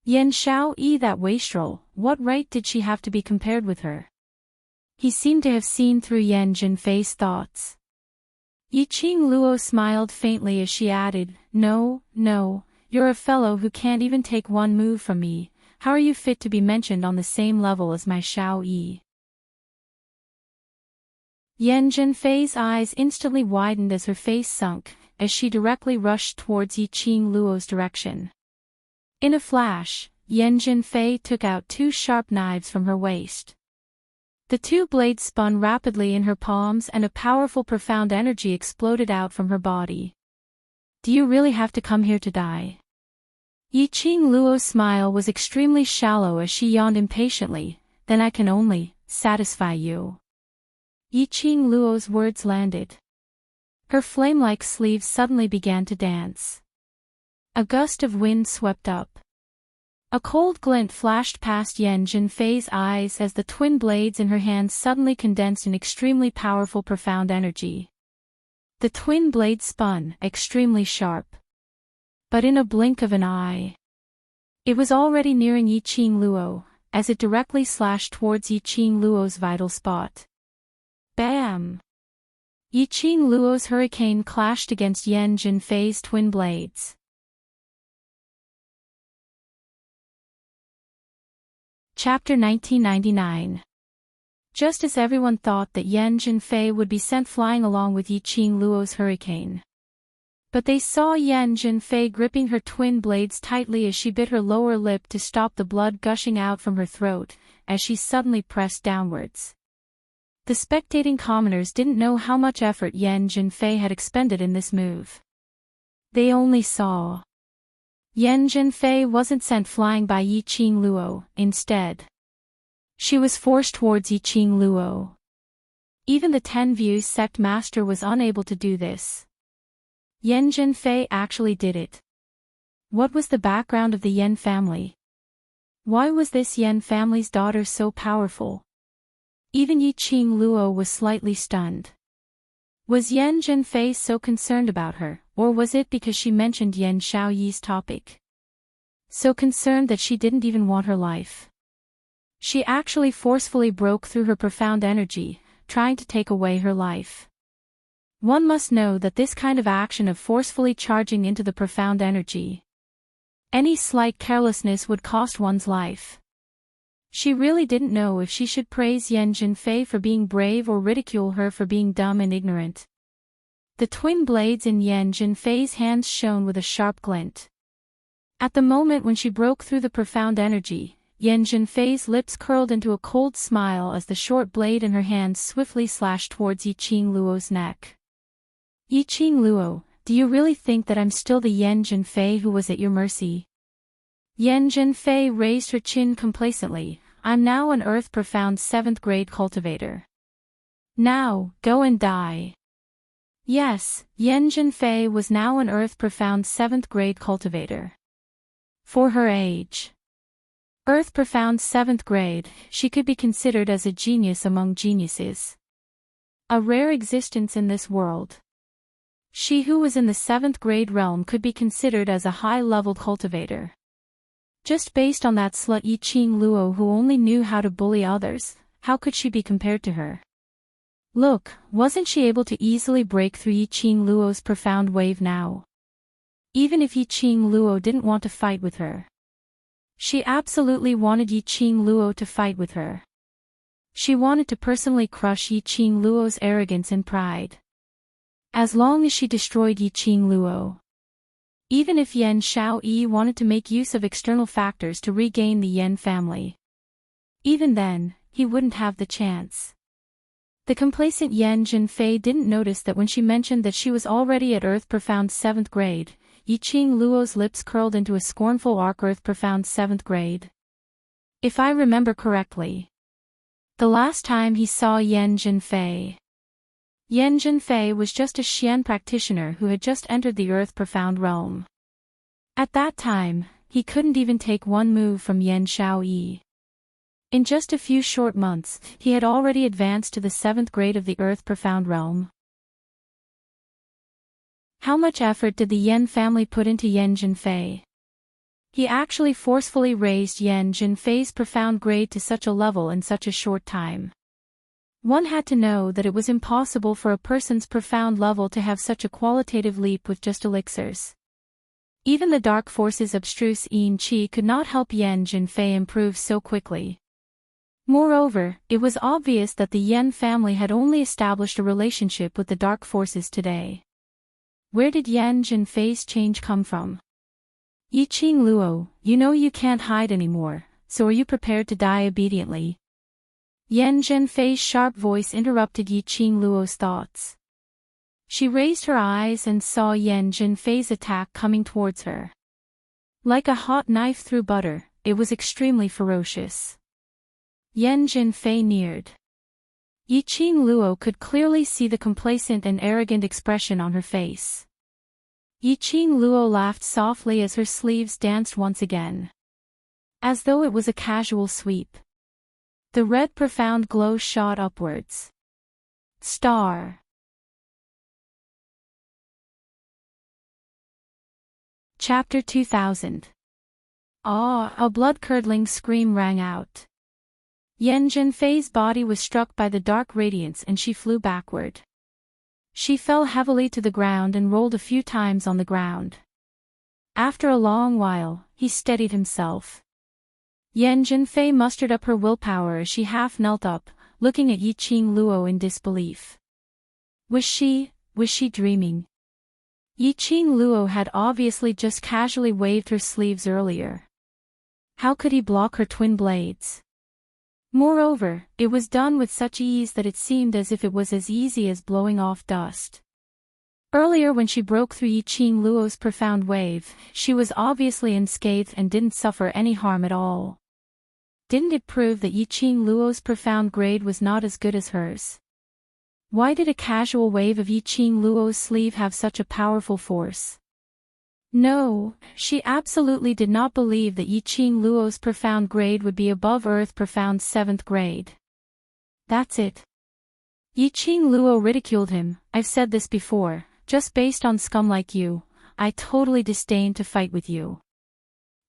Yan Shaoyi, that wastrel, what right did she have to be compared with her? He seemed to have seen through Yan Zhenfei's thoughts. Yiqing Luo smiled faintly as she added, No, you're a fellow who can't even take one move from me. How are you fit to be mentioned on the same level as my Shaoyi? Yan Zhenfei's eyes instantly widened as her face sunk, as she directly rushed towards Yiqing Luo's direction. In a flash, Yan Zhenfei took out two sharp knives from her waist. The two blades spun rapidly in her palms and a powerful profound energy exploded out from her body. Do you really have to come here to die? Yiqing Luo's smile was extremely shallow as she yawned impatiently. Then I can only satisfy you. Yiqing Luo's words landed. Her flame-like sleeves suddenly began to dance. A gust of wind swept up. A cold glint flashed past Yan Zhenfei's eyes as the twin blades in her hands suddenly condensed in extremely powerful profound energy. The twin blades spun, extremely sharp. But in a blink of an eye, it was already nearing Yiqing Luo, as it directly slashed towards Yiqing Luo's vital spot. Bam! Yiqing Luo's hurricane clashed against Yan Zhenfei's twin blades. Chapter 1999. Just as everyone thought that Yan Zhenfei would be sent flying along with Yiqing Luo's hurricane, But they saw Yan Zhenfei gripping her twin blades tightly as she bit her lower lip to stop the blood gushing out from her throat, as she suddenly pressed downwards. The spectating commoners didn't know how much effort Yan Zhenfei had expended in this move. They only saw. Yan Zhenfei wasn't sent flying by Yi Qing Luo, instead. She was forced towards Yi Qing Luo. Even the 10 Views sect master was unable to do this. Yan Zhenfei actually did it. What was the background of the Yan family? Why was this Yan family's daughter so powerful? Even Yi Qing Luo was slightly stunned. Was Yan Zhenfei so concerned about her, or was it because she mentioned Yan Xiaoyi's topic? So concerned that she didn't even want her life. She actually forcefully broke through her profound energy, trying to take away her life. One must know that this kind of action of forcefully charging into the profound energy. Any slight carelessness would cost one's life. She really didn't know if she should praise Yan Zhenfei for being brave or ridicule her for being dumb and ignorant. The twin blades in Yan Zhenfei's hands shone with a sharp glint. At the moment when she broke through the profound energy, Yan Zhenfei's lips curled into a cold smile as the short blade in her hands swiftly slashed towards Yi Qing Luo's neck. Yi Qing Luo, do you really think that I'm still the Yan Zhenfei who was at your mercy? Yan Zhenfei raised her chin complacently. I'm now an Earth Profound 7th grade cultivator. Now, go and die. Yes, Yan Zhenfei was now an Earth Profound 7th grade cultivator. For her age. Earth Profound 7th grade, she could be considered as a genius among geniuses. A rare existence in this world. She who was in the 7th grade realm could be considered as a high-level cultivator. Just based on that slut Yi Qing Luo who only knew how to bully others, how could she be compared to her? Look, wasn't she able to easily break through Yi Qing Luo's profound wave now? Even if Yi Qing Luo didn't want to fight with her. She absolutely wanted Yi Qing Luo to fight with her. She wanted to personally crush Yi Qing Luo's arrogance and pride. As long as she destroyed Yi Qing Luo. Even if Yan Xiaoyi wanted to make use of external factors to regain the Yan family. Even then, he wouldn't have the chance. The complacent Yan Zhenfei didn't notice that when she mentioned that she was already at Earth Profound 7th grade, Yi Qing Luo's lips curled into a scornful arc. Earth Profound 7th grade. If I remember correctly. The last time he saw Yan Zhenfei. Yan Zhenfei was just a Xian practitioner who had just entered the Earth Profound realm. At that time, he couldn't even take one move from Yan Xiaoyi. In just a few short months, he had already advanced to the 7th grade of the Earth Profound realm. How much effort did the Yan family put into Yan Zhenfei? He actually forcefully raised Yan Zhenfei's profound grade to such a level in such a short time. One had to know that it was impossible for a person's profound level to have such a qualitative leap with just elixirs. Even the dark forces abstruse Yin Qi could not help Yan Zhenfei improve so quickly. Moreover, it was obvious that the Yan family had only established a relationship with the dark forces today. Where did Yan Zhenfei's change come from? Yi Qing Luo, you know you can't hide anymore, so are you prepared to die obediently? Yan Zhenfei's sharp voice interrupted Yi Qing Luo's thoughts. She raised her eyes and saw Yan Zhenfei's attack coming towards her. Like a hot knife through butter, it was extremely ferocious. Yan Zhenfei neared. Yi Qing Luo could clearly see the complacent and arrogant expression on her face. Yi Qing Luo laughed softly as her sleeves danced once again. As though it was a casual sweep. The red profound glow shot upwards. Star. Chapter 2000. Ah! A blood-curdling scream rang out. Yan Zhenfei's body was struck by the dark radiance and she flew backward. She fell heavily to the ground and rolled a few times on the ground. After a long while, he steadied himself. Yan Zhenfei mustered up her willpower as she half knelt up, looking at Yi Qing Luo in disbelief. Was she dreaming? Yi Qing Luo had obviously just casually waved her sleeves earlier. How could he block her twin blades? Moreover, it was done with such ease that it seemed as if it was as easy as blowing off dust. Earlier when she broke through Yi Qing Luo's profound wave, she was obviously unscathed and didn't suffer any harm at all. Didn't it prove that Yi Qing Luo's profound grade was not as good as hers? Why did a casual wave of Yi Qing Luo's sleeve have such a powerful force? No, she absolutely did not believe that Yi Qing Luo's profound grade would be above Earth profound 7th grade. That's it. Yi Qing Luo ridiculed him. I've said this before, just based on scum like you, I totally disdain to fight with you.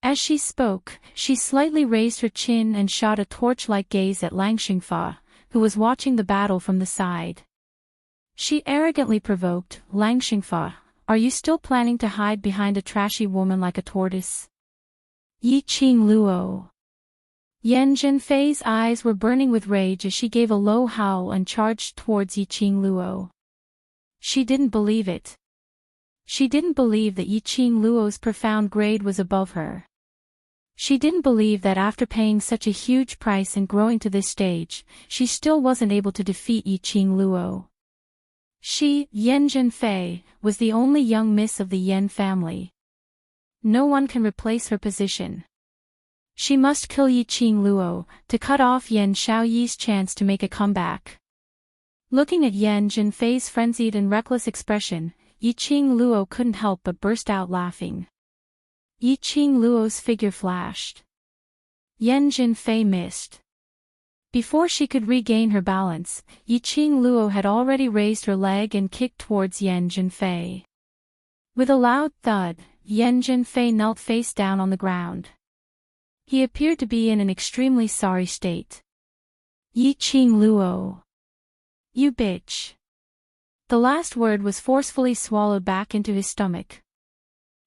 As she spoke, she slightly raised her chin and shot a torch-like gaze at Lang Xingfa, who was watching the battle from the side. She arrogantly provoked, Lang Xingfa, are you still planning to hide behind a trashy woman like a tortoise? Yi Qing Luo. Yan Zhenfei's eyes were burning with rage as she gave a low howl and charged towards Yi Qing Luo. She didn't believe it. She didn't believe that Yi Qing Luo's profound grade was above her. She didn't believe that after paying such a huge price and growing to this stage, she still wasn't able to defeat Yi Qing Luo. She, Yan Zhenfei, was the only young miss of the Yan family. No one can replace her position. She must kill Yi Qing Luo, to cut off Yan Xiaoyi's chance to make a comeback. Looking at Yan Zhenfei's frenzied and reckless expression, Yi Qing Luo couldn't help but burst out laughing. Yi Qing Luo's figure flashed. Yan Zhenfei missed. Before she could regain her balance, Yi Qing Luo had already raised her leg and kicked towards Yan Zhenfei. With a loud thud, Yan Zhenfei knelt face down on the ground. He appeared to be in an extremely sorry state. Yi Qing Luo. You bitch. The last word was forcefully swallowed back into his stomach.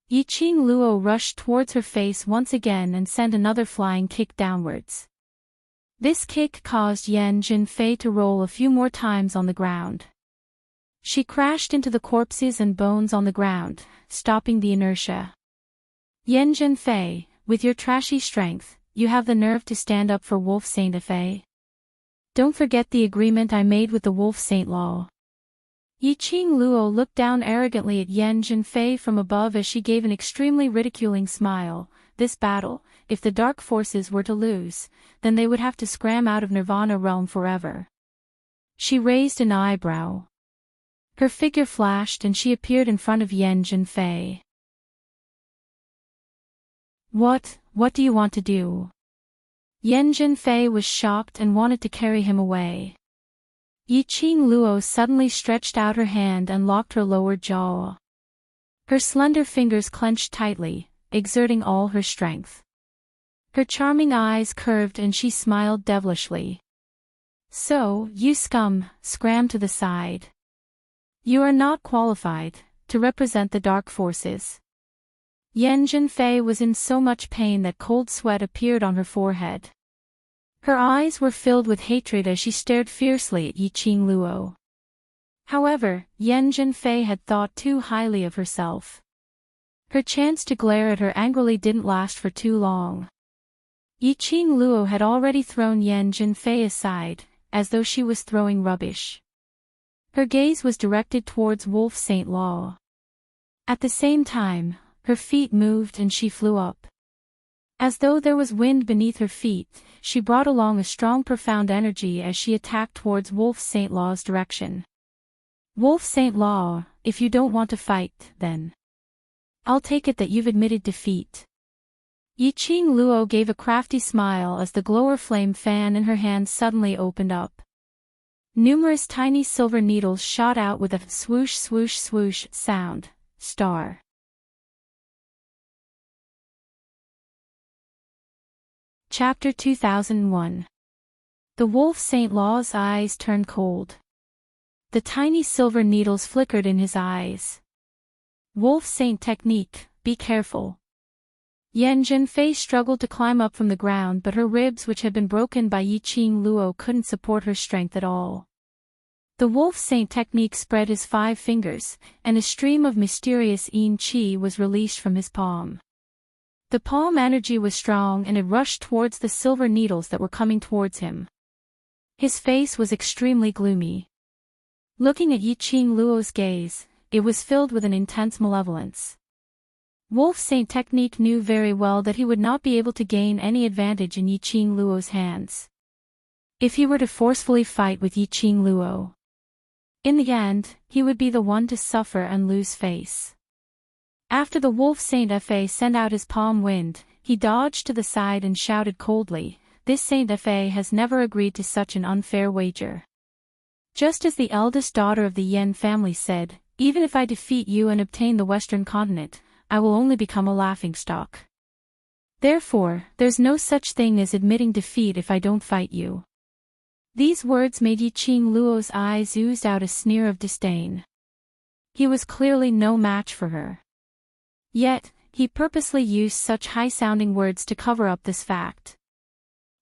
Yi Qing Luo rushed towards her face once again and sent another flying kick downwards. This kick caused Yan Zhenfei to roll a few more times on the ground. She crashed into the corpses and bones on the ground, stopping the inertia. Yan Zhenfei, with your trashy strength, you have the nerve to stand up for Wolf Saint Fei? Don't forget the agreement I made with the Wolf Saint Law. Yi Qing Luo looked down arrogantly at Yan Zhenfei from above as she gave an extremely ridiculing smile. This battle, if the dark forces were to lose, then they would have to scram out of Nirvana realm forever. She raised an eyebrow. Her figure flashed and she appeared in front of Yan Zhenfei. What do you want to do? Yan Zhenfei was shocked and wanted to carry him away. Yi Qing Luo suddenly stretched out her hand and locked her lower jaw. Her slender fingers clenched tightly, exerting all her strength. Her charming eyes curved and she smiled devilishly. So, you scum, scram to the side. You are not qualified to represent the dark forces. Yan Zhenfei was in so much pain that cold sweat appeared on her forehead. Her eyes were filled with hatred as she stared fiercely at Yi Qing Luo. However, Yan Zhenfei had thought too highly of herself. Her chance to glare at her angrily didn't last for too long. Yi Qing Luo had already thrown Yan Zhenfei aside, as though she was throwing rubbish. Her gaze was directed towards Wolf Saint Law. At the same time, her feet moved and she flew up. As though there was wind beneath her feet, she brought along a strong profound energy as she attacked towards Wolf Saint Law's direction. Wolf Saint Law, if you don't want to fight, then I'll take it that you've admitted defeat. Yi Qing Luo gave a crafty smile as the glower flame fan in her hand suddenly opened up. Numerous tiny silver needles shot out with a swoosh swoosh swoosh sound. Star. Chapter 2001. The Wolf Saint Law's eyes turned cold. The tiny silver needles flickered in his eyes. Wolf Saint technique, be careful. Yan Zhenfei struggled to climb up from the ground, but her ribs, which had been broken by Yi Qing Luo, couldn't support her strength at all. The wolf saint technique spread his 5 fingers, and a stream of mysterious yin qi was released from his palm. The palm energy was strong and it rushed towards the silver needles that were coming towards him. His face was extremely gloomy. Looking at Yi Qing Luo's gaze, it was filled with an intense malevolence. Wolf Saint technique knew very well that he would not be able to gain any advantage in Yi Qing Luo's hands if he were to forcefully fight with Yi Qing Luo. In the end, he would be the one to suffer and lose face. After the Wolf Saint Fa sent out his palm wind, he dodged to the side and shouted coldly, "This Saint Fa has never agreed to such an unfair wager." Just as the eldest daughter of the Yen family said, "Even if I defeat you and obtain the Western continent, I will only become a laughingstock. Therefore, there's no such thing as admitting defeat if I don't fight you." These words made Yi Qing Luo's eyes ooze out a sneer of disdain. He was clearly no match for her. Yet, he purposely used such high-sounding words to cover up this fact.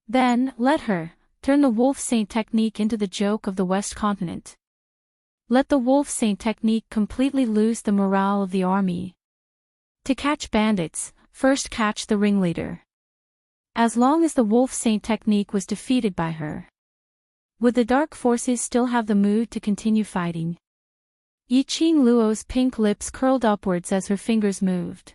Then, let her turn the Wolf Saint technique into the joke of the West continent. Let the Wolf Saint technique completely lose the morale of the army. To catch bandits, first catch the ringleader. As long as the Wolf Saint technique was defeated by her, would the dark forces still have the mood to continue fighting? Yi Qing Luo's pink lips curled upwards as her fingers moved.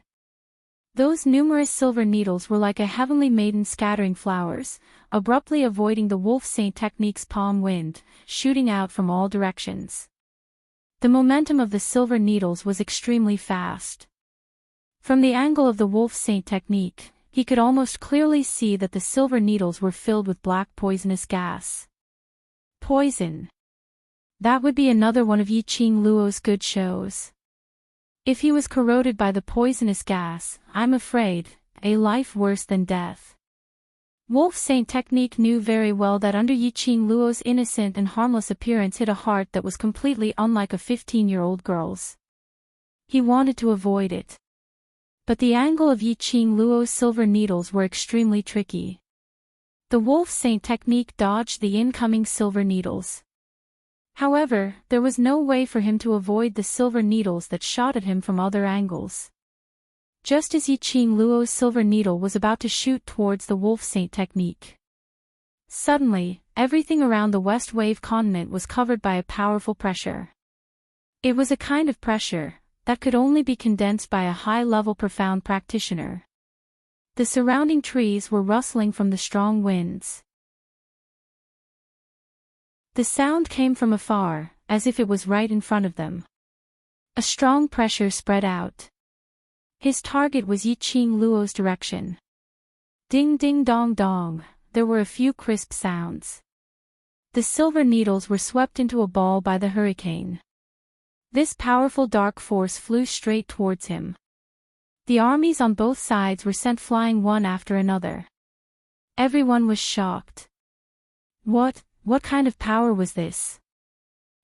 Those numerous silver needles were like a heavenly maiden scattering flowers, abruptly avoiding the Wolf Saint technique's palm wind, shooting out from all directions. The momentum of the silver needles was extremely fast. From the angle of the Wolf Saint technique, he could almost clearly see that the silver needles were filled with black poisonous gas. Poison. That would be another one of Yi Qing Luo's good shows. If he was corroded by the poisonous gas, I'm afraid, a life worse than death. Wolf Saint technique knew very well that under Yi Qing Luo's innocent and harmless appearance hid a heart that was completely unlike a 15-year-old girl's. He wanted to avoid it. But the angle of Yi Qing Luo's silver needles were extremely tricky. The Wolf Saint technique dodged the incoming silver needles. However, there was no way for him to avoid the silver needles that shot at him from other angles. Just as Yi Qing Luo's silver needle was about to shoot towards the Wolf Saint technique, suddenly, everything around the West Wave continent was covered by a powerful pressure. It was a kind of pressure that could only be condensed by a high-level profound practitioner. The surrounding trees were rustling from the strong winds. The sound came from afar, as if it was right in front of them. A strong pressure spread out. His target was Yi Qing Luo's direction. Ding ding dong dong, there were a few crisp sounds. The silver needles were swept into a ball by the hurricane. This powerful dark force flew straight towards him. The armies on both sides were sent flying one after another. Everyone was shocked. What kind of power was this?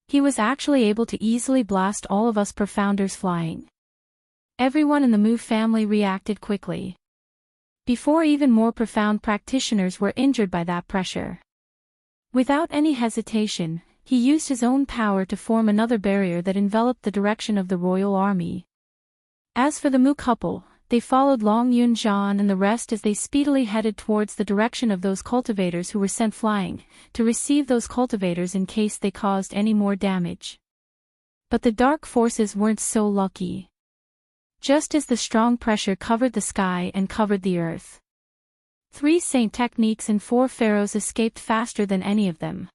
He was actually able to easily blast all of us profounders flying. Everyone in the Mu family reacted quickly. Before even more profound practitioners were injured by that pressure. Without any hesitation, he used his own power to form another barrier that enveloped the direction of the royal army. As for the Mu couple, they followed Long Yunzhan and the rest as they speedily headed towards the direction of those cultivators who were sent flying, to receive those cultivators in case they caused any more damage. But the dark forces weren't so lucky. Just as the strong pressure covered the sky and covered the earth, 3 saint techniques and 4 pharaohs escaped faster than any of them.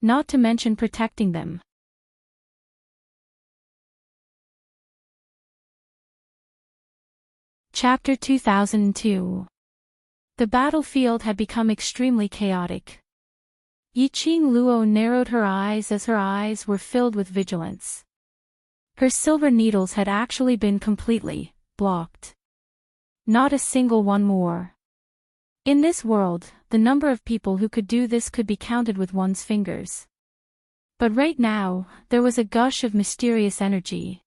Not to mention protecting them. Chapter 2002. The battlefield had become extremely chaotic. Yi Qing Luo narrowed her eyes as her eyes were filled with vigilance. Her silver needles had actually been completely blocked. Not a single one more. In this world, the number of people who could do this could be counted with one's fingers. But right now, there was a gush of mysterious energy.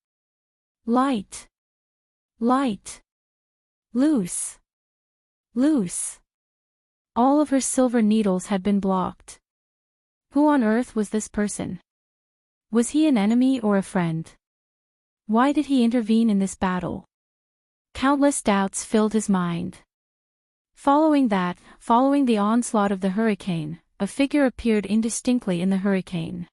Light. Light. Loose. Loose. All of her silver needles had been blocked. Who on earth was this person? Was he an enemy or a friend? Why did he intervene in this battle? Countless doubts filled his mind. Following the onslaught of the hurricane, a figure appeared indistinctly in the hurricane.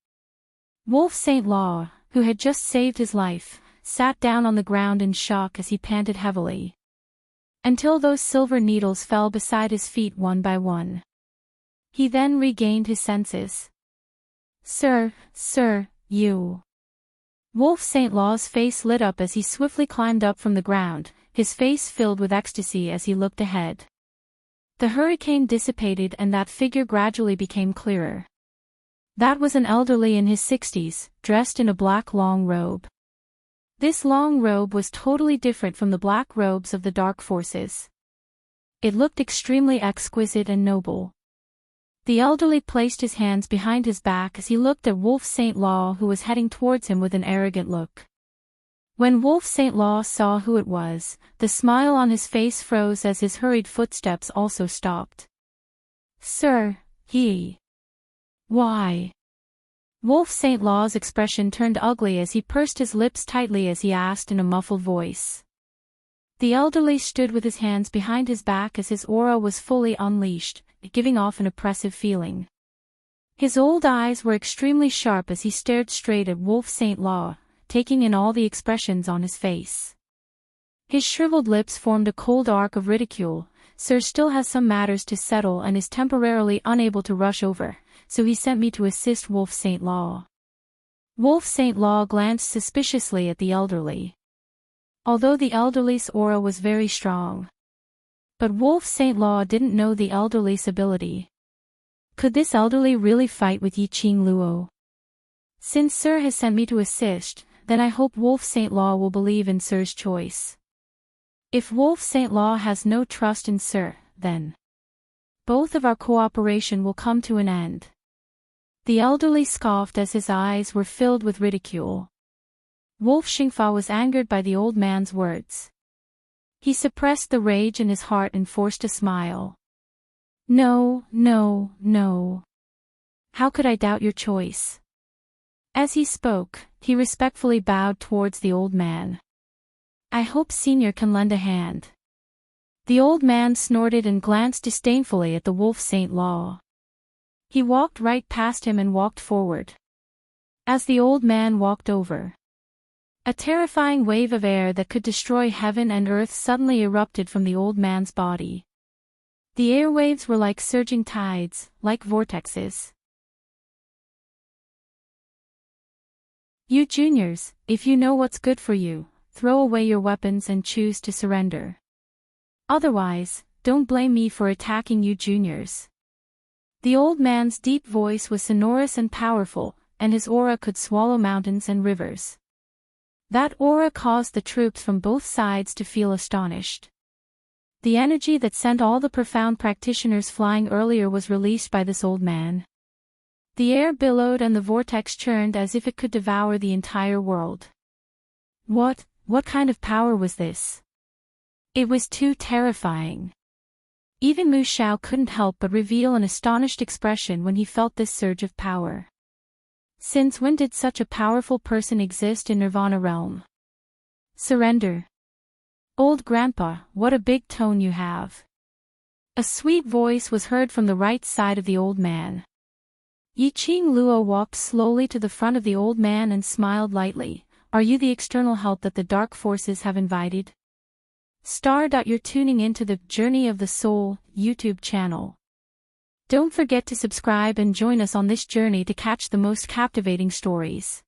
Wolf St. Law, who had just saved his life, sat down on the ground in shock as he panted heavily. Until those silver needles fell beside his feet one by one. He then regained his senses. Sir, you. Wolf St. Law's face lit up as he swiftly climbed up from the ground, his face filled with ecstasy as he looked ahead. The hurricane dissipated and that figure gradually became clearer. That was an elderly in his 60s, dressed in a black long robe. This long robe was totally different from the black robes of the dark forces. It looked extremely exquisite and noble. The elderly placed his hands behind his back as he looked at Wolf St. Law, who was heading towards him with an arrogant look. When Wolf St. Law saw who it was, the smile on his face froze as his hurried footsteps also stopped. Sir, he. Why? Wolf St. Law's expression turned ugly as he pursed his lips tightly as he asked in a muffled voice. The elderly stood with his hands behind his back as his aura was fully unleashed, giving off an oppressive feeling. His old eyes were extremely sharp as he stared straight at Wolf St. Law, taking in all the expressions on his face. His shriveled lips formed a cold arc of ridicule. Sir still has some matters to settle and is temporarily unable to rush over, so he sent me to assist Wolf St. Law. Wolf St. Law glanced suspiciously at the elderly. Although the elderly's aura was very strong. But Wolf St. Law didn't know the elderly's ability. Could this elderly really fight with Yi Qing Luo? Since Sir has sent me to assist, then I hope Wolf St. Law will believe in Sir's choice. If Wolf St. Law has no trust in Sir, then both of our cooperation will come to an end. The elderly scoffed as his eyes were filled with ridicule. Wolf Xingfa was angered by the old man's words. He suppressed the rage in his heart and forced a smile. No. How could I doubt your choice? As he spoke, he respectfully bowed towards the old man. I hope Senior can lend a hand. The old man snorted and glanced disdainfully at the Wolf St. Law. He walked right past him and walked forward. As the old man walked over, a terrifying wave of air that could destroy heaven and earth suddenly erupted from the old man's body. The airwaves were like surging tides, like vortexes. You juniors, if you know what's good for you, throw away your weapons and choose to surrender. Otherwise, don't blame me for attacking you juniors. The old man's deep voice was sonorous and powerful, and his aura could swallow mountains and rivers. That aura caused the troops from both sides to feel astonished. The energy that sent all the profound practitioners flying earlier was released by this old man. The air billowed and the vortex churned as if it could devour the entire world. What kind of power was this? It was too terrifying. Even Mu Xiao couldn't help but reveal an astonished expression when he felt this surge of power. Since when did such a powerful person exist in Nirvana realm? Surrender. Old Grandpa, what a big tone you have. A sweet voice was heard from the right side of the old man. Yi Qing Luo walked slowly to the front of the old man and smiled lightly. Are you the external help that the dark forces have invited? You're tuning into the Journey of the Soul YouTube channel. Don't forget to subscribe and join us on this journey to catch the most captivating stories.